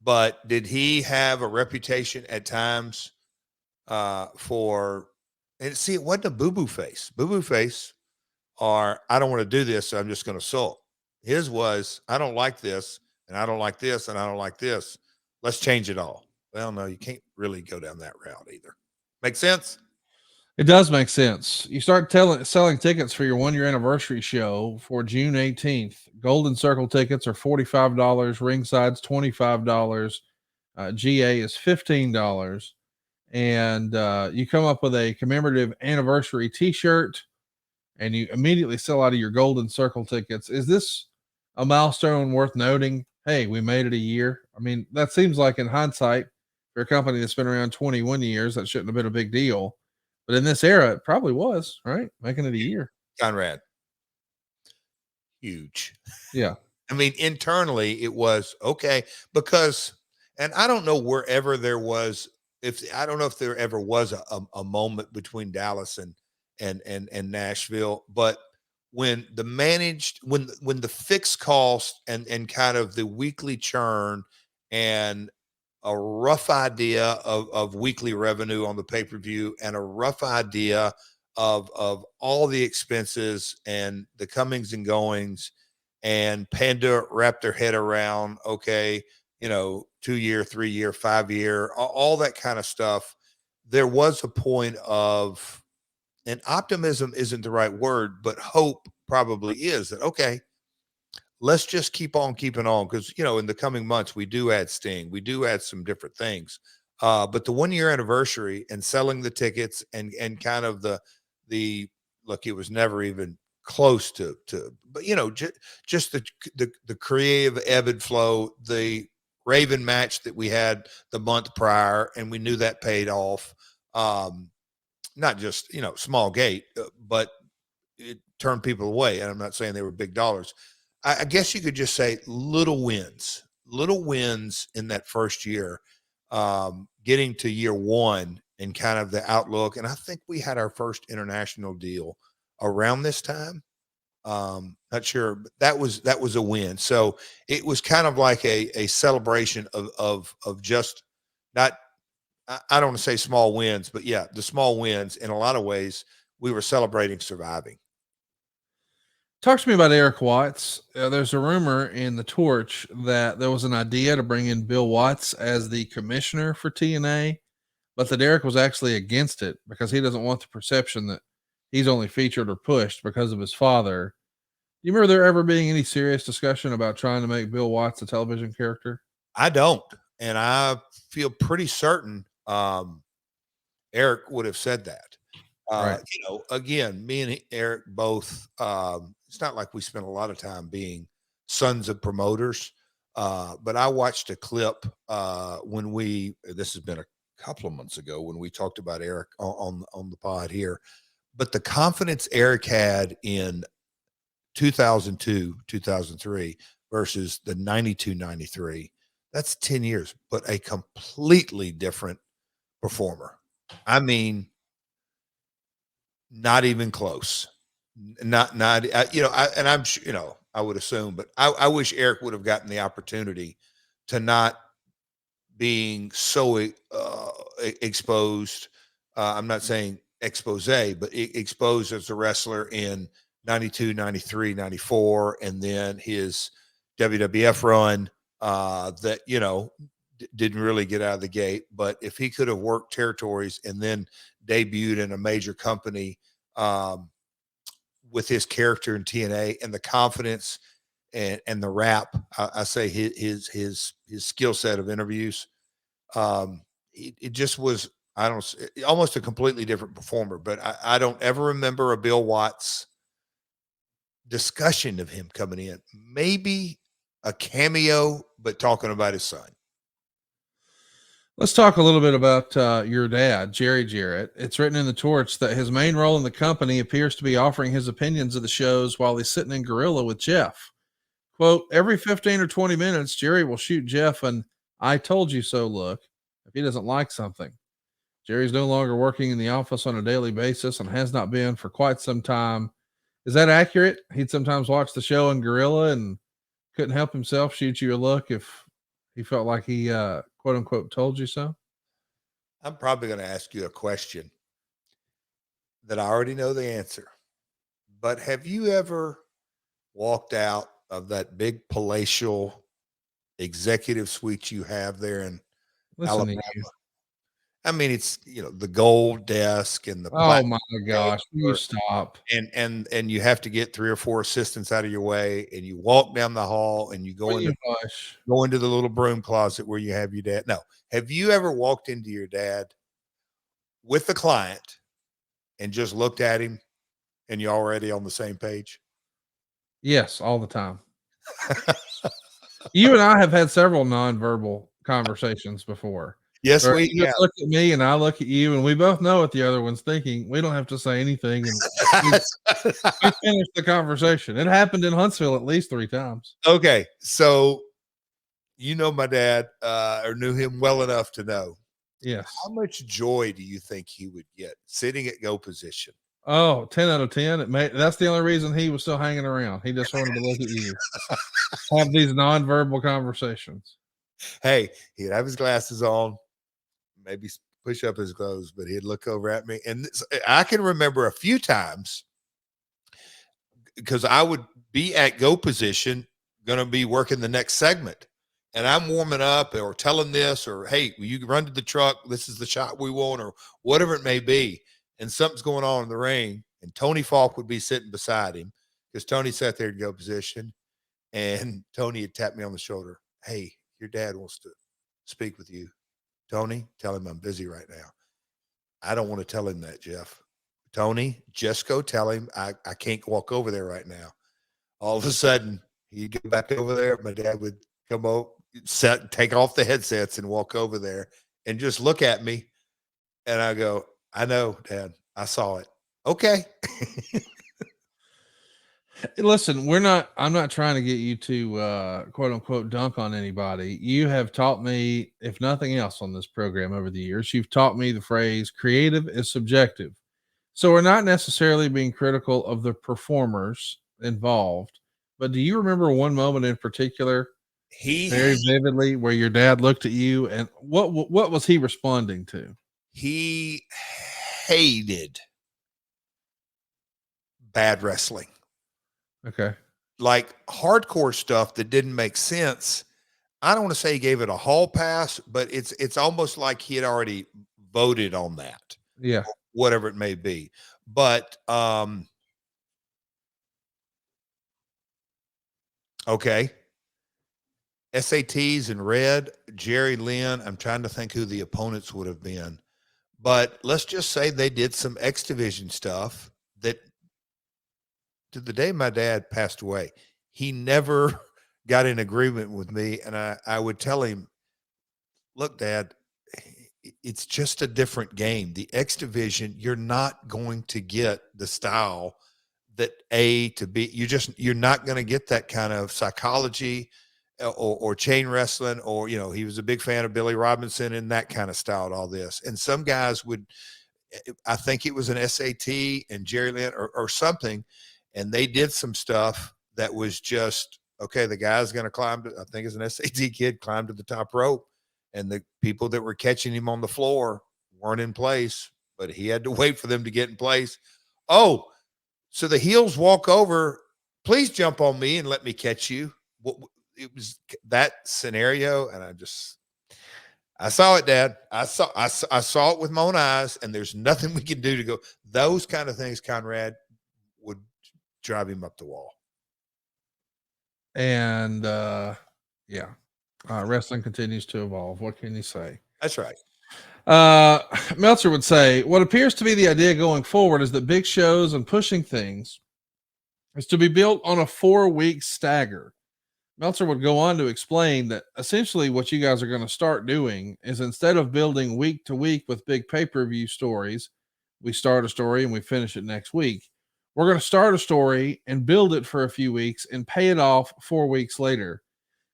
But did he have a reputation at times and see, it wasn't a boo-boo face. Boo-boo face, or I don't want to do this, so I'm just going to sulk. His was, I don't like this, and I don't like this, and I don't like this. Let's change it all. Well, no, you can't really go down that route either. Make sense? It does make sense. You start selling tickets for your 1-year anniversary show for June 18th. Golden Circle tickets are $45. Ringside's $25. GA is $15. And you come up with a commemorative anniversary t-shirt, and you immediately sell out of your Golden Circle tickets. Is this a milestone worth noting? Hey, we made it a year. I mean, that seems like, in hindsight, for a company that's been around 21 years, that shouldn't have been a big deal. But in this era, it probably was, right? Making it a year. Conrad. Huge. Yeah. I mean, internally, it was okay, because, and I don't know wherever there was, I don't know if there ever was a moment between Dallas and Nashville, but when the fixed cost and kind of the weekly churn and a rough idea of weekly revenue on the pay-per-view, and a rough idea of all the expenses and the comings and goings, and Panda wrapped their head around, okay, 2-year, 3-year, 5-year, all that kind of stuff. There was a point of, and optimism isn't the right word, but hope probably is, that, okay, let's just keep on keeping on, because, in the coming months, we do add Sting. We do add some different things. But the 1-year anniversary and selling the tickets and kind of the look, it was never even close to but, just the creative ebb and flow, the Raven match that we had the month prior, and we knew that paid off. Not just, small gate, but it turned people away. And I'm not saying they were big dollars. I guess you could just say little wins in that first year, getting to year 1 and kind of the outlook. And I think we had our first international deal around this time. Not sure, but that was a win. So it was kind of like a celebration of just not, I don't want to say small wins, but yeah, the small wins. In a lot of ways, we were celebrating surviving. Talk to me about Eric Watts. There's a rumor in the Torch that there was an idea to bring in Bill Watts as the commissioner for TNA, but that Eric was actually against it because he doesn't want the perception that he's only featured or pushed because of his father. you remember there ever being any serious discussion about trying to make Bill Watts a television character? I don't, and I feel pretty certain Eric would have said that. Right. Again, me and Eric both. It's not like we spent a lot of time being sons of promoters, but I watched a clip when we. This has been a couple of months ago when we talked about Eric on the pod here, but the confidence Eric had in 2002, 2003 versus the 92, 93. That's 10 years, but a completely different performer. I mean, not even close. Not, I'm sure, I would assume, but I wish Eric would have gotten the opportunity to not being so exposed. I'm not saying expose, but exposed as a wrestler in 92, 93, 94, and then his WWF run that, didn't really get out of the gate. But if he could have worked territories and then debuted in a major company with his character in TNA and the confidence and the rap, I say his skill set of interviews, it just was, almost a completely different performer. But I don't ever remember a Bill Watts discussion of him coming in. Maybe a cameo, but talking about his son. Let's talk a little bit about your dad, JArrett. It's written in the torch that his main role in the company appears to be offering his opinions of the shows while he's sitting in Gorilla with Jeff. Quote, every 15 or 20 minutes, Jerry will shoot Jeff an "I told you so" look if he doesn't like something. Jerry's no longer working in the office on a daily basis and has not been for quite some time. Is that accurate? He'd sometimes watch the show in Gorilla and couldn't help himself shoot you a look if he felt like he quote unquote told you so. I'm probably going to ask you a question that I already know the answer, but have you ever walked out of that big palatial executive suite you have there in Alabama? I mean, it's the gold desk and the oh my gosh, you stop. And you have to get 3 or 4 assistants out of your way, and you walk down the hall and you go into the little broom closet where you have your dad. No, have you ever walked into your dad with the client and just looked at him and you're already on the same page? Yes, all the time. You and I have had several nonverbal conversations before. Yes, we just look at me and I look at you, and we both know what the other one's thinking. We don't have to say anything, and we finish the conversation. It happened in Huntsville at least 3 times. Okay, so my dad, or knew him well enough to know. Yes. How much joy do you think he would get sitting at go position? Oh, 10 out of 10. That's the only reason he was still hanging around. He just wanted to look at you, have these nonverbal conversations. Hey, he'd have his glasses on, maybe push up his clothes, but he'd look over at me. And I can remember a few times because I would be at go position, going to be working the next segment. And I'm warming up or telling this, or, hey, will you run to the truck? This is the shot we want, or whatever it may be. And something's going on in the ring. And Tony Falk would be sitting beside him because Tony sat there to go position. And Tony had tapped me on the shoulder. Hey, your dad wants to speak with you. Tony, tell him I'm busy right now. I don't want to tell him that, Jeff. Tony, just go tell him I can't walk over there right now. All of a sudden, he'd go back over there. My dad would come over, take off the headsets and walk over there and just look at me. And I go, I know, Dad. I saw it. Okay. Listen, I'm not trying to get you to quote unquote dunk on anybody. You have taught me, if nothing else on this program over the years, you've taught me the phrase creative is subjective. So we're not necessarily being critical of the performers involved, but do you remember one moment in particular very vividly where your dad looked at you, and what was he responding to? He hated bad wrestling. Okay. Like hardcore stuff that didn't make sense. I don't want to say he gave it a hall pass, but it's almost like he had already voted on that. Yeah. Whatever it may be. But Okay. SATs in red, Jerry Lynn. I'm trying to think who the opponents would have been. But let's just say they did some X Division stuff that to the day my dad passed away, he never got in agreement with me. And I would tell him, look, Dad, it's just a different game. The X Division, you're not going to get the style that A to B. You're not going to get that kind of psychology or chain wrestling, or, he was a big fan of Billy Robinson and that kind of style and all this. And some guys would, I think it was an SAT and Jerry Lynn or something, and they did some stuff that was just, okay, the guy's going to climb to, I think it's an SAT kid, climb to the top rope, and the people that were catching him on the floor weren't in place, but he had to wait for them to get in place. Oh, so the heels walk over, please jump on me and let me catch you. It was that scenario, and I saw it, Dad. I saw it with my own eyes, and there's nothing we can do to go. Those kind of things, Conrad, would drive him up the wall. And wrestling continues to evolve. What can you say? That's right. Meltzer would say, what appears to be the idea going forward is that big shows and pushing things is to be built on a 4-week stagger. Meltzer would go on to explain that essentially what you guys are going to start doing is, instead of building week to week with big pay-per-view stories, we start a story and we finish it next week. We're going to start a story and build it for a few weeks and pay it off 4 weeks later.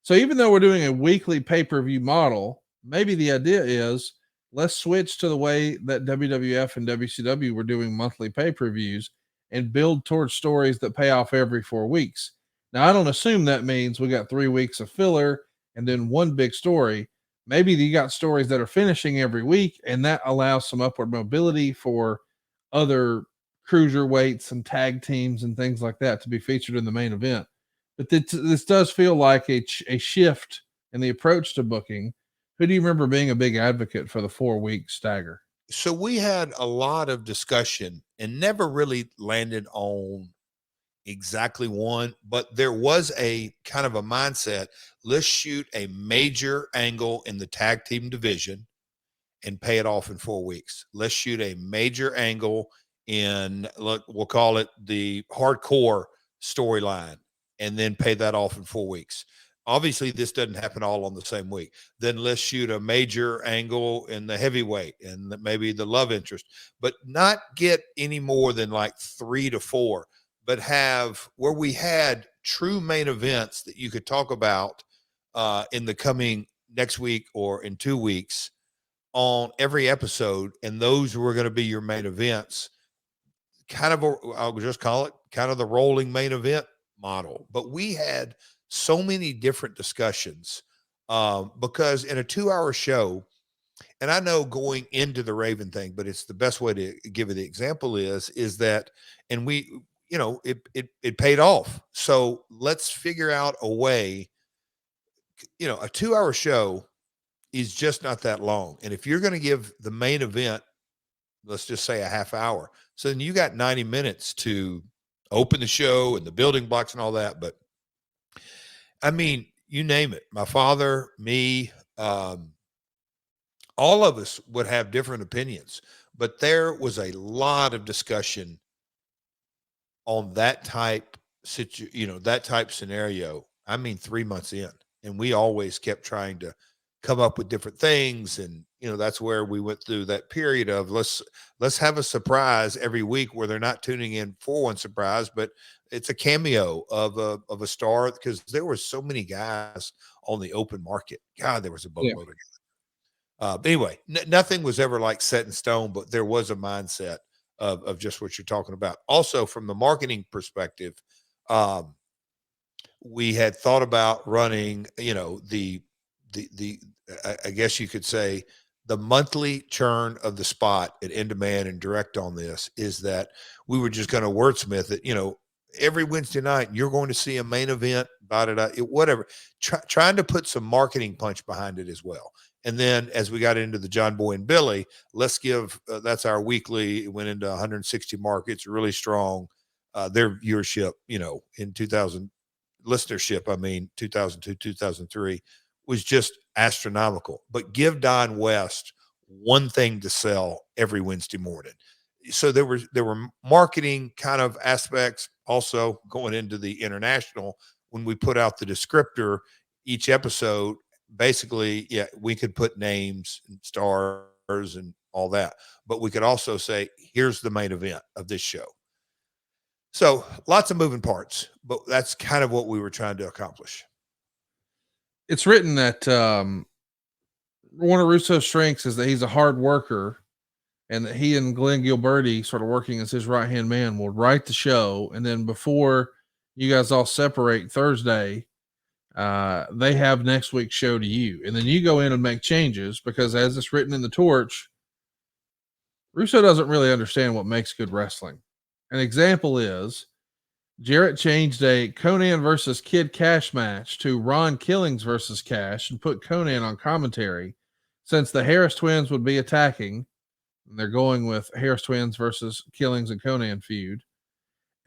So even though we're doing a weekly pay-per-view model, maybe the idea is, let's switch to the way that WWF and WCW were doing monthly pay-per-views and build towards stories that pay off every 4 weeks. Now, I don't assume that means we got 3 weeks of filler and then one big story. Maybe you got stories that are finishing every week, and that allows some upward mobility for other cruiserweights and tag teams and things like that to be featured in the main event. But this does feel like a shift in the approach to booking. Who do you remember being a big advocate for the 4-week stagger? So we had a lot of discussion and never really landed on exactly one, but there was a kind of a mindset. Let's shoot a major angle in the tag team division and pay it off in 4 weeks. Let's shoot a major angle in, we'll call it the hardcore storyline, and then pay that off in 4 weeks. Obviously, this doesn't happen all on the same week. Then let's shoot a major angle in the heavyweight and maybe the love interest, but not get any more than like 3 to 4, but have where we had true main events that you could talk about in the coming next week or in 2 weeks on every episode. And those were going to be your main events. I'll just call it kind of the rolling main event model. But we had so many different discussions because in a 2-hour show, and I know going into the Raven thing, but it's the best way to give you the example is that, and we, it paid off. So let's figure out a way, a 2-hour show is just not that long. And if you're going to give the main event, let's just say a half hour, so then you got 90 minutes to open the show and the building blocks and all that. But I mean, you name it. My father, me, all of us would have different opinions, but there was a lot of discussion on that type scenario. I mean, 3 months in, and we always kept trying to come up with different things. And, that's where we went through that period of let's have a surprise every week where they're not tuning in for one surprise, but it's a cameo of a star, because there were so many guys on the open market. God, there was a boatload of guys. But anyway, nothing was ever like set in stone, but there was a mindset of just what you're talking about. Also, from the marketing perspective, we had thought about running, I guess you could say, the monthly churn of the spot at In Demand and Direct on this is that we were just going to wordsmith it, every Wednesday night, you're going to see a main event, whatever, trying to put some marketing punch behind it as well. And then as we got into the John Boy and Billy, let's give, that's our weekly, it went into 160 markets, really strong. Their viewership, in 2000, listenership, I mean, 2002, 2003, was just astronomical. But give Don West one thing to sell every Wednesday morning. So there were marketing kind of aspects also going into the international. When we put out the descriptor each episode, basically, yeah, we could put names and stars and all that, but we could also say, here's the main event of this show. So lots of moving parts, but that's kind of what we were trying to accomplish. It's written that one of Russo's strengths is that he's a hard worker, and that he and Glen Gilberti, sort of working as his right-hand man, will write the show. And then before you guys all separate Thursday, they have next week's show to you. And then you go in and make changes, because as it's written in the Torch, Russo doesn't really understand what makes good wrestling. An example is JArrett changed a Conan versus Kid Cash match to Ron Killings versus Cash and put Conan on commentary, since the Harris twins would be attacking. And they're going with Harris twins versus Killings and Conan feud.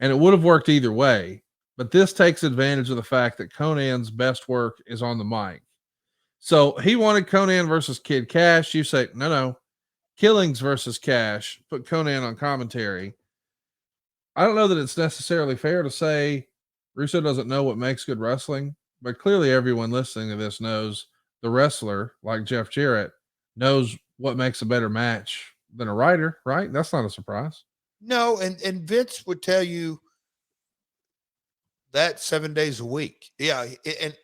And it would have worked either way, but this takes advantage of the fact that Conan's best work is on the mic. So he wanted Conan versus Kid Cash. You say, no, Killings versus Cash, put Conan on commentary. I don't know that it's necessarily fair to say Russo doesn't know what makes good wrestling, but clearly everyone listening to this knows the wrestler, like Jeff Jarrett, knows what makes a better match than a writer, right? That's not a surprise. No, and Vince would tell you that 7 days a week. Yeah,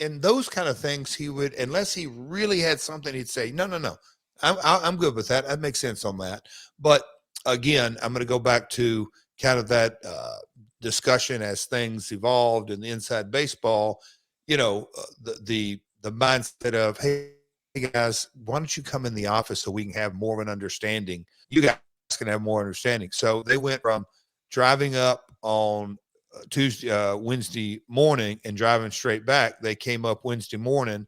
and those kind of things he would, unless he really had something, he'd say, no, I'm good with that. That makes sense on that. But again, I'm going to go back to kind of that discussion as things evolved in the inside baseball. The mindset of, hey guys, why don't you come in the office so we can have more of an understanding? You guys can have more understanding. So they went from driving up on Wednesday morning and driving straight back. They came up Wednesday morning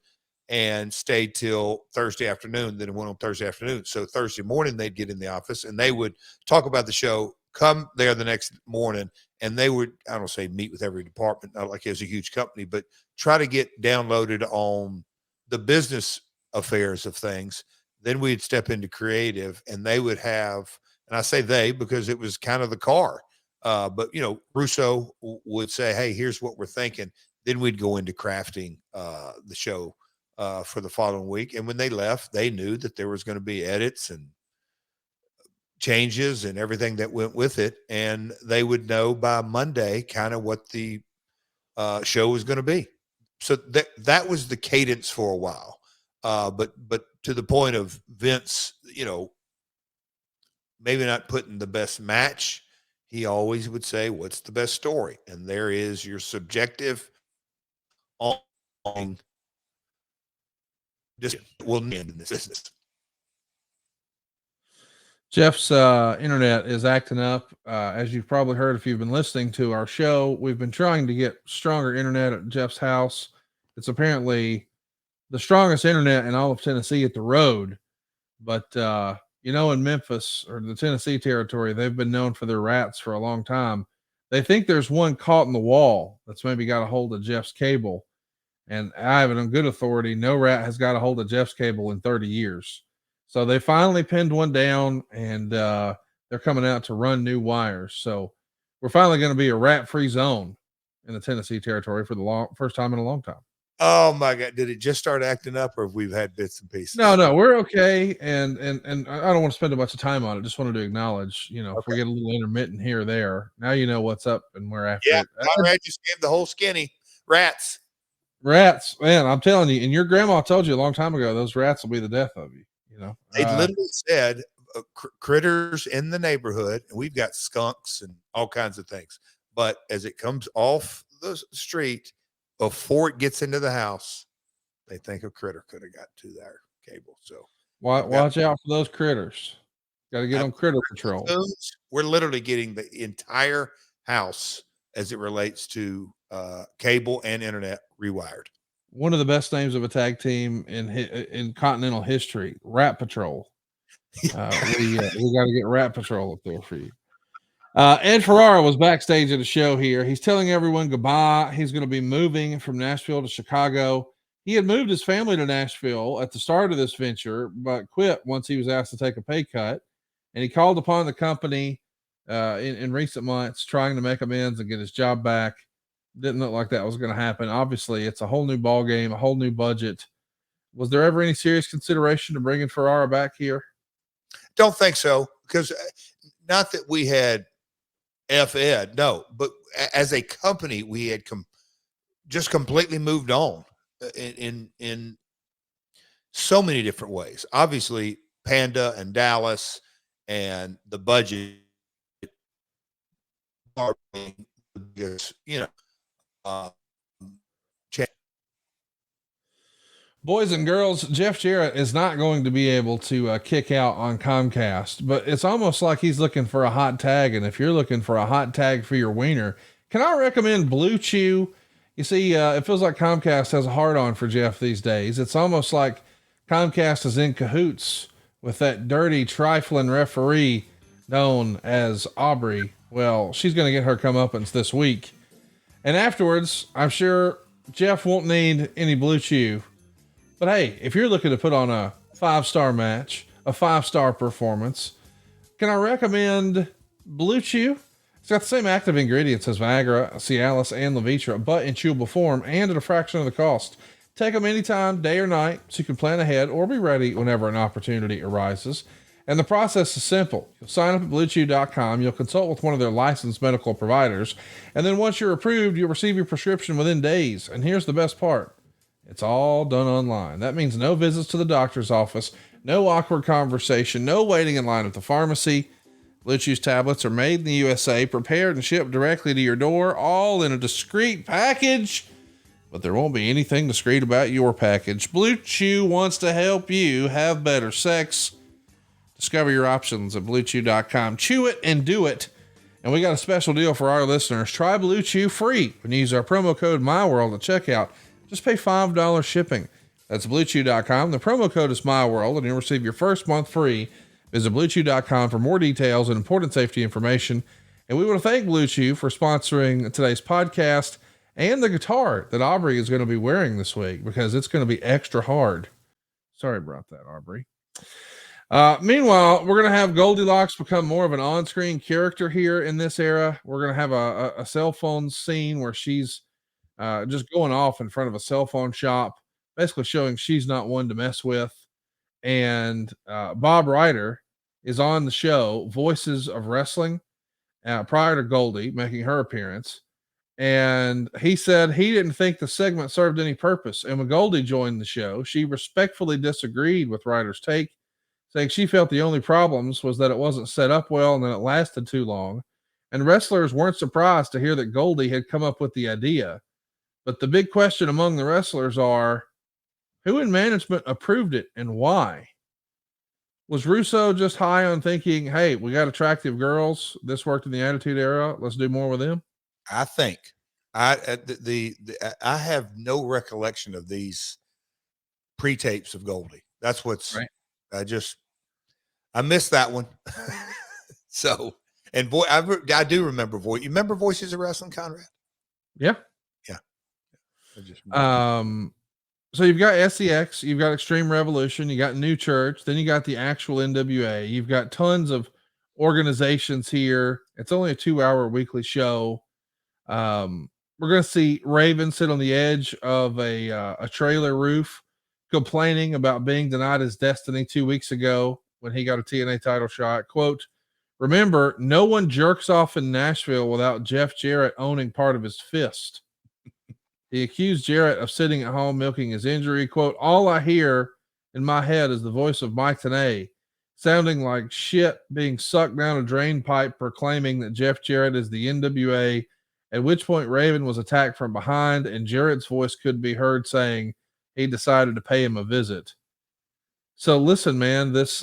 and stayed till Thursday afternoon. Then it went on Thursday afternoon. So Thursday morning they'd get in the office and they would talk about the show, come there the next morning, and they would, I don't say meet with every department, not like it was a huge company, but try to get downloaded on the business affairs of things. Then we'd step into creative, and they would have, and I say they because it was kind of the car, but Russo would say, hey, here's what we're thinking. Then we'd go into crafting the show for the following week. And when they left, they knew that there was going to be edits and changes and everything that went with it, and they would know by Monday kind of what the show was going to be. So that was the cadence for a while. But to the point of Vince, maybe not putting the best match, he always would say, what's the best story? And there is your subjective on just will end in this business. Jeff's internet is acting up. As you've probably heard if you've been listening to our show, we've been trying to get stronger internet at Jeff's house. It's apparently the strongest internet in all of Tennessee at the road. But, in Memphis or the Tennessee territory, they've been known for their rats for a long time. They think there's one caught in the wall that's maybe got a hold of Jeff's cable. And I have it on good authority. No rat has got a hold of Jeff's cable in 30 years. So they finally pinned one down, and they're coming out to run new wires. So we're finally going to be a rat-free zone in the Tennessee territory for the first time in a long time. Oh my God! Did it just start acting up, or have we had bits and pieces? No, we're okay, and I don't want to spend a bunch of time on it. Just wanted to acknowledge, if we get a little intermittent here or there. Now you know what's up, and we're after. Yeah, Conrad just gave the whole skinny rats. Rats, man! I'm telling you, and your grandma told you a long time ago, those rats will be the death of you. They literally said critters in the neighborhood, and we've got skunks and all kinds of things. But as it comes off the street, before it gets into the house, they think a critter could have got to their cable. So watch out for those critters. Got to get on critter patrol. We're literally getting the entire house as it relates to cable and internet rewired. One of the best names of a tag team in continental history, Rat Patrol. We got to get Rat Patrol up there for you. Ed Ferrara was backstage at a show here. He's telling everyone goodbye. He's going to be moving from Nashville to Chicago. He had moved his family to Nashville at the start of this venture, but quit once he was asked to take a pay cut. And he called upon the company in recent months, trying to make amends and get his job back. Didn't look like that was going to happen. Obviously, it's a whole new ball game, a whole new budget. Was there ever any serious consideration to bringing Ferrara back here? Don't think so, because not that we had Ed, no, but as a company, we had just completely moved on in so many different ways. Obviously, Panda and Dallas and the budget, Boys and girls, JArrett is not going to be able to kick out on Comcast, but it's almost like he's looking for a hot tag. And if you're looking for a hot tag for your wiener, can I recommend Blue Chew? You see, it feels like Comcast has a hard on for Jeff these days. It's almost like Comcast is in cahoots with that dirty, trifling referee known as Aubrey. Well, she's going to get her comeuppance this week. And afterwards, I'm sure Jeff won't need any Blue Chew. But hey, if you're looking to put on a 5-star match, a 5-star performance, can I recommend Blue Chew? It's got the same active ingredients as Viagra, Cialis, and Levitra, but in chewable form and at a fraction of the cost. Take them anytime, day or night, so you can plan ahead or be ready whenever an opportunity arises. And the process is simple. You'll sign up at BlueChew.com. You'll consult with one of their licensed medical providers. And then once you're approved, you'll receive your prescription within days. And here's the best part. It's all done online. That means no visits to the doctor's office, no awkward conversation, no waiting in line at the pharmacy. Blue Chew's tablets are made in the USA, prepared and shipped directly to your door, all in a discreet package. But there won't be anything discreet about your package. Blue Chew wants to help you have better sex. Discover your options at BlueChew.com. Chew it and do it. And we got a special deal for our listeners. Try Blue Chew free when you use our promo code MyWorld at checkout. Just pay $5 shipping. That's BlueChew.com. The promo code is MyWorld, and you'll receive your first month free. Visit BlueChew.com for more details and important safety information. And we want to thank Blue Chew for sponsoring today's podcast and the guitar that Aubrey is going to be wearing this week, because it's going to be extra hard. Sorry about that, Aubrey. Meanwhile, we're going to have Goldilocks become more of an on-screen character here in this era. We're going to have a cell phone scene where she's just going off in front of a cell phone shop, basically showing she's not one to mess with. And Bob Ryder is on the show, Voices of Wrestling, prior to Goldie making her appearance. And he said he didn't think the segment served any purpose. And when Goldie joined the show, she respectfully disagreed with Ryder's take, saying she felt the only problems was that it wasn't set up well and that it lasted too long. And wrestlers weren't surprised to hear that Goldie had come up with the idea. But the big question among the wrestlers are, who in management approved it and why? Was Russo just high on thinking, hey, we got attractive girls. This worked in the Attitude Era. Let's do more with them. I think I have no recollection of these pre-tapes of Goldie. That's what's right. I missed that one. So, and I do remember Voice. You remember Voices of Wrestling, Conrad? Yeah. So you've got SEX, you've got Extreme Revolution, you got New Church, then you got the actual NWA. You've got tons of organizations here. It's only a 2-hour weekly show. We're going to see Raven sit on the edge of a trailer roof complaining about being denied his destiny 2 weeks ago when he got a TNA title shot. Quote, remember, no one jerks off in Nashville without JArrett owning part of his fist. He accused JArrett of sitting at home milking his injury. Quote, all I hear in my head is the voice of Mike Tenay, sounding like shit being sucked down a drain pipe, proclaiming that JArrett is the NWA, at which point Raven was attacked from behind, and Jarrett's voice could be heard saying he decided to pay him a visit. So listen, man, this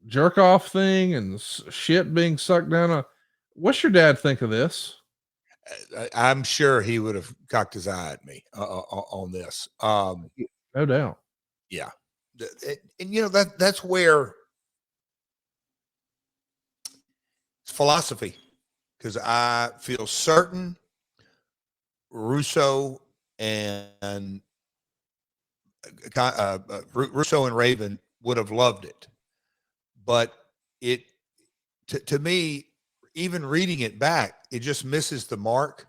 jerk-off thing and shit being sucked down. What's your dad think of this? I'm sure he would have cocked his eye at me on this. No doubt. Yeah. And you know, that's where philosophy, because I feel certain Russo and Russo and Raven would have loved it, but it to me, even reading it back, it just misses the mark.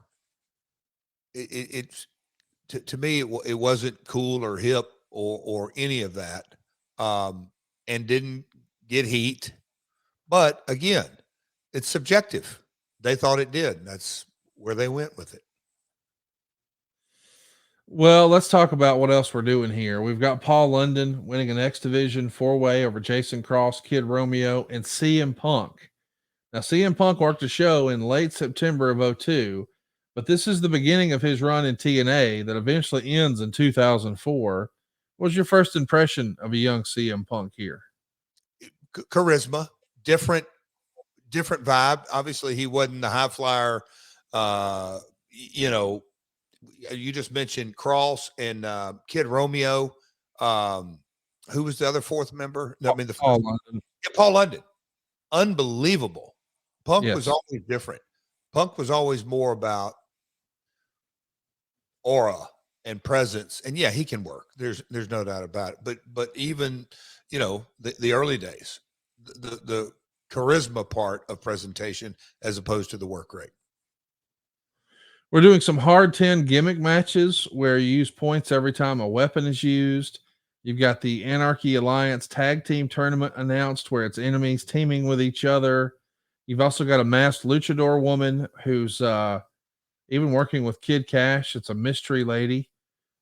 It's to me, it wasn't cool or hip or any of that, and didn't get heat. But again, it's subjective. They thought it did. That's where they went with it. Well, let's talk about what else we're doing here. We've got Paul London winning an X Division 4-way over Jason Cross, Kid Romeo, and CM Punk. Now, CM Punk worked a show in late September of 2002, but this is the beginning of his run in TNA that eventually ends in 2004. What was your first impression of a young CM Punk here? Charisma, different vibe. Obviously, he wasn't the high flyer. You just mentioned Cross and Kid Romeo. Who was the other fourth member? No, I mean Paul London. Yeah, Paul London. Unbelievable. Punk Yes. was always different. Punk was always more about aura and presence. And yeah, he can work. There's no doubt about it. But even, the early days, the charisma part of presentation as opposed to the work rate. We're doing some hard 10 gimmick matches where you use points every time a weapon is used. You've got the Anarchy Alliance tag team tournament announced where it's enemies teaming with each other. You've also got a masked luchador woman who's even working with Kid Cash. It's a mystery lady.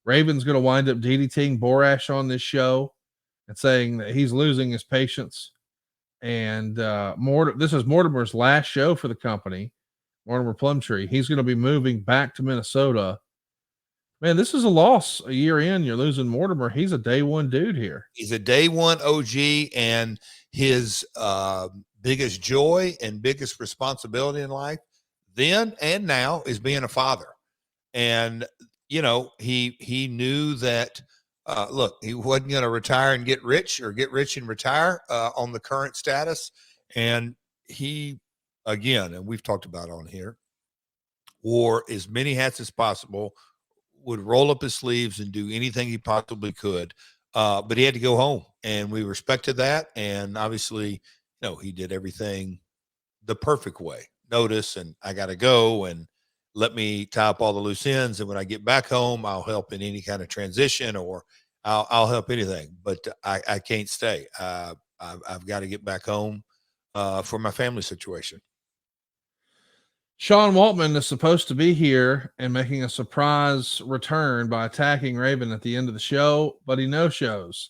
Raven's going to wind up DDTing Borash on this show and saying that he's losing his patience. And this is Mortimer's last show for the company. Mortimer Plumtree. He's going to be moving back to Minnesota. Man, this is a loss a year in. You're losing Mortimer. He's a day one dude here. He's a day one OG, and his biggest joy and biggest responsibility in life then and now is being a father. And, he knew that, look, he wasn't going to retire and get rich or get rich and retire on the current status. And he, again, and we've talked about on here, wore as many hats as possible, would roll up his sleeves and do anything he possibly could. But he had to go home, and we respected that. And obviously, he did everything the perfect way. Notice, and I got to go, and let me tie up all the loose ends. And when I get back home, I'll help in any kind of transition, or I'll help anything, but I can't stay. I've got to get back home for my family situation. Sean Waltman is supposed to be here and making a surprise return by attacking Raven at the end of the show, but he no-shows.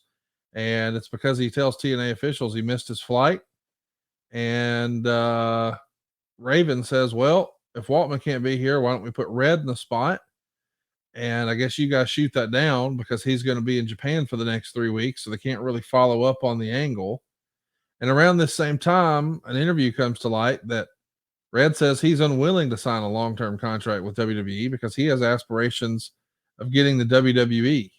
And it's because he tells TNA officials he missed his flight. And Raven says, well, if Waltman can't be here, why don't we put Red in the spot? And I guess you guys shoot that down because he's going to be in Japan for the next 3 weeks, so they can't really follow up on the angle. And around this same time, an interview comes to light that Red says he's unwilling to sign a long-term contract with WWE because he has aspirations of getting the WWE.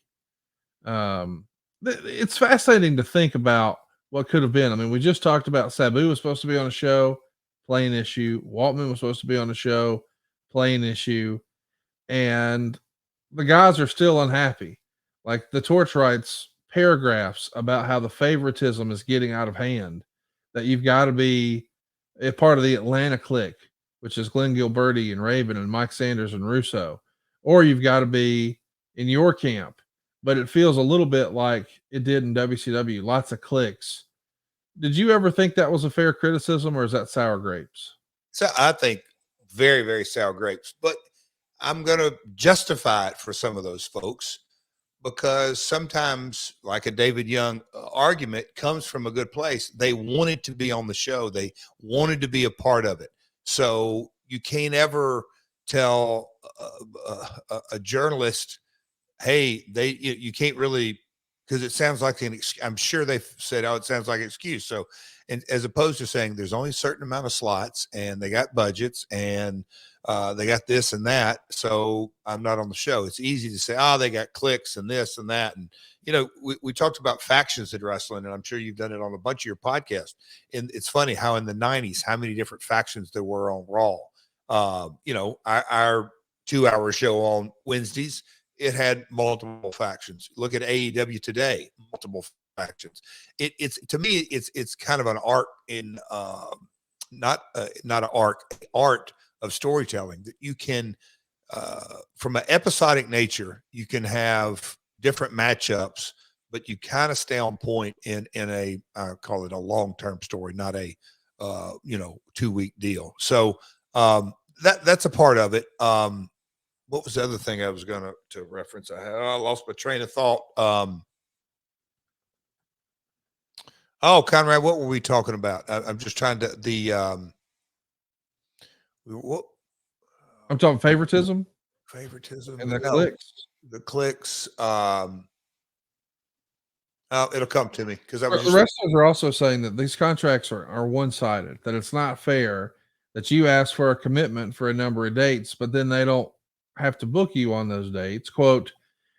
It's fascinating to think about what could have been. I mean, we just talked about Sabu was supposed to be on a show, playing issue. Waltman was supposed to be on a show, playing issue. And the guys are still unhappy. Like the Torch writes paragraphs about how the favoritism is getting out of hand, that you've got to be a part of the Atlanta clique, which is Glen Gilberti and Raven and Mike Sanders and Russo, or you've got to be in your camp. But it feels a little bit like it did in WCW, lots of cliques. Did you ever think that was a fair criticism, or is that sour grapes? So I think very, very sour grapes, but I'm going to justify it for some of those folks, because sometimes, like a David Young argument, comes from a good place. They wanted to be on the show. They wanted to be a part of it. So you can't ever tell a journalist, hey, you can't really because it sounds like I'm sure they've said, oh, it sounds like an excuse. So, and as opposed to saying there's only a certain amount of slots and they got budgets and they got this and that, so I'm not on the show. It's easy to say, oh, they got clicks and this and that. And, we talked about factions in wrestling, and I'm sure you've done it on a bunch of your podcasts. And it's funny how in the 90s, how many different factions there were on Raw. Our 2-hour show on Wednesdays, it had multiple factions. Look at AEW today, multiple factions. It's to me, it's kind of an art in not an art of storytelling that you can from an episodic nature, you can have different matchups, but you kind of stay on point in a I call it a long-term story, not a 2-week deal. So that's a part of it. What was the other thing I was going to reference? I lost my train of thought. Conrad, what were we talking about? I'm just trying to I'm talking favoritism and the clicks. The clicks. It'll come to me because the wrestlers are also saying that these contracts are one-sided, that it's not fair that you ask for a commitment for a number of dates, but then they don't have to book you on those dates. Quote,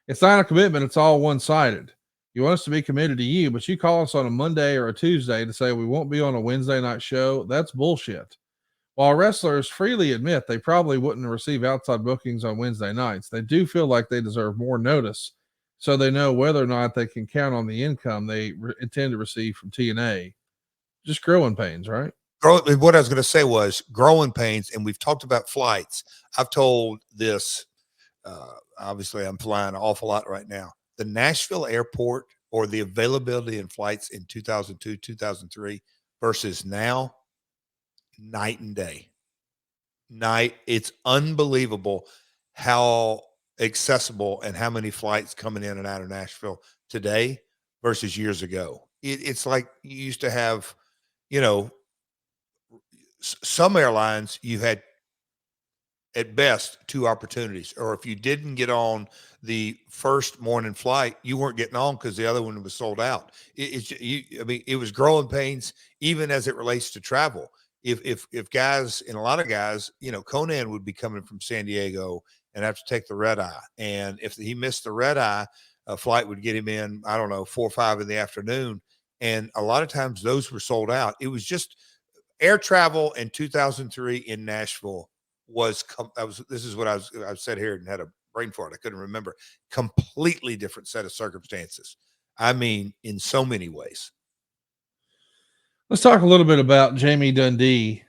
it's not a commitment, it's all one-sided. You want us to be committed to you, but you call us on a Monday or a Tuesday to say we won't be on a Wednesday night show. That's bullshit. While wrestlers freely admit they probably wouldn't receive outside bookings on Wednesday nights, they do feel like they deserve more notice so they know whether or not they can count on the income they intend to receive from TNA. Just growing pains, right? What I was going to say was growing pains, and we've talked about flights. I've told this, obviously I'm flying an awful lot right now. The Nashville airport or the availability in flights in 2002, 2003 versus now, night and day. It's unbelievable how accessible and how many flights coming in and out of Nashville today versus years ago. It's like you used to have, some airlines you had at best 2 opportunities, or if you didn't get on the first morning flight, you weren't getting on because the other one was sold out. It was growing pains even as it relates to travel. If guys, and a lot of guys, Conan would be coming from San Diego and have to take the red eye. And if he missed the red eye, a flight would get him in, 4 or 5 in the afternoon. And a lot of times those were sold out. It was just air travel in 2003 in Nashville this is what I've said here and had a brain fart. I couldn't remember. Completely different set of circumstances. I mean, in so many ways. Let's talk a little bit about Jamie Dundee.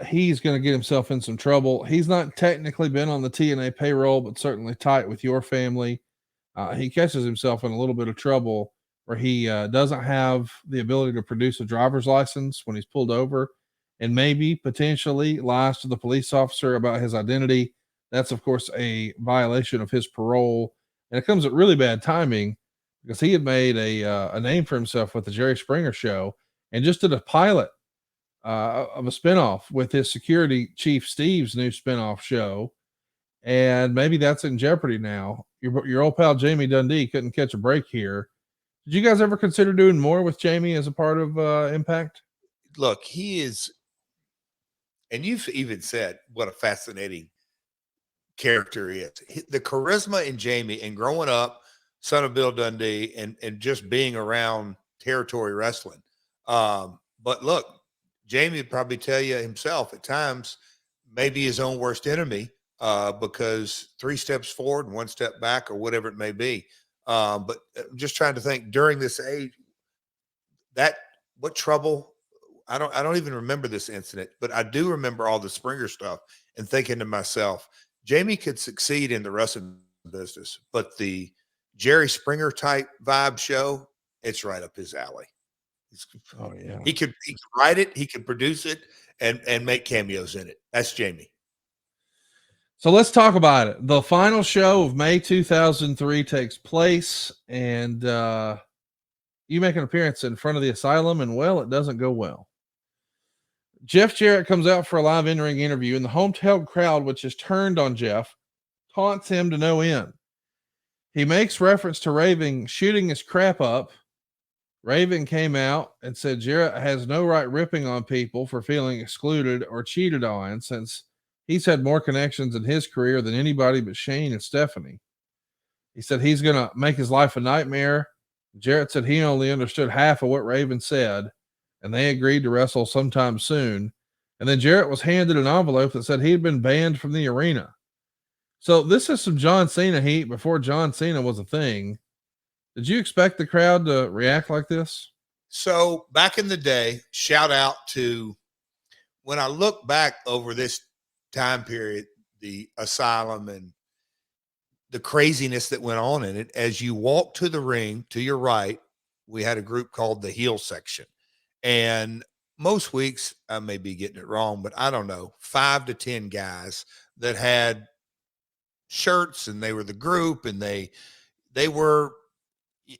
He's going to get himself in some trouble. He's not technically been on the TNA payroll, but certainly tight with your family. He catches himself in a little bit of trouble where he doesn't have the ability to produce a driver's license when he's pulled over, and maybe potentially lies to the police officer about his identity. That's, of course, a violation of his parole. And it comes at really bad timing because he had made a name for himself with the Jerry Springer show and just did a pilot of a spinoff with his security chief, Steve's new spinoff show. And maybe that's in jeopardy now. Your old pal, Jamie Dundee, couldn't catch a break here. Did you guys ever consider doing more with Jamie as a part of Impact? Look, he is, and you've even said what a fascinating character he is. The charisma in Jamie, and growing up, son of Bill Dundee, and just being around territory wrestling. But look, Jamie would probably tell you himself at times, maybe his own worst enemy, because 3 steps forward and 1 step back, or whatever it may be. But I'm just trying to think during this age, what trouble. I don't even remember this incident, but I do remember all the Springer stuff and thinking to myself, Jamie could succeed in the wrestling business, but the Jerry Springer type vibe show, it's right up his alley. Oh yeah. He could write it, he could produce it, and make cameos in it. That's Jamie. So let's talk about it. The final show of May 2003 takes place, and you make an appearance in front of the Asylum, and well, it doesn't go well. Jeff Jarrett comes out for a live in-ring interview, and the hometown crowd, which is turned on Jeff, taunts him to no end. He makes reference to Raven shooting his crap up. Raven came out and said Jarrett has no right ripping on people for feeling excluded or cheated on, since he's had more connections in his career than anybody but Shane and Stephanie. He said he's going to make his life a nightmare. Jarrett said he only understood half of what Raven said, and they agreed to wrestle sometime soon. And then Jarrett was handed an envelope that said he'd been banned from the arena. So this is some John Cena heat before John Cena was a thing. Did you expect the crowd to react like this? So back in the day, shout out to, when I look back over this time period, the Asylum and the craziness that went on in it, as you walk to the ring to your right, we had a group called the heel section. And most weeks, I may be getting it wrong, but I don't know, 5 to 10 guys that had shirts, and they were the group, and they were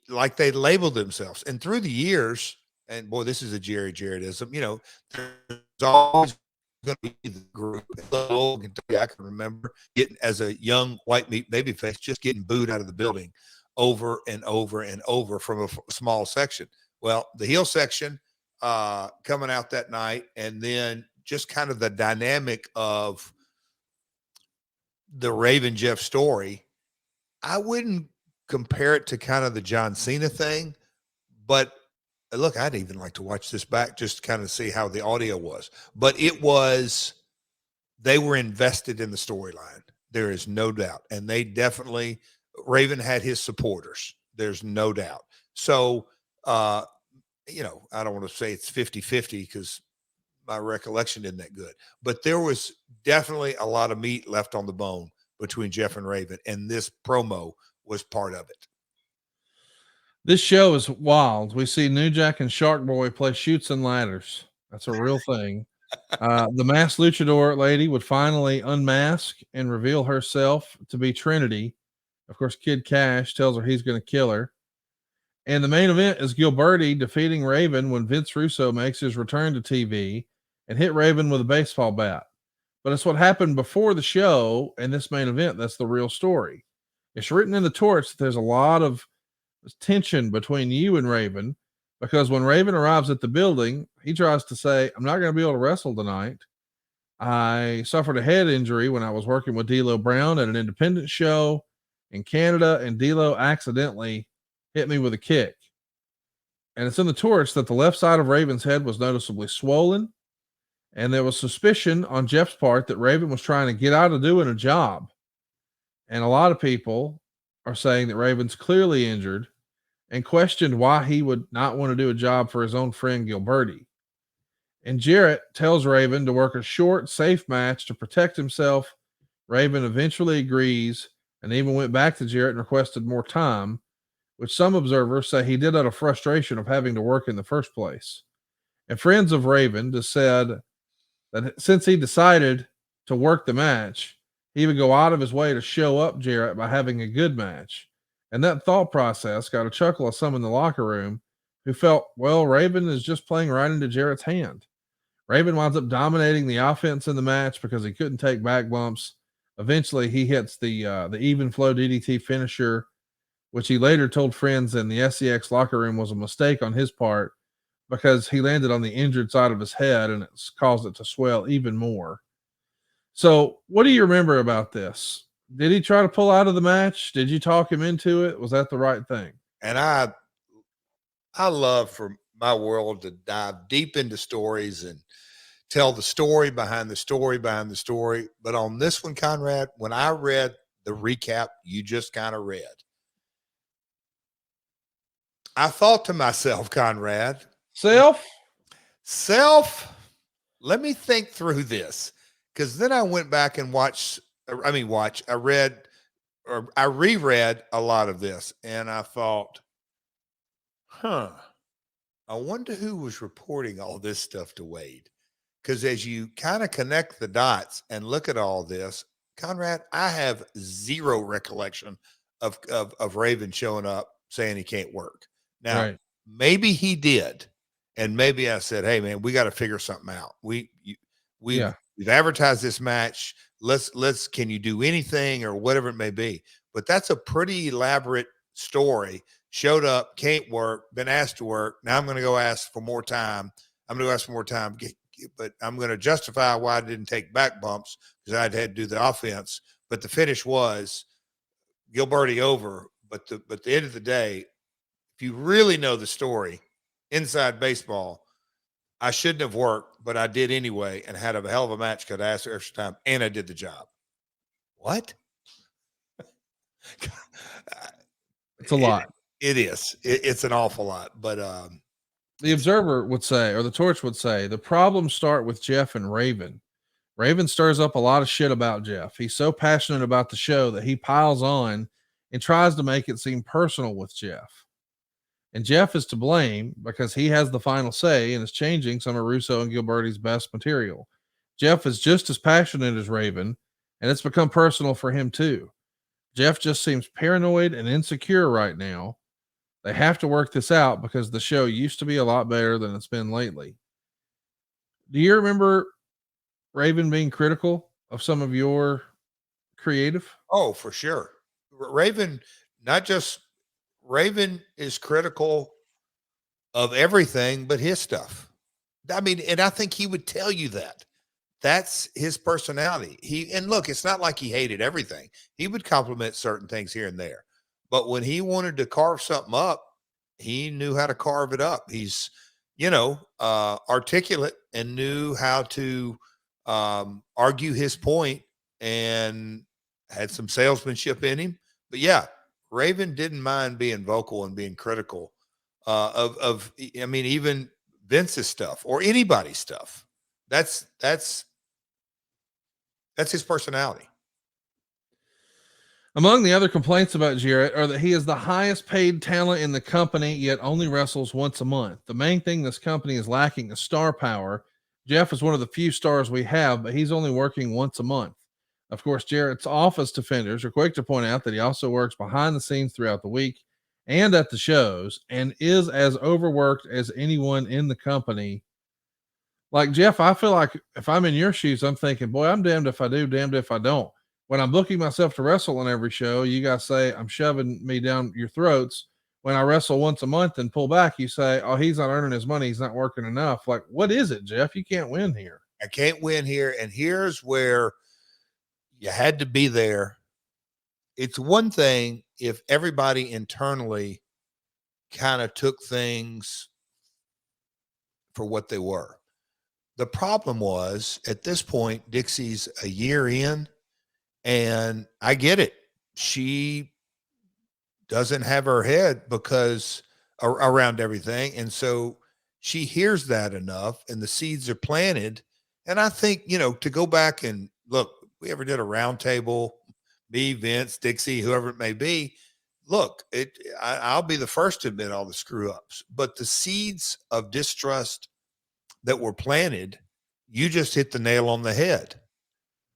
like, they labeled themselves. And through the years, and boy, this is a JArrettism, you know, there's always going to be the group. I can remember getting, as a young white meat babyface, just getting booed out of the building over and over and over from a small section. Well, the heel section coming out that night, and then just kind of the dynamic of the Raven Jeff story, I wouldn't compare it to kind of the John Cena thing, but look, I'd even like to watch this back just to kind of see how the audio was. But it was, they were invested in the storyline. There is no doubt. And they definitely, Raven had his supporters. There's no doubt. So, you know, I don't want to say it's 50-50 because my recollection isn't that good. But there was definitely a lot of meat left on the bone between Jeff and Raven, and this promo was part of it. This show is wild. We see New Jack and Shark Boy play Chutes and Ladders. That's a real thing. The masked luchador lady would finally unmask and reveal herself to be Trinity. Of course, Kid Cash tells her he's going to kill her. And the main event is Gilberti defeating Raven when Vince Russo makes his return to TV and hit Raven with a baseball bat. But it's what happened before the show and this main event that's the real story. It's written in the torch that there's a lot of tension between you and Raven, because when Raven arrives at the building, he tries to say, I'm not going to be able to wrestle tonight. I suffered a head injury when I was working with D'Lo Brown at an independent show in Canada, and D'Lo accidentally hit me with a kick. And it's in the torch that the left side of Raven's head was noticeably swollen, and there was suspicion on Jeff's part that Raven was trying to get out of doing a job. And a lot of people are saying that Raven's clearly injured and questioned why he would not want to do a job for his own friend Gilberti. And Jarrett tells Raven to work a short, safe match to protect himself. Raven eventually agrees and even went back to Jarrett and requested more time, which some observers say he did out of frustration of having to work in the first place. And friends of Raven just said that since he decided to work the match, he would go out of his way to show up Jarrett by having a good match. And that thought process got a chuckle of some in the locker room who felt, well, Raven is just playing right into Jarrett's hand. Raven winds up dominating the offense in the match because he couldn't take back bumps. Eventually, he hits the even flow DDT finisher, which he later told friends in the SCX locker room was a mistake on his part because he landed on the injured side of his head and it's caused it to swell even more. So what do you remember about this? Did he try to pull out of the match? Did you talk him into it? Was that the right thing? And I love for my world to dive deep into stories and tell the story behind the story behind the story. But on this one, Conrad, when I read the recap you just kind of read, I thought to myself, Conrad, self, let me think through this. Because then I went back and I reread a lot of this, and I thought, I wonder who was reporting all this stuff to Wade. Because as you kind of connect the dots and look at all this, Conrad, I have zero recollection of Raven showing up saying he can't work. Now, maybe he did, and maybe I said, hey, man, we got to figure something out. We've advertised this match. Can you do anything or whatever it may be? but that's a pretty elaborate story. Showed up, can't work, been asked to work. Now I'm going to go ask for more time. I'm going to ask for more time, but I'm going to justify why I didn't take back bumps because I'd had to do the offense. But the finish was Gilberti over. But the end of the day, if you really know the story inside baseball, I shouldn't have worked, but I did anyway and had a hell of a match because I asked for extra time and I did the job. What? It's a lot. It is. It's an awful lot. But the Observer would say, or the Torch would say, the problems start with Jeff and Raven. Raven stirs up a lot of shit about Jeff. He's so passionate about the show that he piles on and tries to make it seem personal with Jeff. And Jeff is to blame because he has the final say and is changing some of Russo and Gilberti's best material. Jeff is just as passionate as Raven, and it's become personal for him too. Jeff just seems paranoid and insecure right now. They have to work this out because the show used to be a lot better than it's been lately. Do you remember Raven being critical of some of your creative? Oh, for sure. Raven is critical of everything but his stuff. I mean, and I think he would tell you that. That's his personality. And look, it's not like he hated everything. He would compliment certain things here and there. But when he wanted to carve something up, he knew how to carve it up. He's, articulate and knew how to argue his point and had some salesmanship in him. But yeah, Raven didn't mind being vocal and being critical of even Vince's stuff or anybody's stuff. That's his personality. Among the other complaints about JArrett are that he is the highest paid talent in the company, yet only wrestles once a month. The main thing this company is lacking is star power. Jeff is one of the few stars we have, but he's only working once a month. Of course, JArrett's office defenders are quick to point out that he also works behind the scenes throughout the week and at the shows and is as overworked as anyone in the company. Like Jeff, I feel like if I'm in your shoes, I'm thinking, boy, I'm damned if I do, damned if I don't. When I'm booking myself to wrestle on every show, you guys say I'm shoving me down your throats. When I wrestle once a month and pull back, you say, oh, he's not earning his money. He's not working enough. Like, what is it, Jeff? You can't win here. I can't win here. And here's where you had to be there. It's one thing if everybody internally kind of took things for what they were. The problem was at this point, Dixie's a year in, and I get it. She doesn't have her head because around everything. And so she hears that enough and the seeds are planted. And I think, to go back and look, we ever did a round table, me, Vince, Dixie, whoever it may be. Look, I'll be the first to admit all the screw ups, but the seeds of distrust that were planted, you just hit the nail on the head.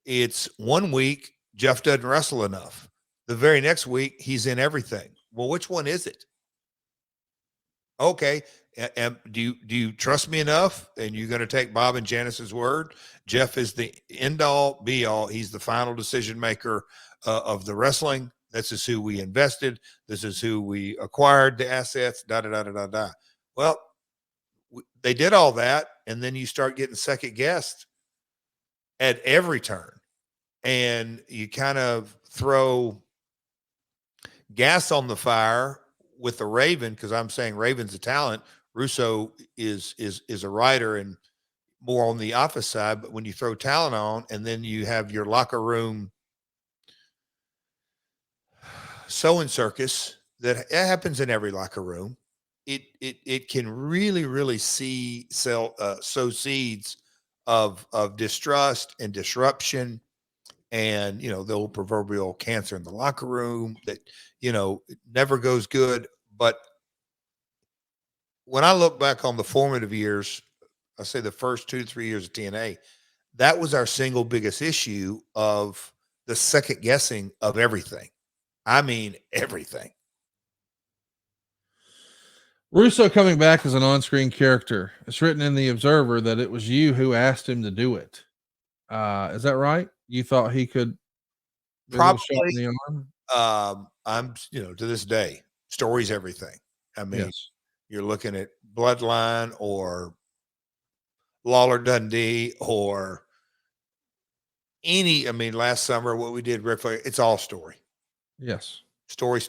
It's 1 week, Jeff doesn't wrestle enough. The very next week, he's in everything. Well, which one is it? Okay. Do you trust me enough? And you're going to take Bob and Janice's word? Jeff is the end all be all. He's the final decision maker of the wrestling. This is who we invested. This is who we acquired the assets. Well, they did all that. And then you start getting second guessed at every turn. And you kind of throw gas on the fire with the Raven, because I'm saying Raven's a talent. Russo is a writer and more on the office side. But when you throw talent on and then you have your locker room sewing circus, that happens in every locker room. It can really sow seeds of distrust and disruption. And, the old proverbial cancer in the locker room that, it never goes good. But when I look back on the formative years, I say the first 2 to 3 years of TNA, that was our single biggest issue of the second guessing of everything. I mean, everything. Russo coming back as an on-screen character. It's written in the Observer that it was you who asked him to do it. Is that right? You thought he could probably? I'm, to this day, story's everything. I mean, Yes. you're looking at Bloodline or Lawler Dundee or last summer, what we did, Ric Flair, it's all story. Yes. Story.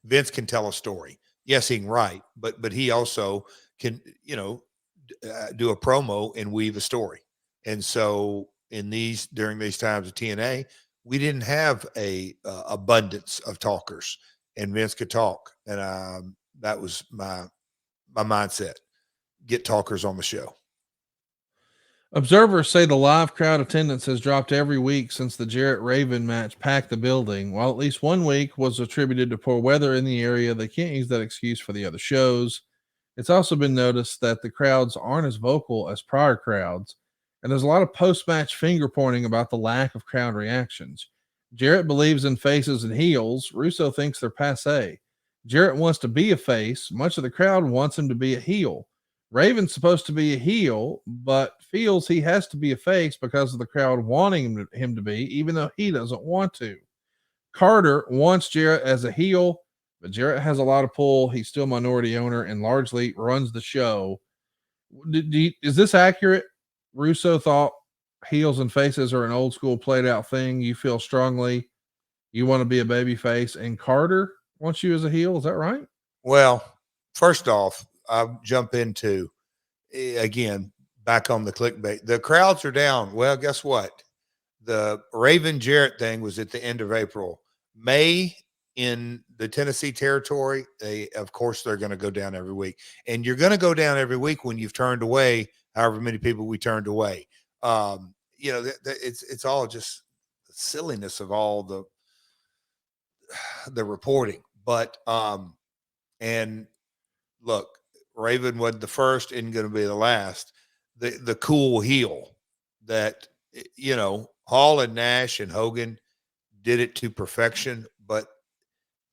Vince can tell a story. Yes, he can write, but he also can, do a promo and weave a story. And so during these times of TNA, we didn't have a abundance of talkers, and Vince could talk. And that was my mindset. Get talkers on the show. Observers say the live crowd attendance has dropped every week since the Jarrett Raven match packed the building, while at least 1 week was attributed to poor weather in the area. They can't use that excuse for the other shows. It's also been noticed that the crowds aren't as vocal as prior crowds, and there's a lot of post-match finger pointing about the lack of crowd reactions. Jarrett believes in faces and heels. Russo thinks they're passe. Jarrett wants to be a face. Much of the crowd wants him to be a heel. Raven's supposed to be a heel, but feels he has to be a face because of the crowd wanting him to be, even though he doesn't want to. Carter wants Jarrett as a heel, but Jarrett has a lot of pull. He's still minority owner and largely runs the show. Is this accurate? Russo thought heels and faces are an old school played out thing. You feel strongly you want to be a baby face, and Carter wants you as a heel. Is that right? Well, first off, I'll jump into, again, back on the clickbait. The crowds are down. Well, guess what? The Raven Jarrett thing was at the end of April. May in the Tennessee territory, of course, they're going to go down every week. And you're going to go down every week when you've turned away however many people we turned away. It's all just the silliness of all the reporting. But, and look, Raven wasn't the first, isn't going to be the last. The cool heel that, Hall and Nash and Hogan did it to perfection, but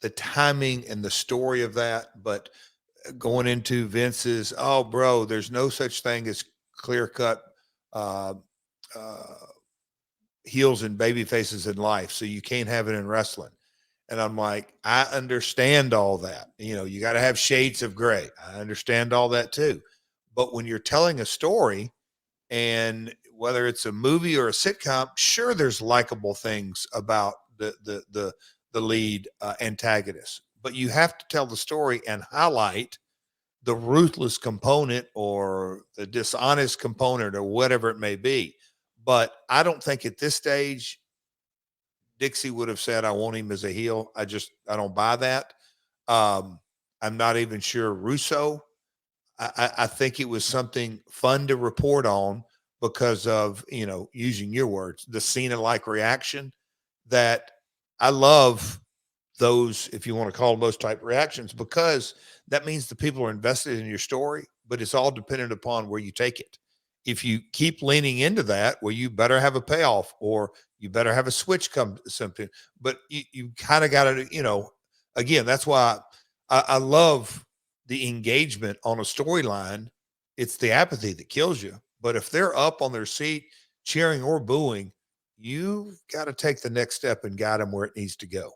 the timing and the story of that, but going into Vince's, oh, bro, there's no such thing as clear-cut heels and baby faces in life, so you can't have it in wrestling. And I'm like, I understand all that. You got to have shades of gray. I understand all that too. But when you're telling a story, and whether it's a movie or a sitcom, sure, there's likable things about the lead antagonist, but you have to tell the story and highlight the ruthless component or the dishonest component or whatever it may be. But I don't think at this stage Dixie would have said, I want him as a heel. I don't buy that. I'm not even sure Russo. I think it was something fun to report on because of, using your words, the Cena-like reaction that I love those, if you want to call them those type reactions, because that means the people are invested in your story, but it's all dependent upon where you take it. If you keep leaning into that, well, you better have a payoff or you better have a switch come something, but you kind of got to, again, that's why I love the engagement on a storyline. It's the apathy that kills you. But if they're up on their seat, cheering or booing, you've got to take the next step and guide them where it needs to go.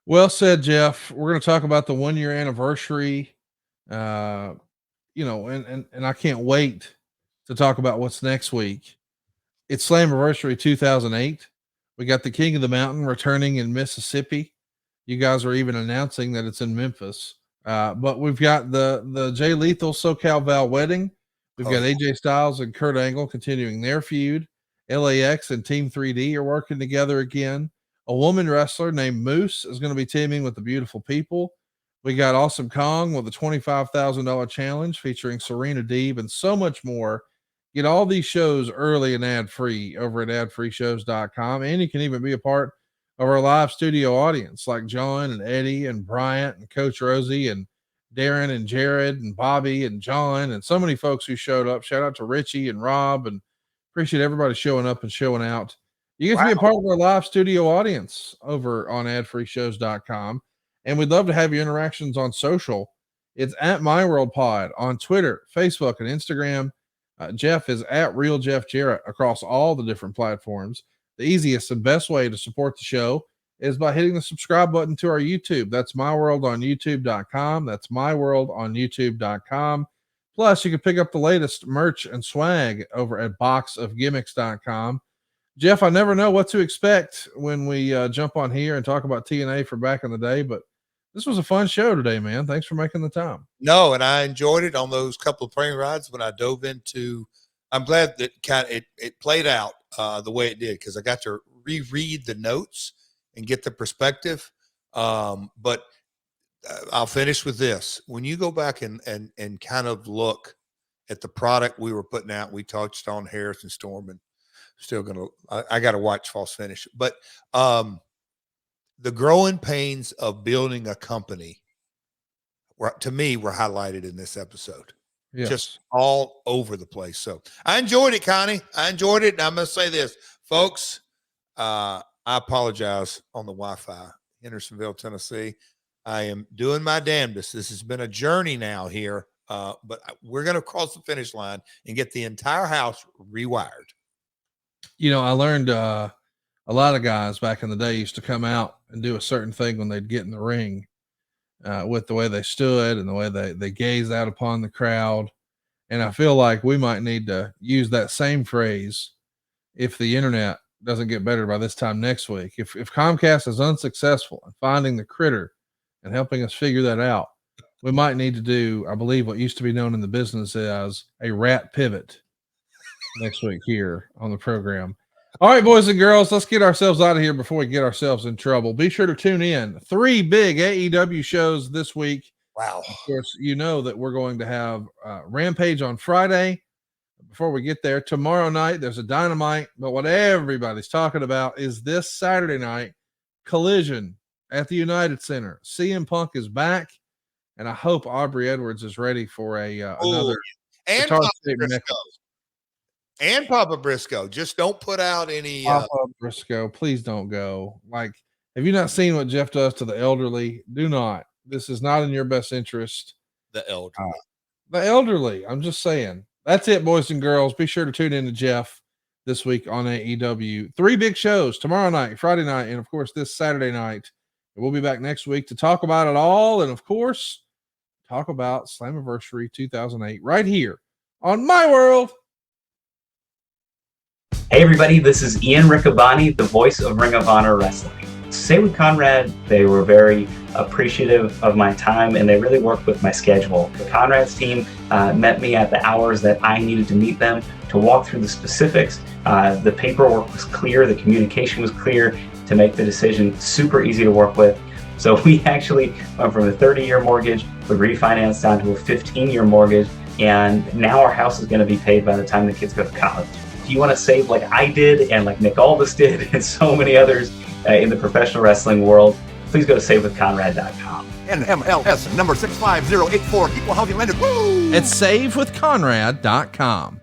Well said, Jeff. We're going to talk about the 1 year anniversary. And I can't wait to talk about what's next week. It's Slammiversary 2008. We got the King of the Mountain returning in Mississippi. You guys are even announcing that it's in Memphis. But we've got the Jay Lethal SoCal Val wedding. We've got AJ Styles and Kurt Angle continuing their feud. LAX and Team 3D are working together again. A woman wrestler named Moose is going to be teaming with the Beautiful People. We got Awesome Kong with a $25,000 challenge featuring Serena Deeb and so much more. Get all these shows early and ad-free over at adfreeshows.com. And you can even be a part of our live studio audience like John and Eddie and Bryant and Coach Rosie and Darren and Jared and Bobby and John and so many folks who showed up. Shout out to Richie and Rob, and appreciate everybody showing up and showing out. You get to be a part of our live studio audience over on adfreeshows.com. And we'd love to have your interactions on social. It's at MyWorldPod on Twitter, Facebook, and Instagram. Jeff is at RealJeffJarrett across all the different platforms. The easiest and best way to support the show is by hitting the subscribe button to our YouTube. That's My World on YouTube.com. That's My World on YouTube.com. Plus, you can pick up the latest merch and swag over at boxofgimmicks.com. Jeff, I never know what to expect when we jump on here and talk about TNA for back in the day, but this was a fun show today, man. Thanks for making the time. No, and I enjoyed it on those couple of plane rides when I dove into. I'm glad that it played out the way it did, because I got to reread the notes and get the perspective. But I'll finish with this. When you go back and kind of look at the product we were putting out, we touched on Harrison Storm, and still going to, I got to watch False Finish, but the growing pains of building a company to me were highlighted in this episode. Yes. Just all over the place. So I enjoyed it, Connie. I enjoyed it. And I'm going to say this, folks, I apologize on the Wi-Fi, Hendersonville, Tennessee. I am doing my damnedest. This has been a journey now here, but we're going to cross the finish line and get the entire house rewired. You know, I learned a lot of guys back in the day used to come out and do a certain thing when they'd get in the ring, with the way they stood and the way they gazed out upon the crowd. And I feel like we might need to use that same phrase if the internet doesn't get better by this time next week. If Comcast is unsuccessful in finding the critter and helping us figure that out, we might need to do, I believe, what used to be known in the business as a rat pivot next week here on the program. All right, boys and girls, let's get ourselves out of here before we get ourselves in trouble. Be sure to tune in. 3 big AEW shows this week. Wow. Of course, you know that we're going to have Rampage on Friday. Before we get there, tomorrow night, there's a Dynamite. But what everybody's talking about is this Saturday night, Collision at the United Center. CM Punk is back, and I hope Aubrey Edwards is ready for another. And Papa Briscoe. Just don't put out any. Papa Briscoe, please don't go. Like, have you not seen what Jeff does to the elderly? Do not. This is not in your best interest. The elderly. The elderly. I'm just saying. That's it, boys and girls. Be sure to tune in to Jeff this week on AEW. 3 big shows tomorrow night, Friday night, and of course this Saturday night. We'll be back next week to talk about it all, and of course, talk about Slammiversary 2008 right here on My World. Hey everybody, this is Ian Riccaboni, the voice of Ring of Honor Wrestling. Say with Conrad, they were very appreciative of my time, and they really worked with my schedule. The Conrad's team met me at the hours that I needed to meet them to walk through the specifics. The paperwork was clear, the communication was clear to make the decision super easy to work with. So we actually went from a 30-year mortgage, we refinanced down to a 15-year mortgage, and now our house is going to be paid by the time the kids go to college. If you want to save like I did and like Nick Aldis did and so many others in the professional wrestling world, please go to savewithconrad.com. NMLS number 65084, equal housing lender. Woo! It's savewithconrad.com.